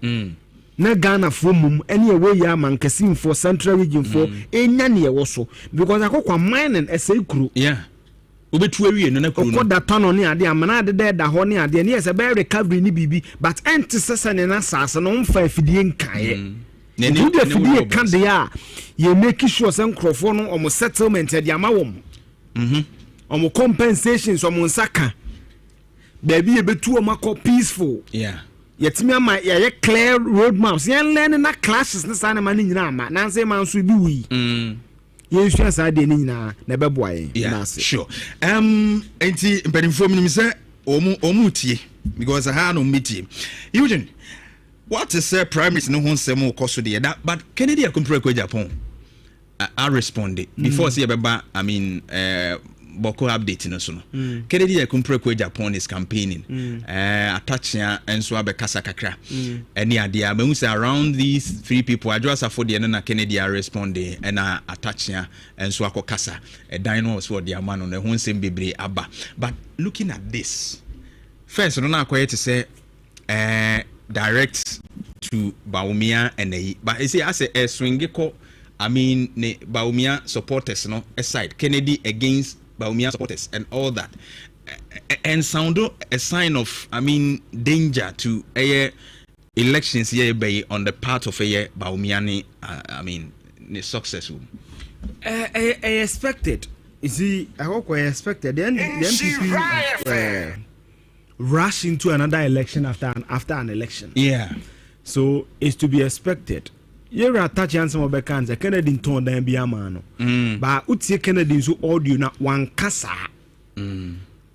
Na Ghana for mum any way ya man kasim for central region for enya ne ye so because akokwa mining esay kru. Yeah. Obetu awie no na kru no. Okoda tono ne ade amana ade da ho ne ade ne yesa be recovery ni bibi but enti sesa ne na sase no mfa afidie nkae. Ne afidie kan de ya ye make sure say nkrofo no omo settlement de amawom. Omo compensations omo nsaka. Baby ye betu omo ko peaceful. Yeah. Yetimi ama ye clear road maps yen learn na classes na sana ma nyina ama na nse man so bi wi ye hwa sa de nyina na beboa ye na ase sure enti mpedimfo minim se omu tie because ha no metie Eugene what is prime minister no honsem koso de that but Kennedy akompre ko Japan I responded before say beba I mean Boko update no so no. Kennedy Ekumprekwe Japan is campaigning. Atachia enso abekasa kakra. Any idea me say around these 3 people I just afford the na Kennedy responding and Atachia enso akokasa. Dan was for the man on the hunsem bebre aba. But looking at this, first no na akoye to say direct to Baumia and but you see as a swing ko I mean ne Baumia supporters no aside Kennedy against Baumia supporters and all that and sound a sign of I mean danger to elections here by on the part of Baumia I mean successful. I expected. You see, I hope I expected. Then the MPP rush into another election after an election. Yeah. So it's to be expected. You're attaching some of the cans. Kennedy told them be a man. But Uti Kennedy so audio not one casa.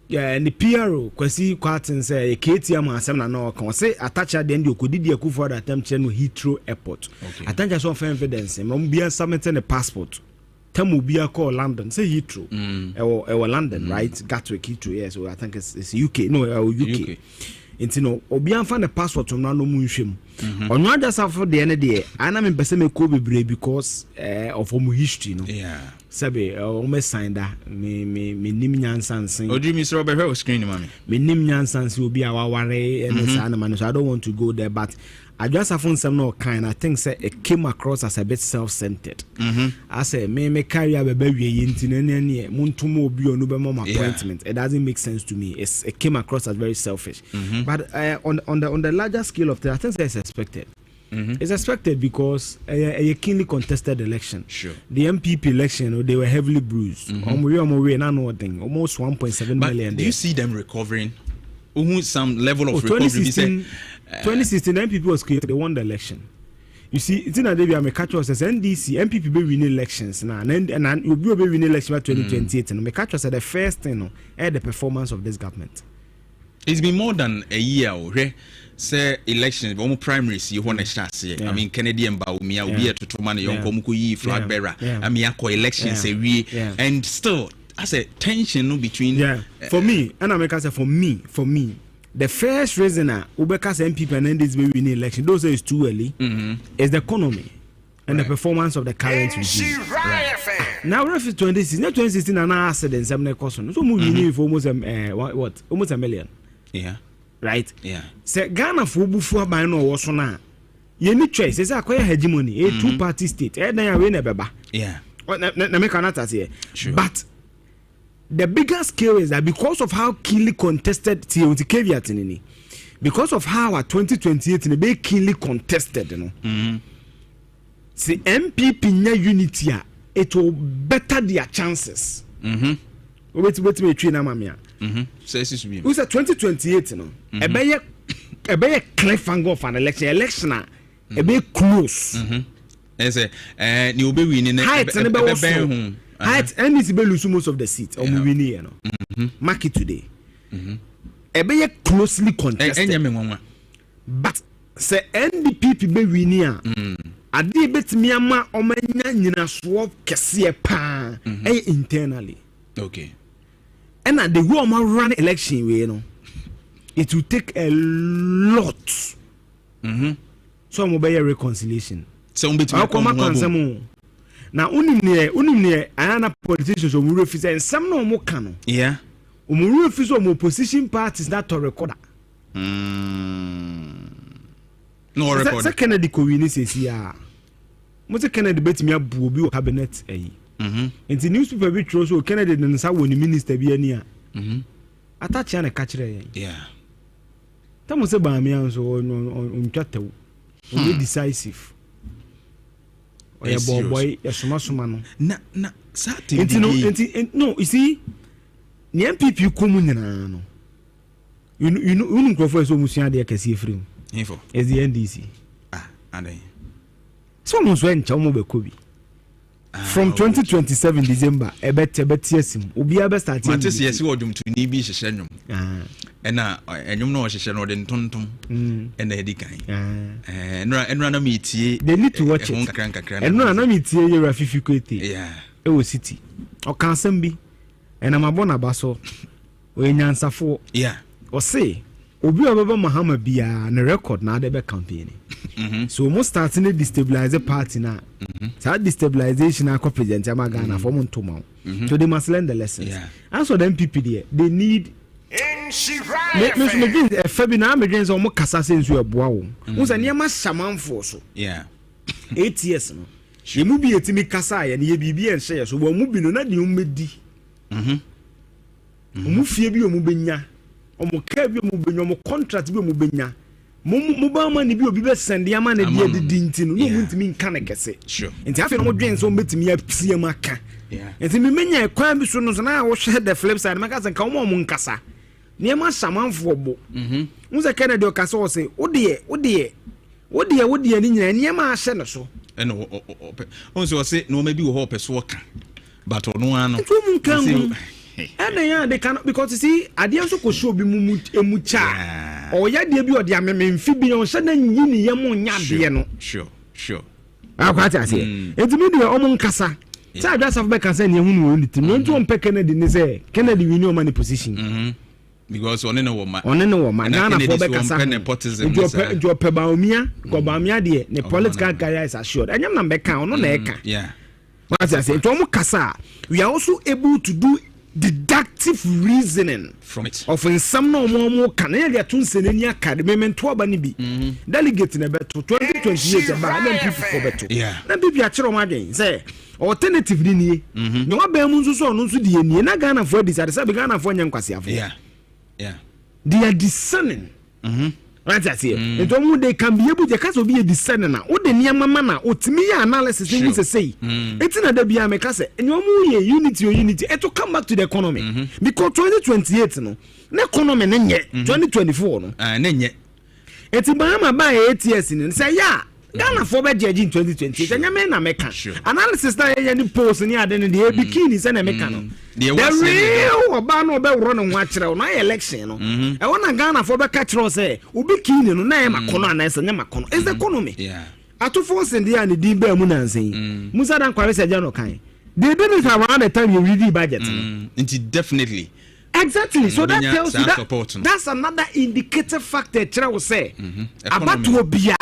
Yeah, and the PRO, Kwesi Kwarten say, KTM and Sam no can say attach at the end you could did you for the attempt to Heathrow Airport. I think I saw evidence. Be submitting a passport. Temu be a call London, say Heathrow. Or London, right? Gatwick Heathrow, yes. So I think it's UK. No, UK. It's no Obian find a passport from Nano Munshim. On one just after the end of the day, and I'm in Besame Kobe because of home history. No, yeah. Sabe, almost signed that. Me Nimian Sansin. Oh, do you Mr. Robert Hill screen, mommy? Me Nimian Sansin will be our worry and animal, so I don't want to go there, but I just have found some no kind. I think say it came across as a bit self-centered. I say me carry a baby into any Muntumo Bio appointment. It doesn't make sense to me. It came across as very selfish. But on the larger scale of things, I think it's expected. It's expected because a keenly contested election. Sure. The MPP election, they were heavily bruised. Almost 1.7 million. Do you see them recovering? Some level of recovery. 2016, MPP was created. They won the election. You see, it's in a day we catch us as NDC, MPP be winning elections now, and you'll be winning election by 2028. And we catch us at the first thing, the performance of this government. It's been more than a year, okay? Say elections, almost primaries, you want to start saying. I mean, Kennedy and Baumia, we are to man, young Komukuyi, flag bearer. I mean, elections, and still, I say tension between. For me, and I make say for me. The first reason Ubeka's MPP and NDC will win the election, those is too early, is the economy and the performance of the current regime. Now, we're 2016, and I said in some question. So, moving for almost almost a million. Yeah. Right? Yeah. Say Ghana for before by no was on now. You need choice. It's a hegemony, a two-party state. Yeah. But the bigger scale is that because of how keenly contested because of how our 2028 is be keenly contested, you know. See MPP unity, it will better their chances. Wait me train mamia. Who's a 2028, you know? A be a cliff angle of an election, a be close. As a you be winning height and height and it's be lose most of the seats or we win, you know. Mark it today. A be closely contested. But say NDP be winning. A day bet me ama omanya nyina swap kese pa internally. Okay. And at the way man run election, you know, it will take a lot. So I'm be a reconciliation. So I'm between now unimne another politicians who refuse and some no more canon. Yeah. Refuse opposition parties not to record. No record. That's Kennedy Kowini says yeah. Most Kennedy bet me a bubi cabinet in the newspaper which also Kennedy and sa woni minister bi ania attach na ka kire yeah tamo se ba me anso on twataw on decisive oya boy ya soma no na certain no you see the MPP komu nyina no you know crofo so musia de akasi free info is the NDC and so mo so encha mo be kobi from 2027 December ebetiasim obi aba start ma tese yesi wodum to ni bi hyehyɛ nwom ena enwom na hyehyɛ no de ntontom ena edi kan enra na metie they need to watch it enra na metie yera fifi kwete yeah e wo city o kan sam bi and I'm a bonabaso. When Yansafo, yeah, or say, Obi Obaba Mahama Bia and a record now the campaign. So almost starting to destabilize the party now. So destabilization are represent Yamagana for Montomo. So they must learn the lessons. Yeah. As for them people there, they need Fabina Americans or more Cassasins who are Bow. Who's a near my shaman for so. Yeah. 8 years. No. She will be a Timmy Kassai and ye be and say so. We're moving on that you medi. Mufibi Mubenya. Omo kabi Mubenya, Mo contract be Mubenya. Mobile money be send the man and the dintin. No won't mean can I say. Sure. And half no drains on bet me a Siamaka. Yeah. And me many a crime soon as I was the flip side, my cousin come on Munkasa. Near my shaman for bo. Who's a Canada Casso say, oh dear, near my senator. And also say, no, maybe we hope a worker. But on one, and they cannot because you see, I didn't so show be mucha or ya dear be or the amphibian on sudden yini yamon yabiano. Sure. I can't say. It's media omon cassa. So I just have back and say, you won't to unpack Kennedy, say, Kennedy, we know money position. Because on any woman, Nana for Becca, your Pebamia, dear, the political career is assured. I am number count on Eka. Yeah. What I say, Tomo Cassa, we are also able to do deductive reasoning from it. Often some no more Canada to Senenia Academy and Twabanibi. Delegate in a better 2028 about them people for better. Yeah. Then people are children say. Alternatively, no Bemunzo so no to the Nina Ghana for this at the Ghana for Yankwasi. Yeah. They are discerning. Right, I see. And they can be able to cast be a discerner. What the near mamma, what me analysis things to say. It's not the Biamacasa, and your unity, and to come back to the economy. Because 2028, no economy, and yet 2024, no, and then yet it's a Bahama by 8 years and say, yeah. Ghana for bed in 2020. And I make analysis that any post in the bikinis and a mechano. The real Obano Bell run on watch on my election. I want to Ghana for the catcher say, Ubikini, no name, a corner, and Yamakono. Is the economy. Yeah. I to force in the end, the Bear Munan saying, Musadan Quaresa Janokai. They didn't have around the time you really budget. Definitely. Exactly. So that tells you that that's another indicator factor. I will say about to be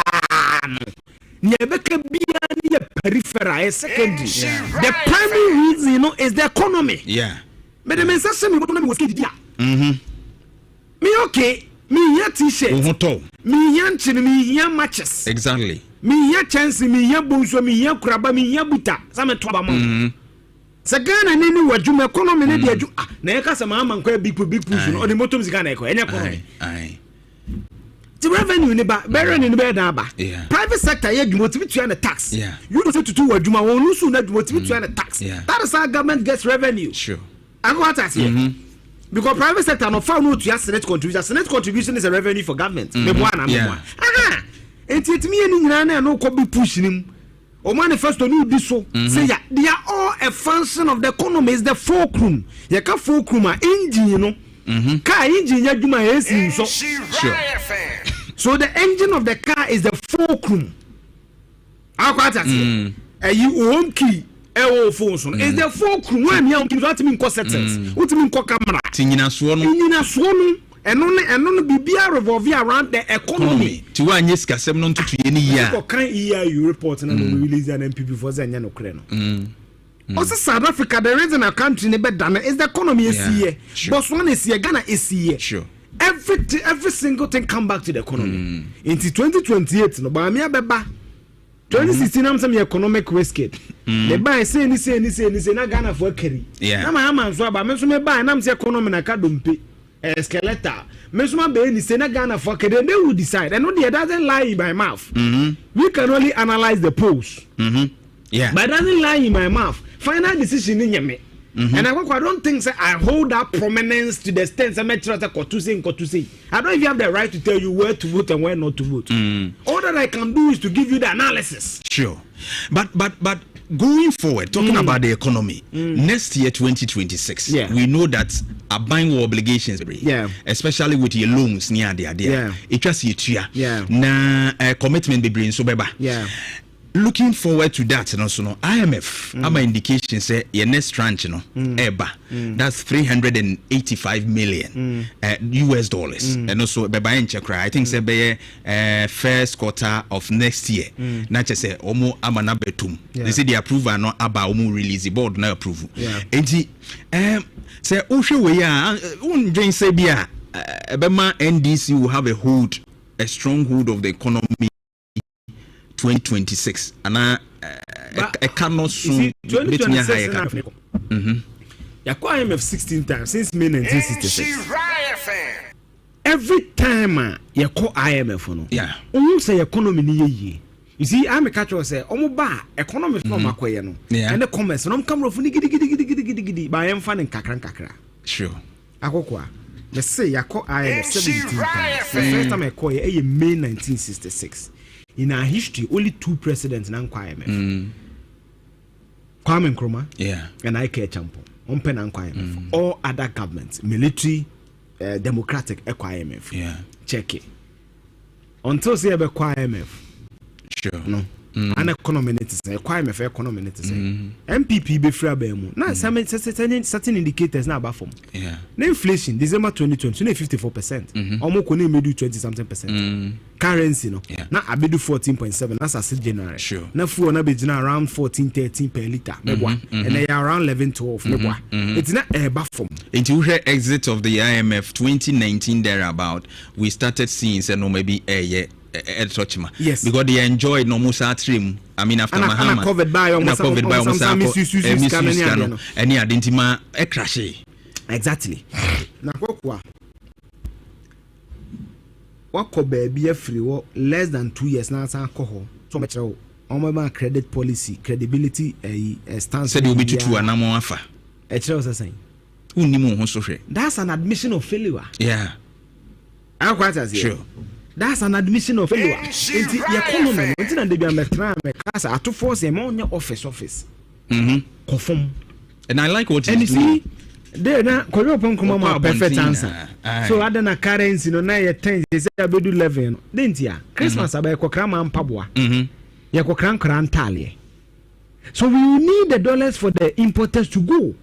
peripheral secondary. The primary reason, is the economy. Yeah. But the message me was me okay. Me here t-shirt. Me here chin. Me here matches. Exactly. Me here chance. Me here bonso. Me here kraba. Me here buta. Some twaba mo. Sagana nini wajuma economy ne dia ju na yeka sama man kwa big push no the motor music na eko enya economy the revenue ne ba better ne be da ba private sector ye dwuma tibi tua na tax you don't say to do wajuma won lusu na dwuma tibi tua na tax that is how government gets revenue. Sure. I go tax here because private sector no found no to senate contribution is a revenue for government me boa na me boa enti me ni nyina na no ko be push nim o manifesto ni di so say ya they are all a function of the economy. Is the fulcrum ya ka fulcrum a engine no car engine ya dwuma esi so sure. So the engine of the car is the fulcrum. How quite that you own key phone so is the fulcrum when you what mean cost settings what mean co camera tinyina so no and on bibia revolve around the economy. To one yes kasem no to any year. Can you report and release an MPP for Zanya no kreno. Also South Africa, the reason a country never done is the economy is here. Botswana is here, Ghana is here. Sure. Every single thing come back to the economy. Into 2028 no ba me abeba. 2016 am some economic risk it. The buy say ni na Ghana for carry. Na ma man so ba me so me buy na am say economy na ka dompe. Escalator. Mesuma be ni say na Ghana for they will decide. And no they doesn't lie in my mouth. We can only analyze the polls. Yeah. But it doesn't lie in my mouth. Final decision in me. And I don't think say I hold that prominence to the extent I met to say. I don't even have the right to tell you where to vote and where not to vote. All that I can do is to give you the analysis. Sure. But going forward, talking about the economy, next year 2026, we know that are buying obligations, especially with your loans near the idea. It just you na commitment be bring so beba. looking forward to that and also no IMF ama indication say your next tranche no eba that's 385 million US dollars and also be buying check I think say be first quarter of next year na che say omo ama na betum they say the approval no aba omo release the board na approve enti say ohwe we a undwen say bia ebema NDC will have a strong hold of the economy 2026 and I cannot soon 2026 IMF 16 times since May 1966 every time you call IMF no you say economy ni ye you see I'm a catcher say omo ba economy no makoye no and the commerce no come rofu ni gidi ba em fa nkakra sure akokwa they say you call IMF 17 times the first time I call you May 1966 in our history only 2 presidents na IMF Kwame Nkrumah and Ike Echampo umpe na IMF all other governments military democratic IMF check it until say be IMF sure no an economy net say IMF economy net say MPP be free abemu na certain indicators na aba form na inflation December 2020 na 54% almost na medu 20 something percent currency no na abedu 14.7 that's as January sure na fuel na be around 14-13 per liter mebwa and they are around 11-12 mebwa it's not eba form into the exit of the IMF 2019 thereabout we started seeing say no maybe yes, because they enjoyed no musa trim. I mean after Mahama covered by almost any identima a crash exactly na kwa wako baby free less than 2 years na san ko so much on credit policy credibility stance said you be to anamo afa e chere o say unimu ho so hwe that's an admission of failure I quite as sure that's an admission of failure. It's the economy. It's not the class to force them on your office. Conform. And I like what you see. There na Korean come a perfect answer. So other na currency no na ye 10 they say abedu 11. Didn't ya? Christmas abai kokra man paboa. Ya kokra nkra so we need the dollars for the importers to go.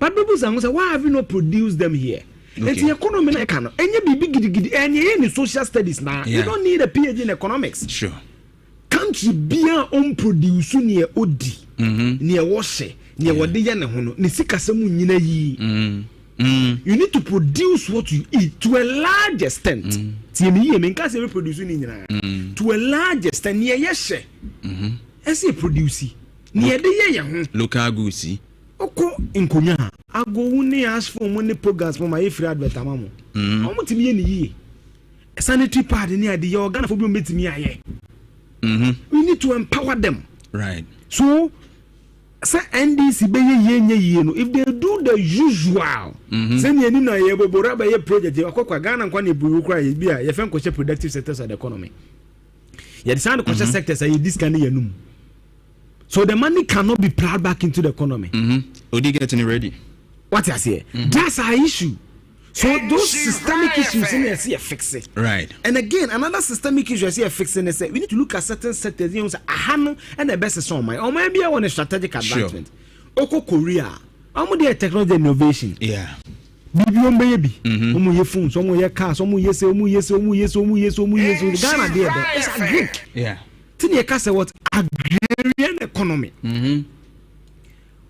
But people say why have you not produced them here? It's the economy na ekano. Enye bibi gidi enye ni social studies na. You don't need a PhD in economics. Sure. Country bia on produce ni odi. Ni woshe, ni wode ya ne ho no. Ni sikasemu nyina yi. You need to produce what you eat to a large extent. Tie me ye me nka se produce ni nyina. To a large extent ni ye hye. Ese produce. Ni ye de ye ho. Local goods. Oko inkonya ago wuni ask for money programs for my free advert amamo omo timi ye ni yi sanitary pad ni ade ye organ for bi metimi aye we need to empower them right so say NDC be ye no if they do the usual say ni ani na ye bobora ba ye project akokwa Ghana nkwa na buru kra ye bia ye fen ko productive sectors of the economy ye the sound conscious sectors are this kind ye num. So the money cannot be plowed back into the economy. Odi getting ready. What I say? That's our issue. So those systemic issues in here see fix it. Right. And again, another systemic issue I see fixing is we need to look at certain sectors. You know, say and the best is on my. Or maybe I want a strategic advancement. Oko Korea. I'm with the technology innovation. Yeah. Baby. Omu ye phones, omu ye cars, omu yes. Ghana there. It's a Greek. Yeah. Tini kase what agrarian economy.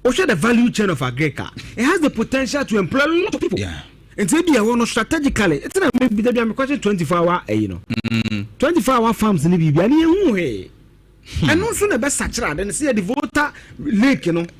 Osha the value chain of agriculture. It has the potential to employ a lot of people. Yeah. And say be one strategically. It's not maybe there be question 24-hour, 24-hour farms in the Bibi. And also the best saturated. Then see the water lake, and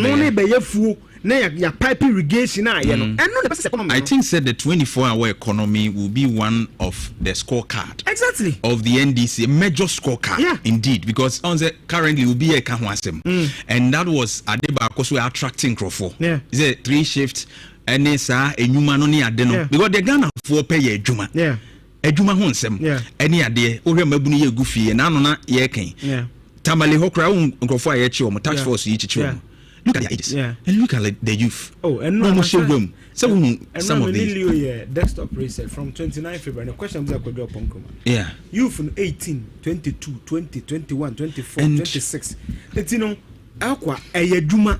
only by your food. Your pipe irrigation, and no the best economy. I think said the 24-hour economy will be one of the scorecard. Exactly. Of the NDC, a major scorecard. Yeah. Indeed, because on the currently will be a KuroYiMuNsem, and that was Adeba because we are attracting Crawford. Yeah. Is a 3 shift, and it's a human only adeno because they're gonna for pay a juma. Yeah. A juma hunsem. Yeah. Any idea? Ore mabuni ye goofy and anona ye ken. Yeah. Tamale hokra Crawford ye chiom tax force ye chiom. Look at their ages. Yeah. And look at the youth. Oh, and no more room. So some of these. Desktop research from 29 February. The question is going to be yeah. Youth from 18, 22, 20, 21, 24, 26. It's, you know, Aqua, a Yaduma,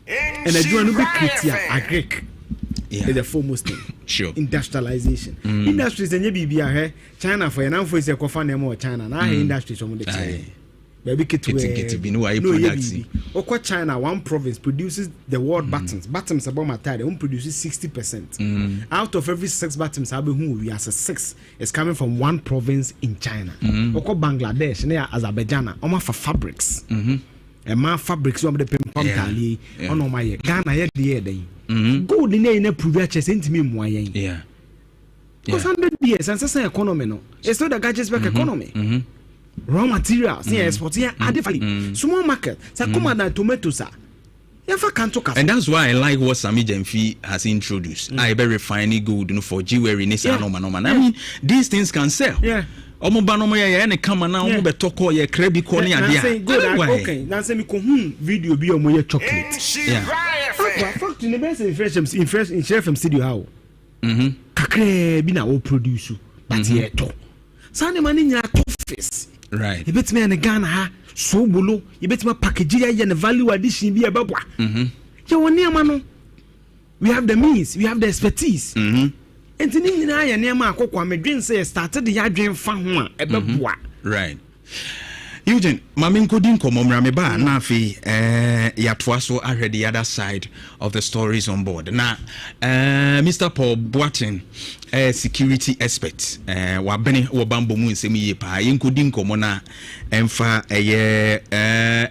and a Juanu Kritia, a Greek. Yeah. The foremost thing. Sure. Industrialization. Industries and you China for an unfor is a cofan more China. Now industries on the China. Baby get to be no Oko China, one province produces the world buttons. Buttons about my tire, one produces 60%. Out of every 6 buttons, we as a 6 is coming from one province in China. Oko Bangladesh, near Azerbaijan, Oma for fabrics. And my fabrics on the pimp tally on my Ghana yet the day. Gold in a previous me moyen. Yeah. Because 100 years and say economy no. It's not the gadgets back economy. Raw materials, export here, small market. So come on tomatoes. And that's why I like what Sami Jemfi has introduced. I be refining gold for jewelry. I mean, these things can sell. Yeah. Any come now, toko ye crebi corny and okay. Now say me video be on chocolate. Yeah. Fact in the best in share from studio how. Kakre bi na wo produce but ye to. Sane mani nya to face. Right. You bet me and Ghana ha so bolo, you bet me package ya and value addition be ababwa. You want near mano. We have the means, we have the expertise. And ni na ya near ma akokwa me dwen say started the adwen fa ho a ebabwa. Right. Eugene, Mamin Kodin Komomra ba na afi yatoa so ahwe the other side of the stories on board. Now, Mr. Paul Boateng, security expert, wabene wabambo mu nsem ye pa yenkodin komo na emfa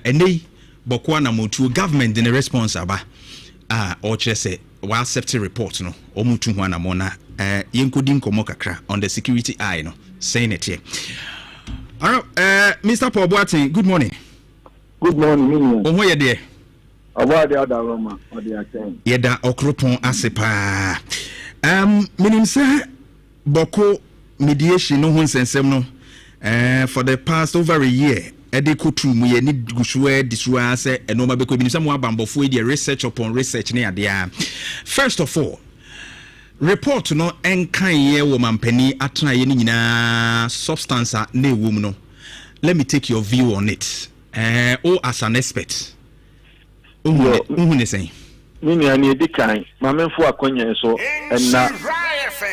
enei bokwa na motu government in response aba or say wa accept report no omutu ho na mo na yenkodin komo kakra on the security eye no saying it here. Mr. Paul Boateng, good morning. Good morning. Oh, where you there? About the other Roma or the account. Yeda okropon asepa. Meaning say boko mediation no hunsensem no. For the past over a year, ede kotu mu ye ni gushwe disua say enoma beko bi some abambofo e research upon research ne ade. First of all, report no enkan ye wo mampani atena ye ni nyina substance na ewum no. Let me take your view on it. As an expert. Who is saying? Mini ani edikan mamemfo akonye so enna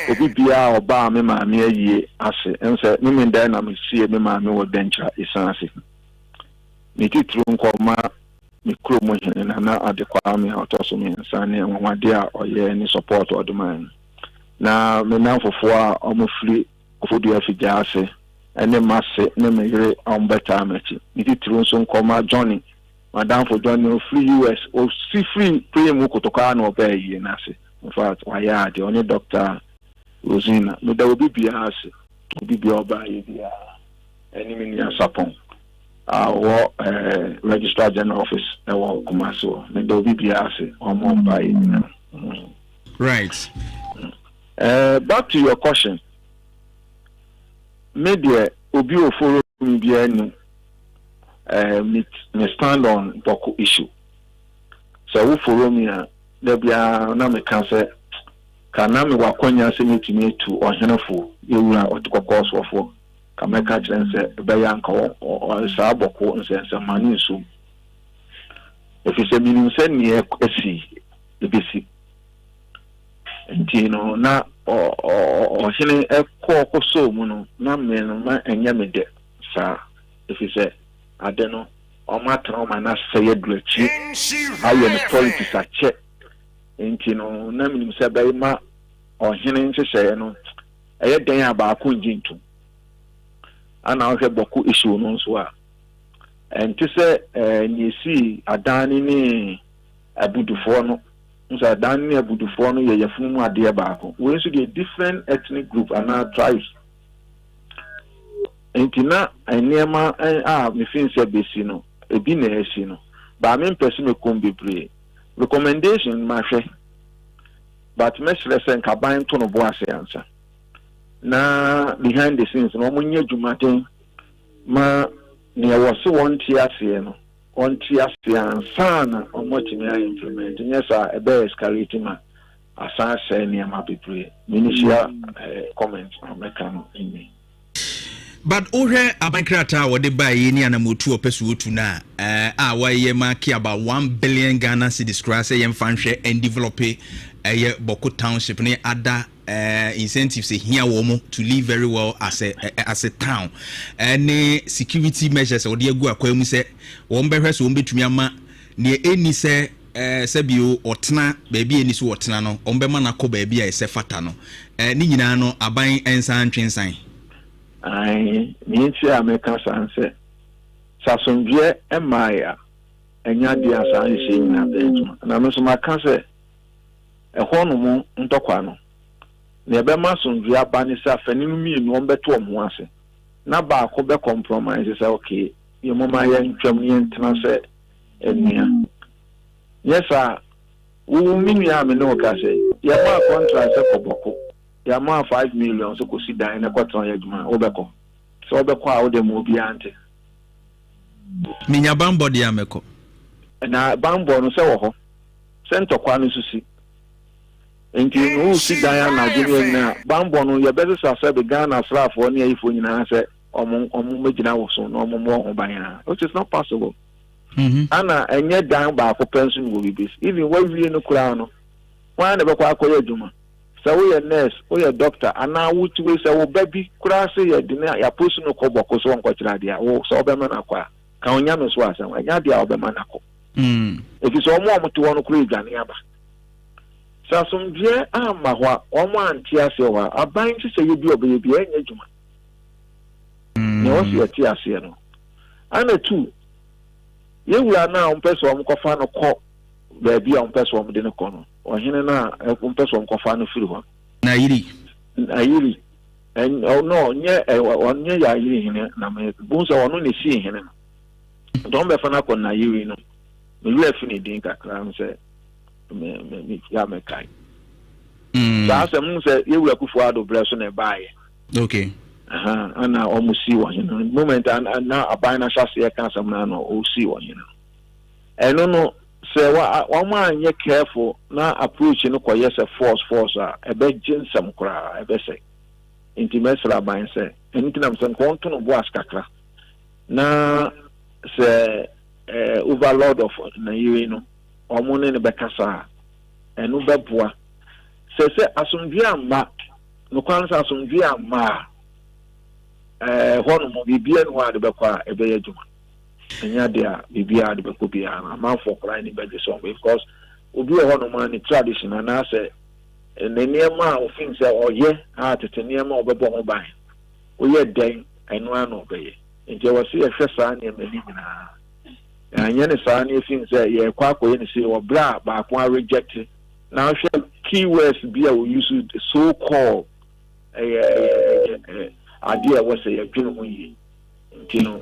obi bia oba me ma me ayi ase ense mimi ndan na me sie me ma me wo bencha isanse. Ni titru nkoma mi kromo hene na adekwa me otoso me nsane nwade a oye ni support oduman. Na me nanfofo a omofri ofodu afija ase ene masse ne megere on better mechi. Ni titru nso nkoma Johnny Madam for Johnny free US or see free premium kutoka no obey ye nase. In fact, why the only doctor Rosina, no there will be bias to be oba ye enemy sapon. Our registrar general office or Kumaso, no there will be bias or more by right. Back to your question. Media obi oforo mi bianu me stand on Boko issue. So we follow me there be na me can say can na me wakonya se me to ohenefo ewura otokoko so ka me ka kire say be ya nka o sa Boko nse mani nso if you say me say ni esi e besi ntino na o hene ekọ so mu no na me no ma enya me de sa if you say adeno omatro na say duachi aye no politics ache ntino na minim say Barima ohene nhyehyɛ no ɛyɛ dan aba ko njintu ana o hwɛ Boko issue no nso a enti sɛ nyesi adani ne abudufo no nso adani ne abudufo no yɛ yɛfunu mu ade ba ko we nso dey different ethnic group and tribes. Entina enema me fin se besi no ebi na esi no ba me person me kom bebre recommendation ma hwe but me sure se nkaban to no bo ase ansa na behind the scenes no mo nya dwumaden ma ne wo se won ti ase no on Tiasia and Sana on what you may implement. Yes, a bear escalating my as say near my people. Minister comments on Mekan in me. But Ore Abankrata or the buy any anamutu pesu to na why ye marki about 1 billion Ghana cedis cross a fanshare and develop a Boko Township near other incentives here womo to live very well as a town. Any security measures or dear go akwemu say one beres won't be to Myanmar near any say Sebio Otna baby any so Otna no Ombemana ko baby a sefatano ni nyina no aban ensan twinsan. I need to American sunset. Sasumje and Maya, and Yadia San na Benjamin. And I'm also my cancer a hormone Ntoquano. Never mason via Banisa Fenimi in 1 bedroom once. Naba Kobe compromises okay. Your mamma young German transit and near. Yes, sir. Who mean you have no casse? Yama contract a Koboko. Yama 5 million so could sit down in a quarter Obeko. So Obeko out the movie ante. Minya bambo diameko. And I bambo no so sent to Kwani Susi. And you know, sit down Nigeria bambo no your better say the Ghana slap for near if you answer or Mujina was so no more by which is not possible. Anna and yet down by for person will be this. Even when we in the crown, why never quite Juma. So we a nurse, we a doctor, and now which we say, oh baby, could I say a dinner, your personal coboko, so on quatradia, oh, so Bemanaqua, Kaunyanos was, and I got the Albemanaco. If it's all more to one creed than Yaba. So some dear Amahua, or one Tiasia, are buying to say you be a baby, and Juma. No, you are Tiasiano. And a two. You are now on person Cofano call, baby on person within a corner. Or Hinana, a person Cofano Filho. Nairi. And oh no, near one near Yairi, Boons are only seeing him. Don't be Fanaco Nairi, no. You have finished Dinka Cram said, Yamekai. That's a moon said, you will go for the blessing and buy. Okay. And now almost see one, you know. Moment and now a buying a chassis cancer man or see one, you know. And no. So one man you careful now approaching no yes a force a bed some cry a best say intimate by say anything I'm saying quantum of was kakra now say overload of Nairino or money in the Becassa and Ubabua say asumvia ma no quans asumvia ma one be bien one the Bequa a bayajuma. And yeah, there be a mouth for crying by the song because we be a one tradition and I say, and the near man of things or yeah, at the near more of by. We are day and one obey. And there was a first sign in the Livina. And yen sign if things that yeah, quack when you say or blah, but one rejected. Now, shall keywords be a use so called idea was a dream, you know.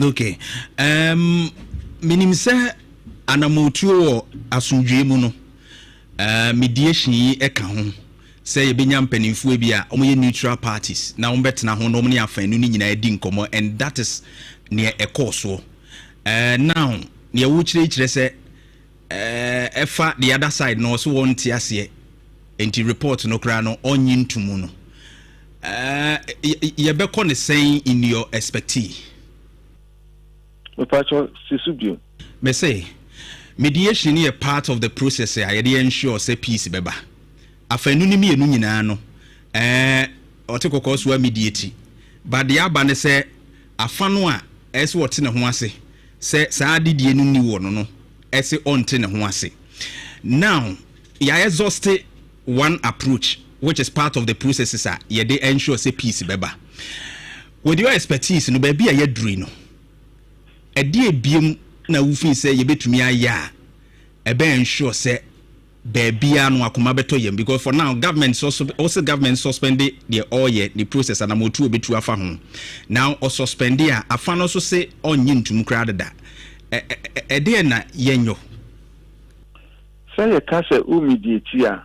Okay. Minim say anamotuo asundwe mu no. Mediation eka ho. Say yebenya mpanimfo bi a omoye neutral parties. Na ombetena ho no ne afanu ni nyina edi nkomo and that is near a course. Now near wo kire say efa the other side no so won tiase enti report no kra no onyin tumu no. You be con saying in your expertise. Me say mediation is a part of the process. I ensure say peace beba. Afenu ni mi enu nyina no. Oteko ko so mediate. But the abane say afano a ese wote ne ho ase. Say saa didie nu ni wo no no. Ese onte ne ho ase. Now, you exhausted one approach, which is part of the processes are ye dey ensure say peace beba. With your expertise no baby a dri no. E dey biem na wo fin say ye betumi aya e be ensure say baby anu akoma beto yem because for now government also government suspended the all year the process and amotu obetu afa ho. Now o suspend a afa no so say onyi ntum kra da. E dey na yenyo. Say ye ka say umediate a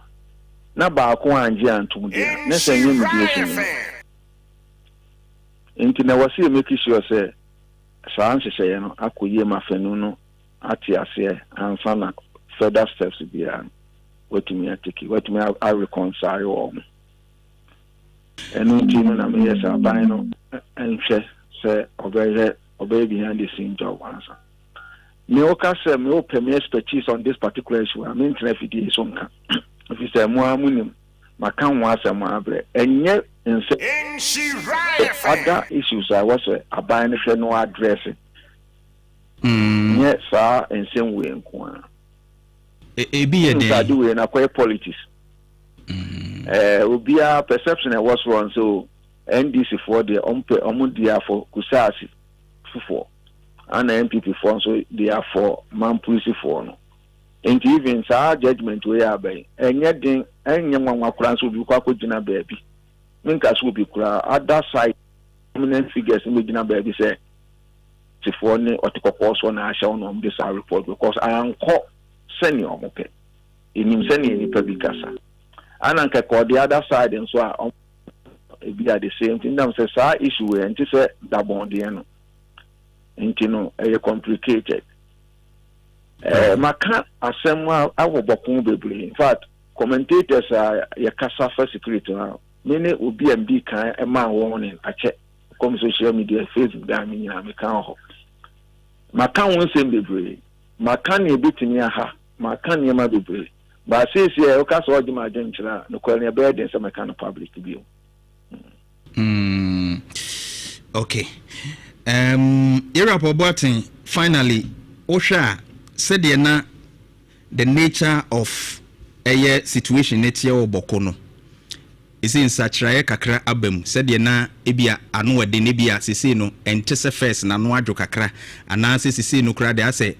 na ba ko anje antum dia na say nye mediation. Enti na wasi make sure say Sans say no akoye mafenu no ati ase ansa na further steps bia wetumi atiki wetumi a reconcile all enu tinu na me yes aban no enhwe say obey behind the scene job answer me oka say me open me expertise on this particular issue I mean traffic is on ka if you say mo amunim maka ho asem abre enye other issues I was aban no hwe no address yes sir in same way nko e be a day do we na politics obia perception was wrong so NDC for the omudia for kusasi for and MPP for so they are for mampusi for no and even sa judgment we are by enye den enye nwanwa kura so bi kwa kogina baabi minka so bi kura other side prominent figures in gina baabi say for ne otikoko so na ahia on this report because I am call senior mope enim senior ni publikasa ananka ko the other side and so be at the same thing them say sa issue we and say that bond no nti no e complicated maka asem awo bokun bebre in fact commentators are yakasa for security now many obi mb kan e ma warning ache come social media Facebook da mi na me kan ho maka won sem bebre maka ne betini aha maka ne ma bebre ba say o ka so odima agenchira no kwere ne be den se maka no public bi okay Europe Boating finally Osha said na the nature of a situation netia obokono is in such kakra abem said na ebia anu de nebia sese no entese first na no adwo kakra ana sese no kra de ase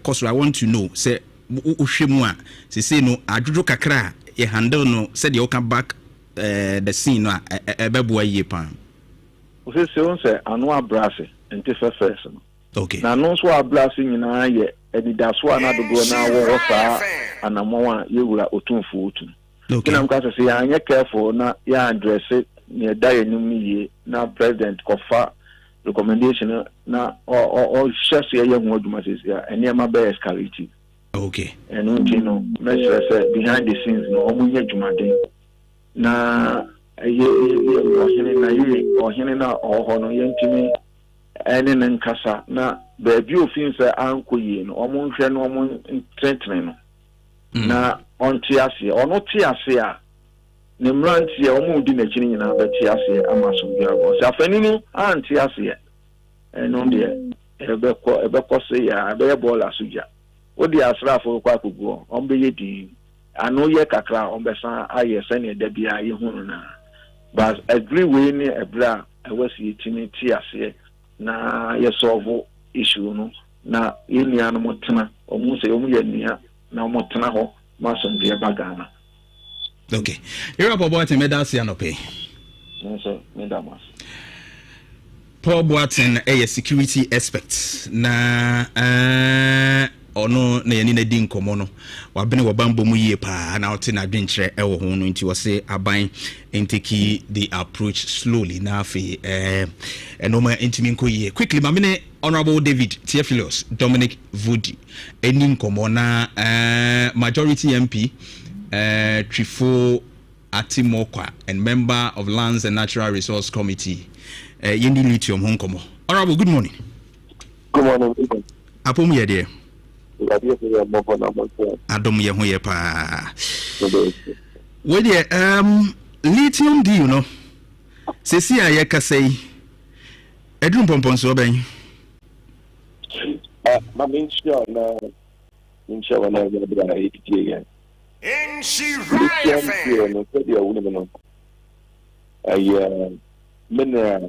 cause I want to know say uhwemu a sese no adwo kakra e handle no said you come back the scene no ebeboa yie pa o se anu abrase entese first no okay na no so abrase nyina ye edidaso na dogo na wo sa anamo a yewura otumfu otum okay na mka say anya careful na ya address ne da yenum ye na president kofa recommendation na or share ye hu aduma say ene ma be escalate okay and you know measure say behind the scenes no omunye dwumaden na ye ohene na oho no yentimi ene nkasa na baabi ofin say ankoyi no omunhwe no omuntrentren no na ontiase ono tiase a ne mrantie omudi na chini nyina ba tiase amaso bia go se afani no antiase eno de ebekọ se ya ebe bola suja odi asrafo kwa kugo ombe yedi ano ye kakra ombesan aye sene da bia ye hunu na but agree we ni ebra ewasi yitini tiase na ye solve issue no na yeni anu motena omu se omu ye nia na motena ho masom bia bagana okay Europe Boating medals ya no pay no so medamas Paul Boating security expert na ono na yani na di nkomo no wabene wabambo mu yie pa na ote na dwenkyerɛ ɛwɔ ho no nti wɔse aban enteki the approach slowly na afi enoma intimi nko yie quickly mamene honorable David Theophilus Dominic Vudi eni nkomo na majority MP Trifo Atimokwa and member of Lands and Natural Resource Committee yendi lithium ho nkomo. Honorable, good morning. Good morning. Apom ye de Adom ye ho ye pa. We de lithium deal no. Sesi a ye kasai. Edrum pompon so ben. Ma inshallah na ya bra iti again. In she right no so dia wuni no. Mena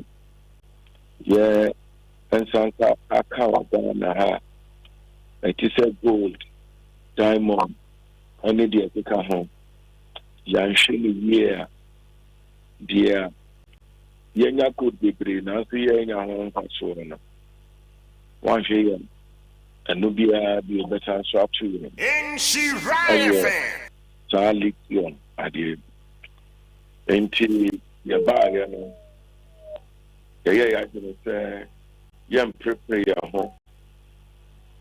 ye ensanka akawa na ha. It is a gold, diamond, and the Africa home. Yanshini year, dear. Yenya could be brave, now see Yenya home for so. One year, and Nubia be better swap to you. In she right, Charlie, young, I did. Until your bar, you know. Yeah, I can say, yam prepare your home.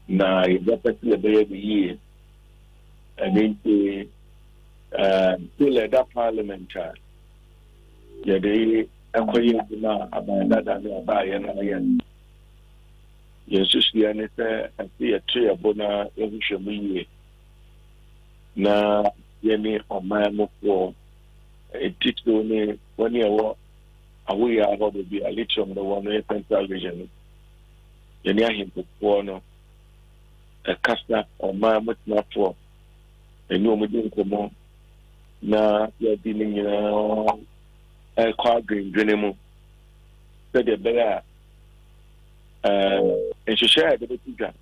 Now, you got to see a baby year. And then still at that parliament, yeah, they acquire now about that and about and yes, see anything and see a tree abona every year. Now, Yenny on my move a teacher only 1 year. We are going to be a little on the one central region. Yenny him to corner a casta or my much not for. And no more come on. Now you're dealing in a car green dynamo. Said the better and she shared the big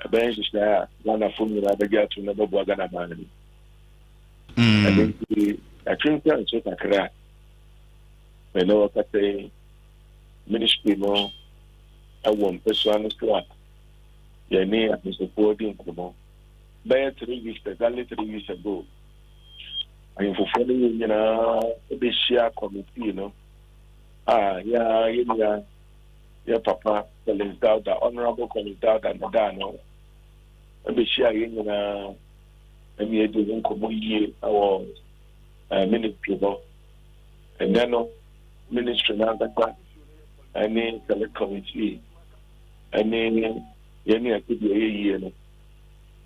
a bench is there, one of whom I began to never bother a man. And then I think that's what I cry. I know what I say, ministry more. I want personal club. Your name is supporting come on. By 3 weeks, exactly 3 weeks ago, I am fulfilling, the share committee, yeah, Papa, Collins Dowd, Honorable Collins Dowd, and Madano. And the share, and we are doing community our ministry, and then ministry now and then select committee, and then I could be a year.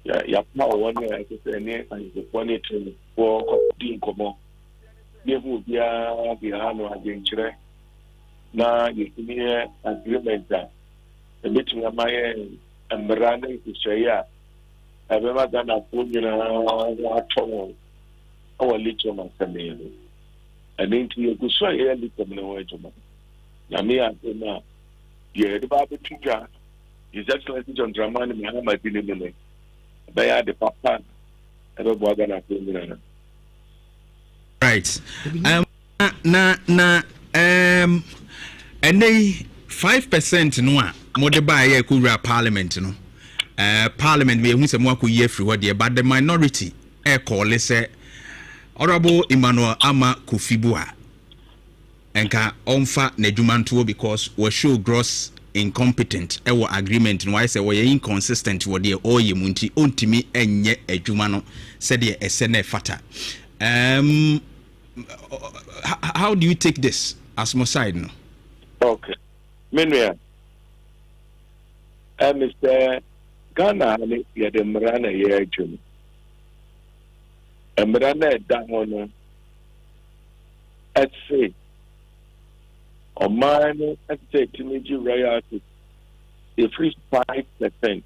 Yeah, power 1 year, I could say, and the 1 year to for doing common. There would be a Hano against now you can hear agreement that the meeting of my and Miranda to say, yeah, I've never done a phone, our little man, and into your good soil, little man away to me. Yamia, yeah, the Bible teacher, His Excellency John Dramani, my dinner. By the papa, I don't bother that. Right. And they 5% no more the buy a parliament no. Parliament we who some work year free what but the minority call say Honorable Emmanuel Ama Kofi Bua enka onfa na Jantuah because we show gross incompetent ewo agreement no why say we inconsistent wo de KuroYiMuNti ontimi enye adwuma no said the SNF fata. How do you take this as my side no? Okay. Meanwhile, Mr. Ghana ya de mrana ya adwuma. Mrana da hono at say or mine at say teenage royalty a free 5%.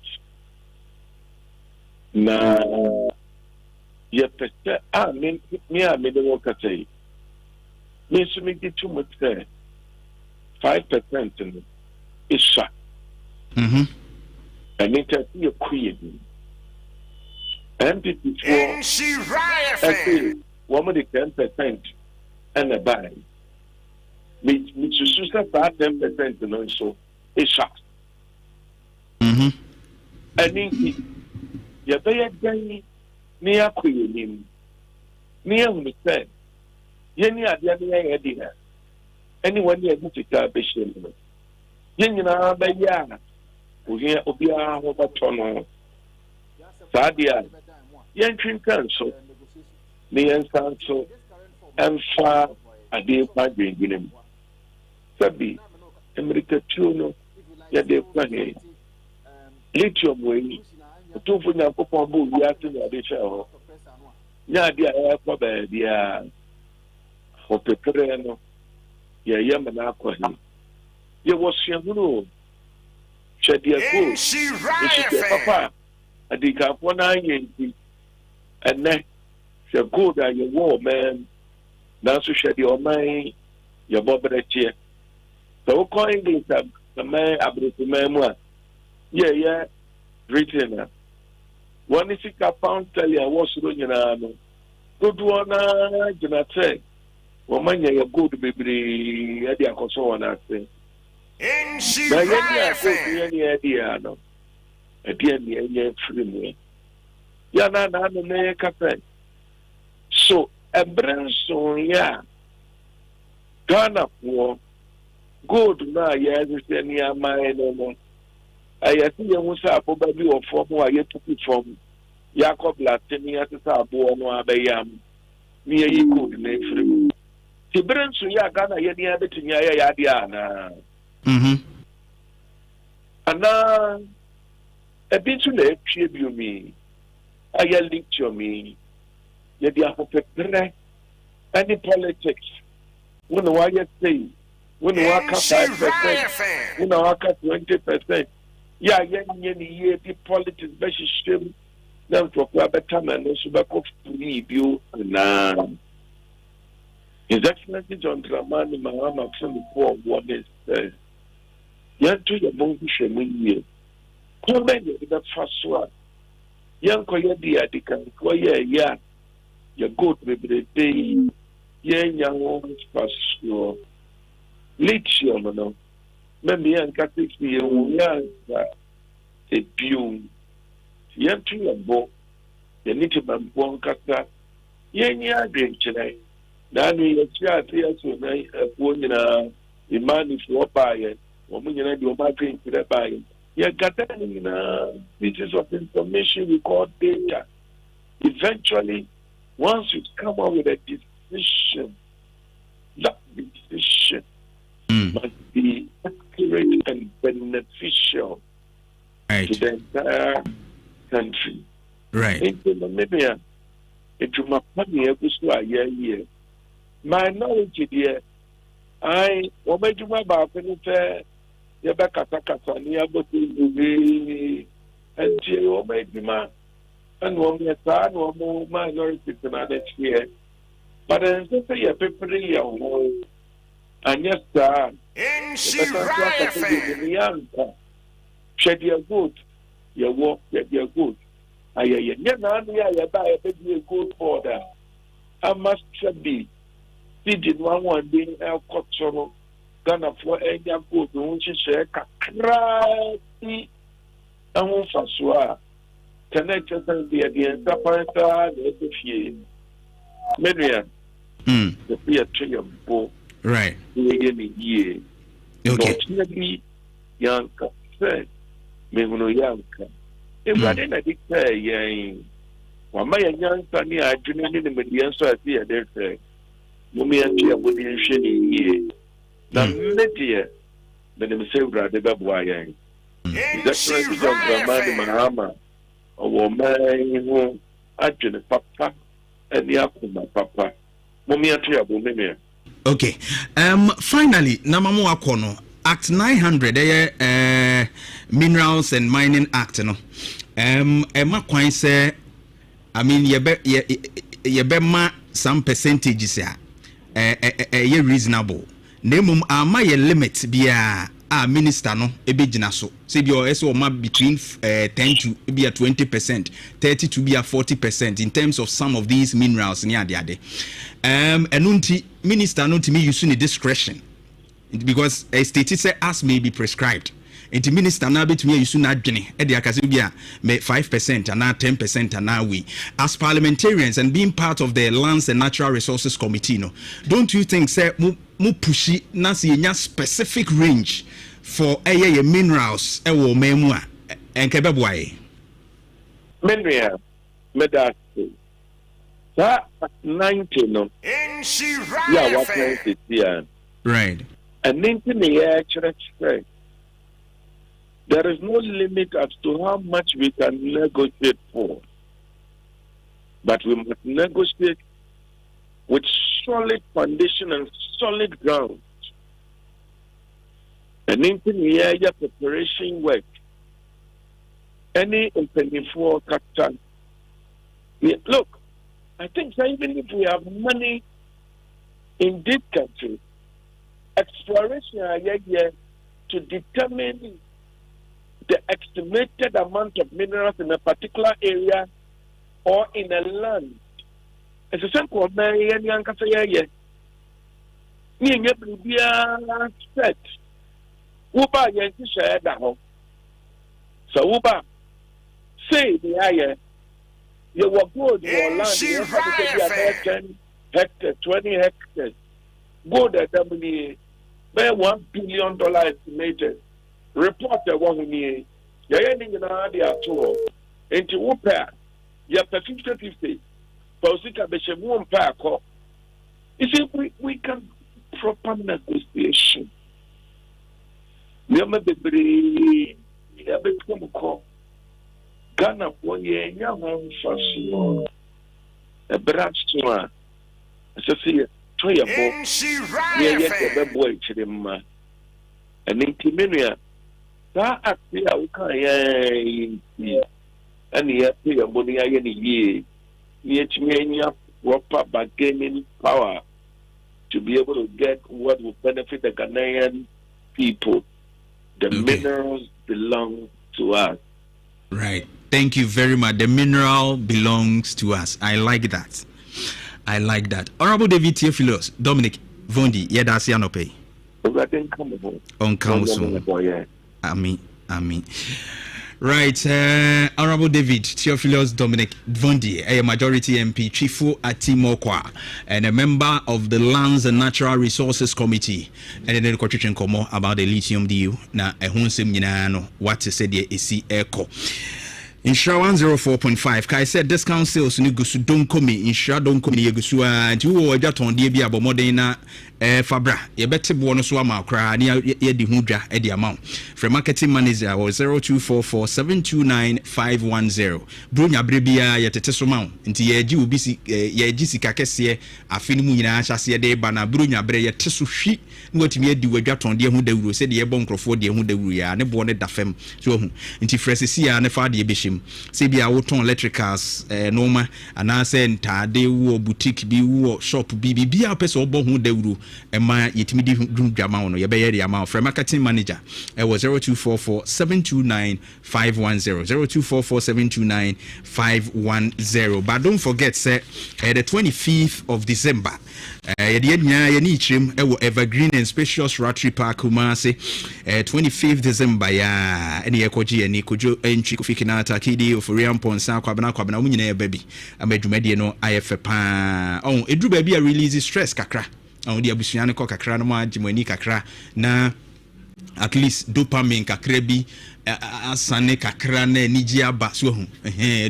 Now you percent me the work at say me so me get too much there 5% is shot. And it has be a queen. And it is for one of the 10% and a buy. Which is that 10% and also is shot. And indeed, you bear day near queen. Near me said, Yenny at the other dinner. Anyone here who take a bishop. Yenna by Yana, who hear Obia over Tono. Sadia, Yankrin Council, Nian Council, and far a day by bringing him. Sabi, America Tuno, Yade Plane, Lithium Way, the two for your papa boo, Yatin at the show. Yadia Airport, dear, for Peperano. Yeah, Yamana Quahi. You was your room. Shed your good. Papa, I think I 190 and then you're good at your war, man. Now to shed your mind, your bobber chair. So, calling this the man, Abdul Memoir. Yeah, written. 1 pound tell you I was doing an good one, do not say. Womanya ya good baby edi akoso wana se na yedi edi ano edi free me ya na me kafe so ebrenso ya Ghana for gold na yes say near mine no I see you say aboba bi of form wa ye tuku from Jacob Latini at abo no abayam ni ye gold na free tibren so ya Ghana ye ni abetinya ya dia na ana a bit to let you me I lecture me ye dia popepre any politics when why you say when waka 5%, when waka 20%, yeah, the politics be system. Then for better man, so back of review na. His Excellency John Dramani Mahama from the poor one is Jantuah Barima come in the first one. Young Koya can Koya, your good maybe the day, young first. Lithium, no. Maybe young Catholic, young a pew. Young to a boat, the little one cata. Young drink today. Now we are here to a one in a money for buying, woman and I do my drink to the buying. You got that in pieces of information we call data. Eventually, once you come up with a decision, that decision must be accurate and beneficial to the entire country. Right. Into Namibia, into Mapani, a year. My knowledge here, I made my balcony fair, Yabaka near Botu, and J. Made my and one year, one more minority next year. But then say a paper and yes, sir. Shed your good, your work, your good. I buy a good order. I must be. Did one day El Cotono, Ghana for any good, which is a cry. And one for sure. Connected and be against the parental, the fear. Many the fear tree of both. Right. Okay. Fortunately, Yanka said, Memono Yanka. If I didn't declare, Yang, one my young Sunny, I didn't in the median, so I see a dead say, Mummy and Tia would be shiny ye. Now, dear, the name say, Brother Babuay. That's right, Dramani Mahama, a woman who I didn't papa and the Akuma papa. Mummy and Tia would be. Okay. Finally, Namamu Akono Act 900, Minerals and Mining Act. No. Emma Quine say, I mean, ye ma some percentages ye reasonable. Nemum ama ye limit biya minister no ebe gina so. Say bi o eso ma between 10 to be 20%, 30 to be 40% in terms of some of these minerals ni ade. Enunti minister no to me use any discretion because a state say as may be prescribed. Enti minister na betumi use na adwene e de akase bia me 5% and 10% and now we as parliamentarians and being part of the Lands and Natural Resources Committee no, don't you think say mu pushi na se nya specific range for minerals e wo memu a enke beboae menria medas that 90 no yeah what is it right and into the air church there is no limit as to how much we can negotiate for. But we must negotiate with solid foundation and solid ground. And in the area preparation work, any for capital. Look, I think that even if we have money in this country, exploration to determine the estimated amount of minerals in a particular area or in a land. It's a simple man, young Casaya. You set. Uba Yankee share that home. So Uba say the aya. You were good, your land, you have to be 10 hectares, 20 hectares. Go there, Where $1 billion estimated. Report the one here. You're ending in an idea at all. Into Whooper, you have 50-50. Pausika Beshamu Park. You see, we can proper negotiation. We are maybe a bit more Ghana for ye young fashion. A branch to her. I see it. Try a book. Yeah, boy, Chidima. And in Timinia, that appear we can't, and the appear money any year. Yet, mania proper bargaining power to be able to get what will benefit the Ghanaian people. The minerals belong to us. Right. Thank you very much. The mineral belongs to us. I like that. Honorable David Theophilos, Dominic Vondi, Yedasi Anope. On council. Amen. Right, Honorable David Theophilos Dominic Vondi, a majority MP, Chifu Atimokwa, and a member of the Lands and Natural Resources Committee, and then the question komo about the lithium deal. Na ehunsim nyina no what to say the esi echo. Insure 104.5. Kai said discount sales ni gusu don komi insure don komi ye gusu anti wo oja ton de bia bomoden na fabra ye bete bo no so ama kra na ye di hudwa e di amount from marketing manager was 0244729510 bronya brebia ye tete so ma nti ye gi obi si ye gi sika kese afini mu nyina ahase de ba na bronya bre ye te so hwi ngotimi adi wadwa ton de hu dawuro se de ye bon krofo de hu dawuro ya ne bo ne dafem so hu nti fresi ya ne fa de beshim se bia wo ton electricals normal anase ntade wo boutique bi wo shop bi bia pese obo hu dawuro ema yetimi di dwama no ye be ye de ama from marketing manager was 0244729510 0244729510 but don't forget say the 25th of December ye de ye ni chim Evergreen and Spacious Rotary Park Kumasi 25th December ya ene ye koji ani kojo entry kofikina atakidi oforiam ponsa kwabena munyina ye baby amadwumade no ayefe pa edru baby a release stress kakra di abusuane ko kakra no ma jimani kakra na at least dopamine kakra bi asane kakra na niji aba so hu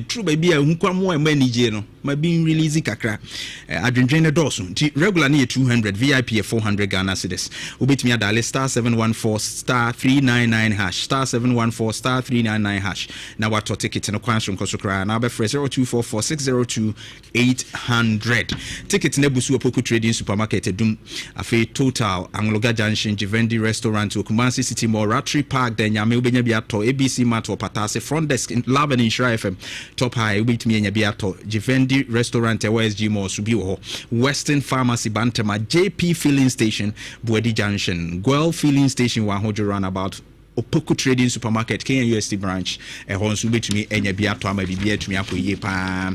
true baby a hu kwamo e ma niji no ma bi release kakra adwendwen ne Dawson ti regular na 200 VIP 400 Ghana cedis obetimi adale *714*399# *714*399# na wato ticket no kwanso nkoso kra na be 0244602800 ticket na busu opoku trading supermarket edum afi Total Angloga Junction Jivendi Restaurant Kumasi City Mall Rotary Park den nyame obenya bi ato ABC Mato Patase front desk in Love and Insure FM top high obetimi nya bi ato Jivendi Restaurant OSG Mall Subi wo Western Pharmacy Bantama JP Filling Station Buedi Junction Guel Filling Station wa hojo roundabout Opoku Trading Supermarket KNUST branch honsu betumi enya bi ato ama bibia atumi akoye pa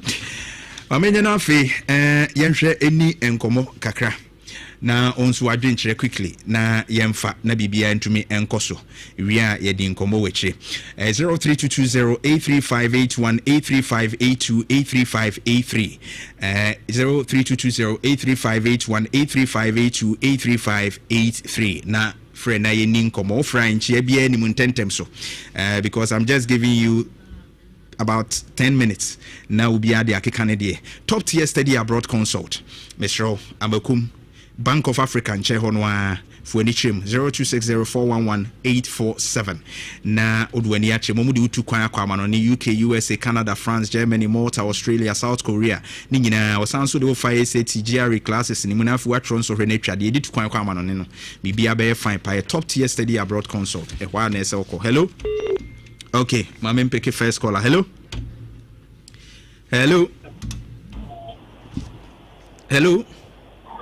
amenya na afi yenhwe eni enkomo kakra na onsu adwenkyere quickly na yemfa na bibia ntumi enkoso wia ye di nkomo weche 0322083581 83582 83583 0322083581 83582 83583 na friend na ye ni nkomo friend chia bia ni muntentem so because I'm just giving you about 10 minutes now be ade akekane de top tier study abroad consult Mr. Amakum Bank of Africa nche hono a fuanichim 0260411847 na odwani ache momu de utu kwan akwa no ni UK USA Canada France Germany Malta Australia South Korea ni nyina wasanso de ofire SAT classes ni munafu watron so hwene twade edi tu kwan akwa no no bibia be fine pa top tier study abroad consult ehwa na ese oko hello okay mama mpeke first caller hello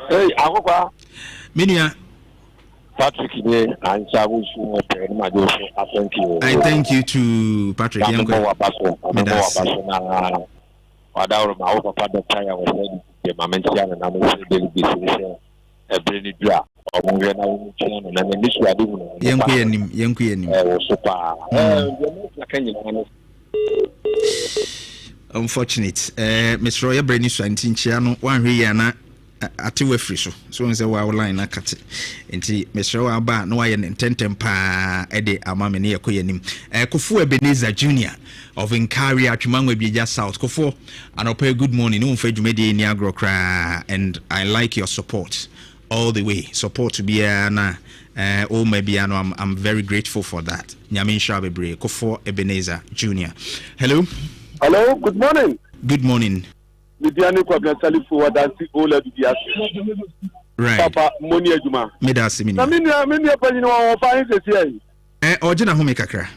Hey, Agoba. Minia. Patrick, I thank you. I thank you to Patrick. Unfortunate. Mr. Roya Brainy Swantin Chiano, one Riana. ate wafiri so nse wa line na kate enti mesre wa ba no aye ntentem pa ede amame ne yakoye nim Kofu Ebenezer Junior of Nkari Atwimanwa Bieja South. Kofu anope good morning no mfa dwumede ni agro kra, and I like your support all the way. Support to be na maybe I'm very grateful for that. Nyame nsha bebre. Kofu Ebenezer Junior. Hello, good morning. Good morning. Lidiane kwa biasali for dansi ola biasi. Right. Papa moni ejuma. Medasi mini. Na mini pa ni wa fa yin sesi ai. Ojina home kakra.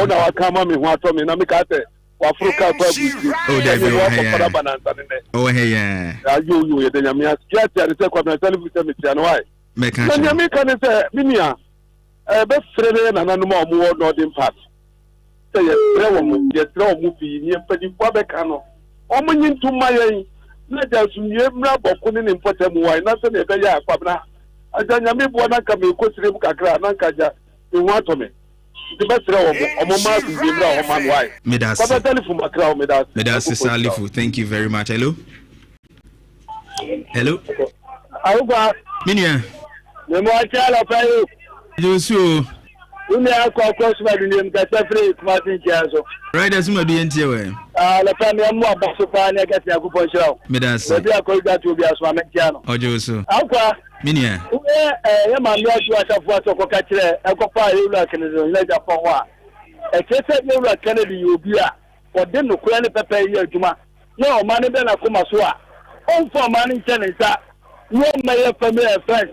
Ona wakama mi ho ato mi na mi ka te wa Africa kwa busi. Oh, hey, yeah. Ayo ye de nyame asia tia de se kwa biasali fu se mi tia no ai. Meka. Na nyame ka ne se minia be frele na nanu ma omo northern part. Say yes, movie, near Petty Quabecano. Omen to my let us mra bokuni in Potem, why nothing a beya, Pabna. I don't know what I can be considered Nankaja in Watome. The best row of Omoma to be now, my wife. Medas, Salifu, thank you very much. Hello. Hello. Minia. The more child of you. Uni akọ crossman ni mkasa free Martin Jazo. Right as my DNT we. La family mo abaso pa ni akasi akupon shira. Medas. Obi akọ ga to bi asma mekiano. Ojo so. Akwa. Minia. Ye ma mi aju asafo atoko ka kire ekopa ewura kenezo ni Japan wa. Ekese ewura Kennedy obi a ode no kura ni pepe yi adwuma. Na o ma ne be na koma so a. On for man in Chinese. No my family friends.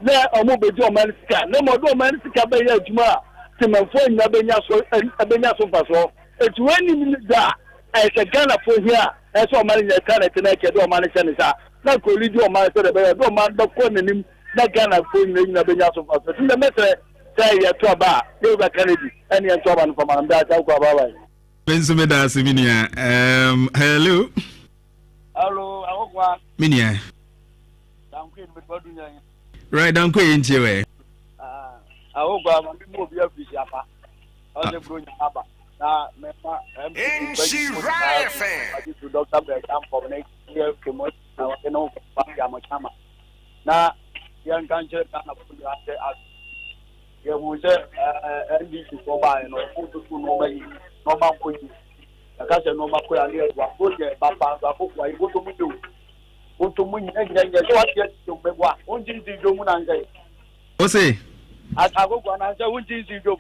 Le omo beji o man sika le mo do man sika be ya adwuma ti manfo nya benya so paso etu eni mi da e se Ghana fo hia e so man nya kana ti na ke do man chane sa na ko li do man so de be do man do ko nanim na Ghana fo nya benya so paso ti na metre say ya to ba e ba Kennedy eni en to ba no for man da ta ko ba ba Benzo Medas Minia. Hello awokwa Minia. Thank you with bodunya. Right down kwe nchewe. Awogwa ma bi mo bi afisi apa. O de bro nya aba. Na mema fan. Dr. Beckham for next year kemo na wa no pa ya mo chama. Na yan kanche kana ko ya se as. Ye wo se NDC ko ba no futu no ma yi. No ma ko yi. Ka se no ma ko ya le wa ko je papa ko kwa yi ko to mu do. Onto mu nyanya so what get to begwa onji nzijo mu na ngai o say agogwa na ngai onji nzijo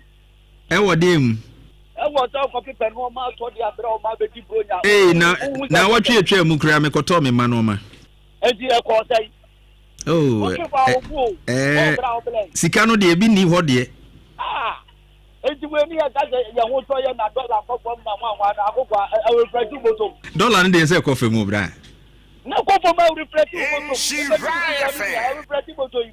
e wodem e wo ta ko pepe no ma to dia bra o ma be di bronya na watwe atwa mu kura me koto me ma no ma eji e ko sai sika no de bi ni ho de eji we ni aga ya ho to ye na dollar ko na nwa na agogwa e we preju moto dollar no de se ko fe mu bra na ko fo ma reflect moto yi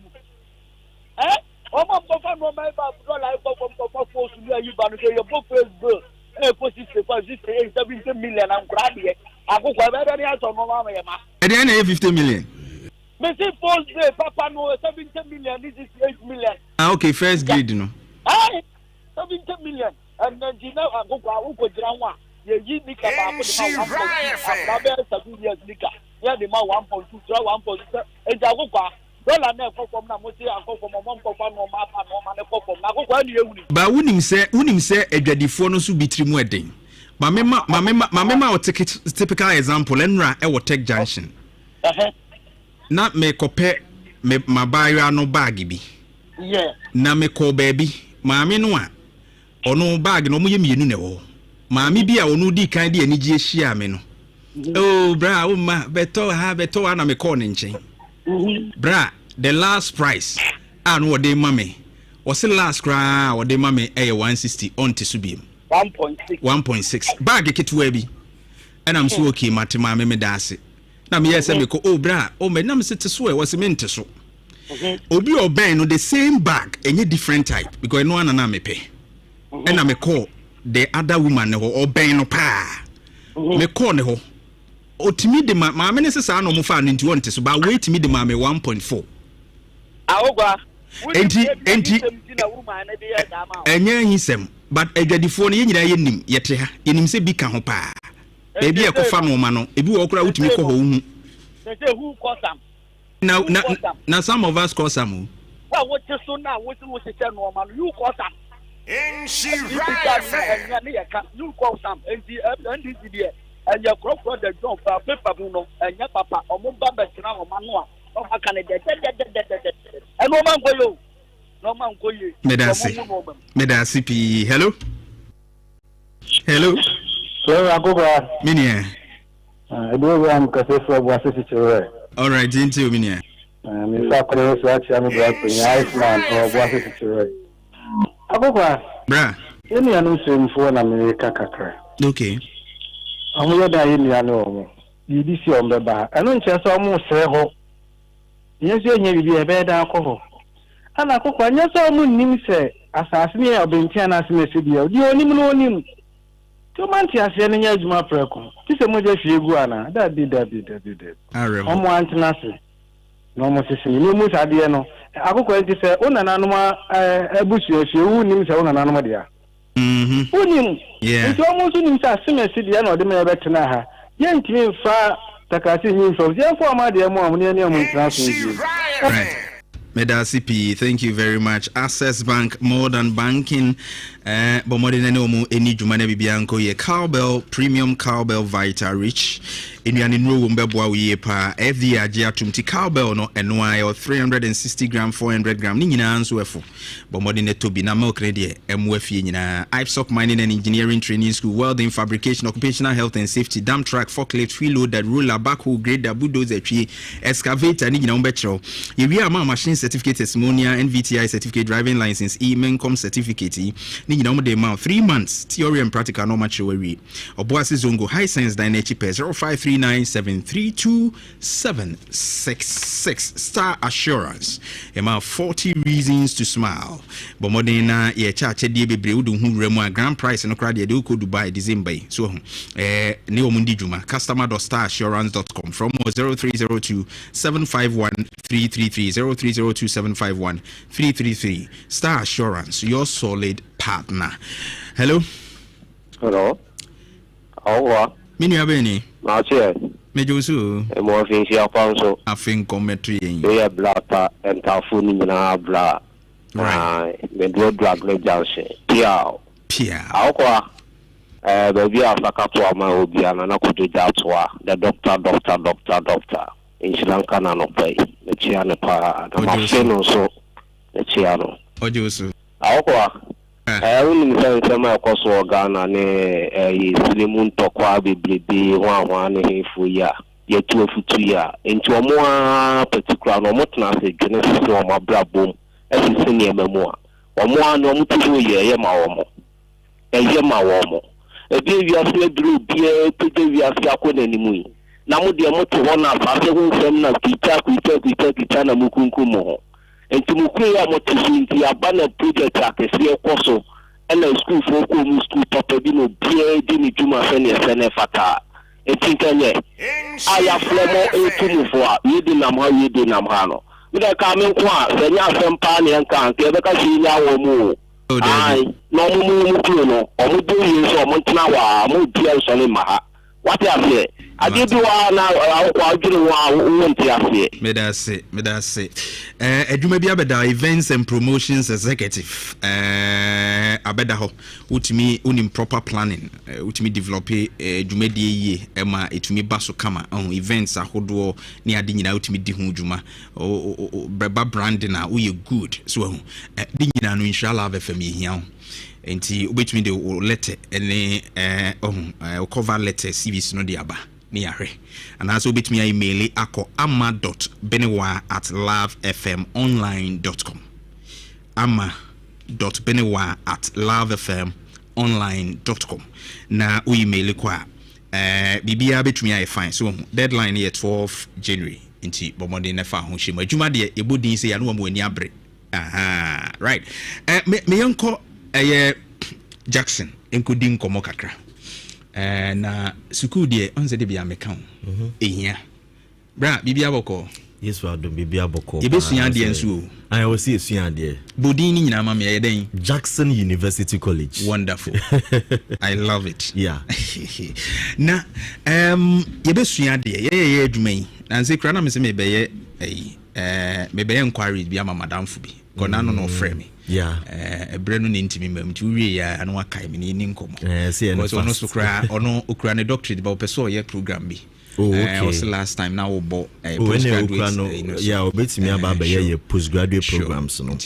o mo ko fa no ma ba dollar ko fo su ya yi ba no ye bo Facebook e ko si se pa just 70 million an kra de akoko be be ya so no ma ye ma e de na 50 million me say post day papa no 70 million this is 8 million okay first grade no 70 million and then you know akoko akoko jira nwa ye yi nika ba ko de ma ba 7 years nika yeah, the man 1.2, 1.2. It's a good one. Dollar never from Namusi and from Mom for no map and no man for Nago. But wouldn't say a daddy for no be wedding. Mamma will take it typical example, Enra, I will take junction. Not make compare my buyer no baggy. Yeah. Na me call baby, mammy no one. Or no bag no more you know. Mammy be our no de kind and share meno. Oh, bra, beto ana me calling chain. Bra, the last price. And what they mammy. Was the last cry or they mammy a 160 on to subim. 1.6. Bag a kit webby. And I'm so okay, Matima me dasi. Now me yes, I me oh bra, oh me nam sit to swear was a mint to so. Obi or Ben with the same bag, any different type, because no one and me pay. And I me call the other woman or Ben or pa. Me call ho. Otimi de ma me nese sa no mo fa into wonte so ba wait me de ma me 1.4 awogwa enti enya hisem but adwadifo no yenyira yenim yete ha yenim se bi ka ho pa e bi e ko fa no ma no e bi wo kura wotimi ko ho hu They say who cause them? Now some of us cause some. Well, what you so now? What you say no man? You cause them. You call some and the and your crop for the job for paper and your papa or Mumba now Manua. Oh, how can it? And no man go you. No man go you. Medasi P. Hello. Hello, Agoba. Minia. I do am Cafe was a all right, into Minia. In fact, I was actually Iceland or was a situation. Agoba. Bra. Any announcement for an America Kakra. Okay. I'm going to know. You this year on the bar. I don't just almost say ho. Yes, you will be a bad alcohol. And I cook one, yes, I wouldn't say, assassinate or being Tiana's message. You only know him. 2 months, I said, and yes, my preco. This is a model for Guana. That did. I remember. I'm one to nothing. No more to see. You must have the no. I go going to say, on an animal, a bush, you names on an animal. Yeah. It's almost in the city, and or the mayor better now. Young team far, Takasi, from therefore, my dear mom, near right. Medasi P, thank you very much. Access Bank, more than banking. Bomodine no mo eni jumane bibianko ye cowbell, premium cowbell vita rich. Inyani nro mbeboa wiye pa FD ajia tumti cowbell no enwa 360 gram 400 gram ni nyina anso efo. Bomodine tobi na milk redie MWF ye nyina. Ipsop Mining and Engineering Training School, Welding, Fabrication, Occupational Health and Safety, dump truck, forklift, wheel loader, roller, backhoe, grader, bulldozer, tree, excavator ni nyina umbetro. Ye we ama machine certificate testimonial, NVTI certificate, driving license, e-mencom certificate ni nyina umde ma 3 months theory and practical no match we. Oboase zongo high science dynechi pe 0539732766 Star Assurance. Ema 40 reasons to smile. Bomodena ye chache die bebre udu hu remu grand price no crowd ye de ko Dubai December. So ne omundi juma customer.starassurance.com from 0302 751 333 0302 751 333 Star Assurance, your solid partner. Hello. Awa. Mini abeni. Mache. Mejusu. Mo finsi afanso. Afin kometri yin. Ye blata entafuni na bla. Me do drag le janse. Pia. Akwa. Baby afaka to ama obi ana na kudo jatwa. The doctor. In Sri Lanka na no pay. The chiano pa. The machine so. The chiano. Ojusu. Akwa. Sema koso Ghana ne silimun tokwa bebrebe hwa ne hefu ya yetu afutu ya enti omo particular no motna se genesis o mabrabom esisi ne emamu a omo no mutu ye ma omo ebi wiase duru bie pede wiase akona nimu na mo de moto hona afase hu nsem na kita na mukunkumo ho enti mukwe ya motisinti abana project akese ekoso ena school for ko school papa bi no bie di ni juma fene fata enti kanye aya flemo etumufo a yedi nam ha no mi da ka men ko a senya afempa ne nka nke be ka shi nya wo mu ai no mu kuno no o mu do yi so mo ntena wa mo bia so ne ma ha what you say adebi wa na adwene wa wonti ase medase adwuma bi abeda events and promotions executive abeda ho utimi unim proper planning utimi develop adwuma die yie ema etumi baso kama events ahodo ne ade nyina utimi di ho dwuma breba branding na we good so di nyina no inshallah abefam yehia enti obetumi de letter ene cover letter CVs no de aba ni yare and also obetumi email akọ ama.benewa@lovefmonline.com ama.benewa@lovefmonline.com na o email kwa bibia betumi ay fine so deadline here 12 January enti bomode na fa ho shema adwuma de ebodin se ya no mo ani abre right me yanko Jackson enkodi nkomo kakra na school de onse de bia meka ehia bra bibia boko Yes, we are doing baby aboko. You be suyande ensu. I will see suyande. Bodin ni nyina mama ye den. Jackson University College. Wonderful. I love it. Yeah. Na you be suyande ye adwuma yi. Na nse kra na me se me be ye inquiry bi ama madam fu bi. Kona no frame me. Yeah. Ebre no ntimi mam ti wie ya anu akai me ni nkomo. See and ono so kra ono okra ne doctorate ba opeso ye program bi. Oh, okay. Was last time now we bought postgraduate. Yeah, obetimi aba be ye postgraduate programs no.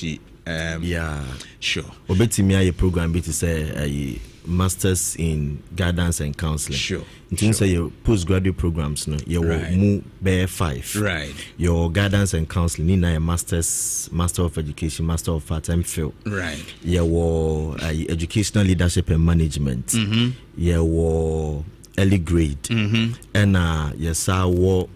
Yeah, sure. Obetimi ye program bit say masters in guidance and counseling. Sure. It say your postgraduate programs no. You mu be 5. Right. Your guidance and counseling ni na master of education, master of art and MPhil. Right. Your educational leadership and management. Your early grade and yes our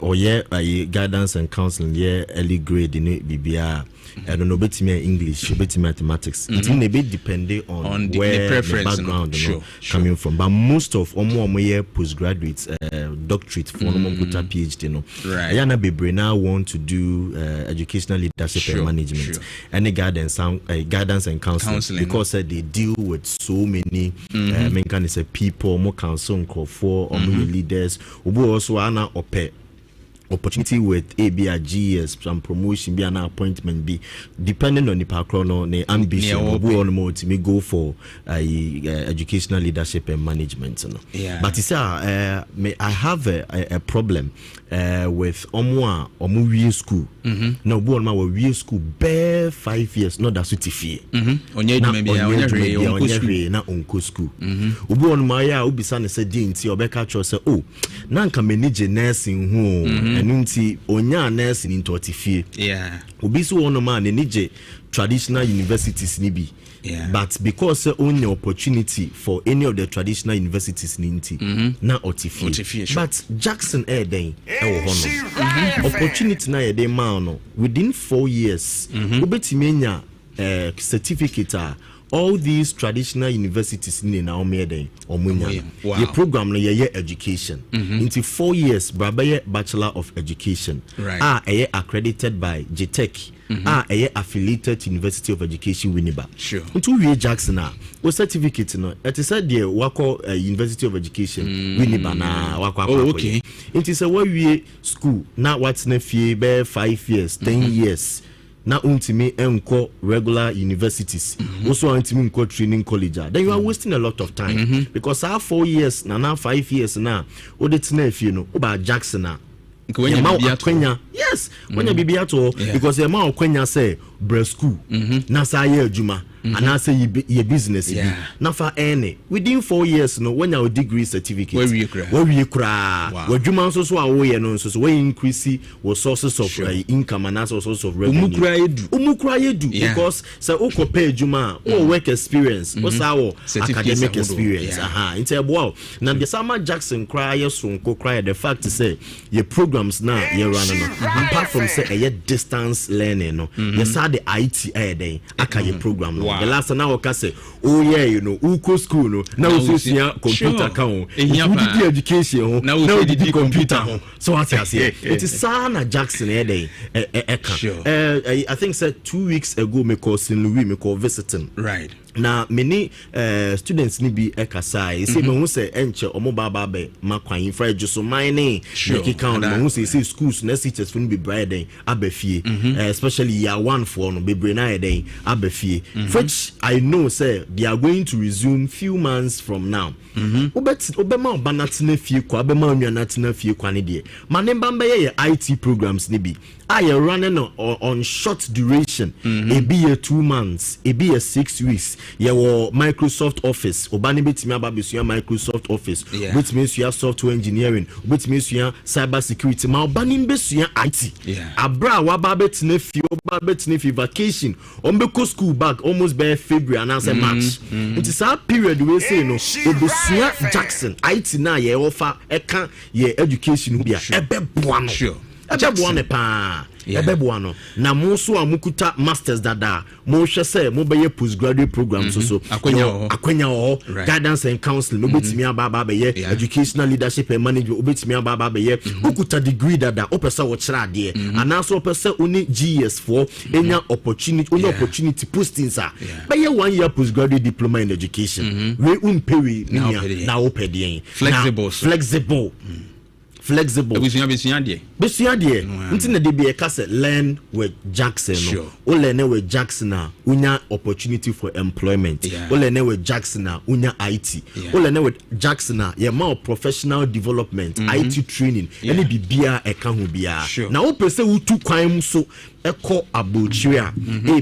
or guidance and counseling early grade in it BBR I don't know bet me English bet mathematics it may be depending on where the preference, background sure. Coming from, but most of more postgraduates doctorate for PhD right. Yana Bebre now want to do educational leadership and management and guidance and counseling because they deal with so many people more counsel for leaders also ana ope opportunity with ABRGS, some promotion, be an appointment, be depending on the background, the ambition, who on more to me go for educational leadership and management. Yeah. But it's I have a problem with Omu school. Now, born my we school bare 5 years, not that suit fee. Na unko school. Ubu on my ubisan said dinti or beka say oh, nanka manage nursing home. Enunti onya nurse in totifie. Yeah. Obi so one man enije traditional universities ni bi. Yeah. But because only opportunity for any of the traditional universities ninti na otifie. Sure. But Jackson den opportunity na eden ma no within 4 years obetimi nya certificate all these traditional universities in our meden omunya your program no ye education into 4 years braba bachelor of education right. Accredited by JTech affiliated University of Education Winneba. Sure. Into we Jackson o certificate no it is said there wako University of Education Winneba na wako okay. It is a we school na what's na fie be 5 years 10 years na untimi enko regular universities also untimi enko training college then you are wasting a lot of time because our 4 years na 5 years na odetina fie no oba Jackson na Kwenya yes when you be at all because the amount of Kwenya say breast school na say adwuma and I say your business na for any within 4 years no when your degree certificate where we cry adwuma so awoye no so we increase your sources of income and sources of revenue umukra edu because say o compare adwuma o work experience o say academic experience into wow na the Sama Jackson cry sonko cry the fact to say your programs now you run apart from say a distance learning no yes the IT then aka your program no the last now I say oh yeah you know uko school no now we see computer account education now we the computer so what I say it is Sana Jackson then I think said 2 weeks ago me call St. Louis me call visiting right na many students ni bi ekasa say me hu say enche omo baba be makwan infra juso mine make count me hu say schools na teachers for be bride abafie especially year 1 for no bebre na den abafie which I know say they are going to resume few months from now obema obanatena fie kwa obema onwanatena fie kwa ne de manemba ye IT programs ni bi I are running on short duration it be a 2 months it be a 6 weeks your Microsoft Office obani betimi ababesua Microsoft Office which means you have software engineering which means you have cyber security ma obani besua IT abra wababetina fi vacation ombeko school back almost by February and answer March it is a period we say no obesua Jackson IT na ye offer eka ye education bia ebe boano Ebeboa ne pa. Ebeboa no. Na mo so amukuta masters dada. Mo hwe say mo be postgraduate program so. Akwenya ho. Guidance and counseling. Mo betimi aba be educational leadership and management. Betimi aba be ukuta degree dada. Opesa wo kira ade. Anaso opesa uni GS4 enya opportunity postings a. Be 1 year postgraduate diploma in education. We unpewi na opedien. Flexible. Besua de ntina de be kase learn with Jackson no. O learn with Jackson na unya opportunity for employment. O learn with Jackson na unya IT. O learn with Jackson na ye ma professional development, IT training. Any bibia e ka ho bia. Na o pese utu kwan so eko abochia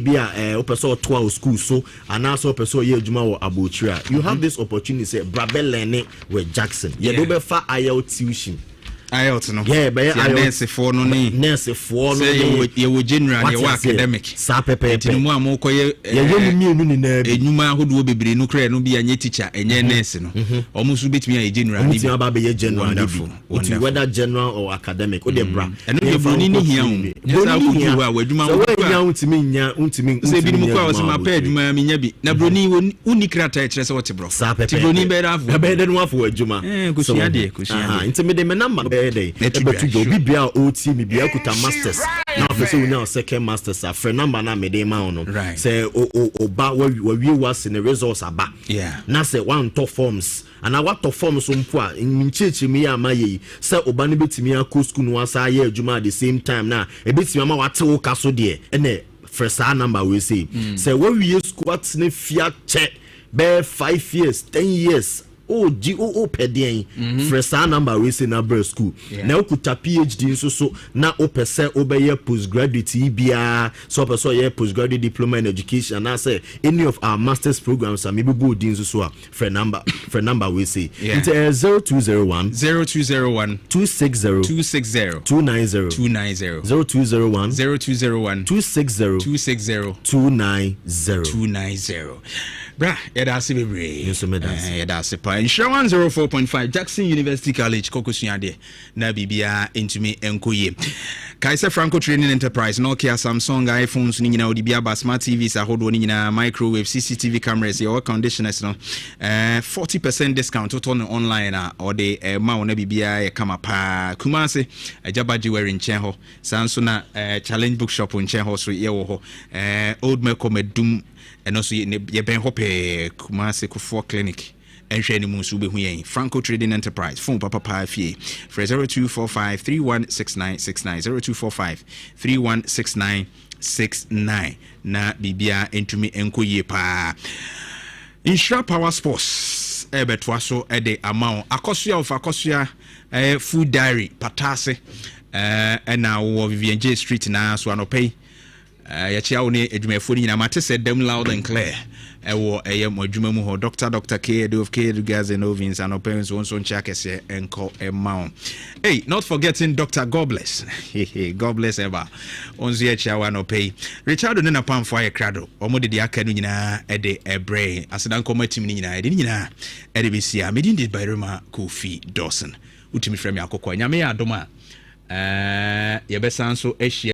bia o pese o to school so ana so pese o ye adwuma wo abochia. You have this opportunity say brabe learning with Jackson. Ye do be fa IELTS tuition. IELTS no. Yeah, but nurse for no ni. Nurse for no. Say you general, you academic. Sa pepe. Ti mu amoko ye mienu ni na bi. Enuma ahodo bebre no kra no bi anye teacher, enye nurse no. Omo so betimi ye general ni. Omo aba be ye general ni bi. Whether general or academic, o de bra. Eno de broni ni hia o. Yes I go do wa adwuma wo. So nya untimi. Say bi mu kwa wo se ma pa adwuma mi nya bi. Na broni uni krata e kire se wote bro. Sa pepe. Ti broni be da afo. Be de no afo adwuma. Kusia de. Intimi de me number day. Ebetugo bibia OT bibia kuta masters na afese unya second masters a friend number na me dey ma ono say oba we was in the results aba na say one top forms and what top forms mpo a nchechi me ya maye say oba ne betimi akọ school no asa ye adwuma at the same time na ebetimi ama wate wo kaso de ene first number we say we use squat ne fia check be 5 years 10 years pedien fresh number we say na bro school na okuta PhD so na opese obeye postgraduate bia so opese ye postgraduate diploma in education na say any of our masters programs are maybe go din so a friend number we say it's 0201 260 290 0201 260 290 bra yada se bebre yada se pa Insure 104.5 Jackson University College kokosuade na bibia entumi enkoye Kaiser Franco Training Enterprise Nokia Samsung iPhones ni nyina odibia ba smart TVs ahodo ni nyina microwave CCTV cameras your conditioners no 40% discount total no online or the ma wona bibia ye kama pa Kumase ajabaji wearing chen ho sanso na challenge bookshop on chen ho so ye wo ho old mekomedum and also ye ben hope Kumase Kufo clinic enhwe ni munsu be hu yen Franco Trading Enterprise phone papa fie for 0245316969 0245316969 na bibia entumi enkoye pa Insure Power Sports ebetwa so ede amount akosua food diary patase na wo Vivian J Street na so anopay ya chia oni edwumafo ni na mate se dem loud and clear ewo modwuma mu ho Dr. K of K Gas and Ovins and opens so ncha kese enko emao. Hey, not forgetting Dr. God bless. God bless ever. Onzi e chia no pay. Richard no na pamfo aye krado. Omode de aka no nyina e de ebre. Asedan komatim ni nyina e de nyina e de besia. Medin did Barima Kofi Dawson. Utimi frame akokwa. Nyame ya adoma. Yebesan so ehia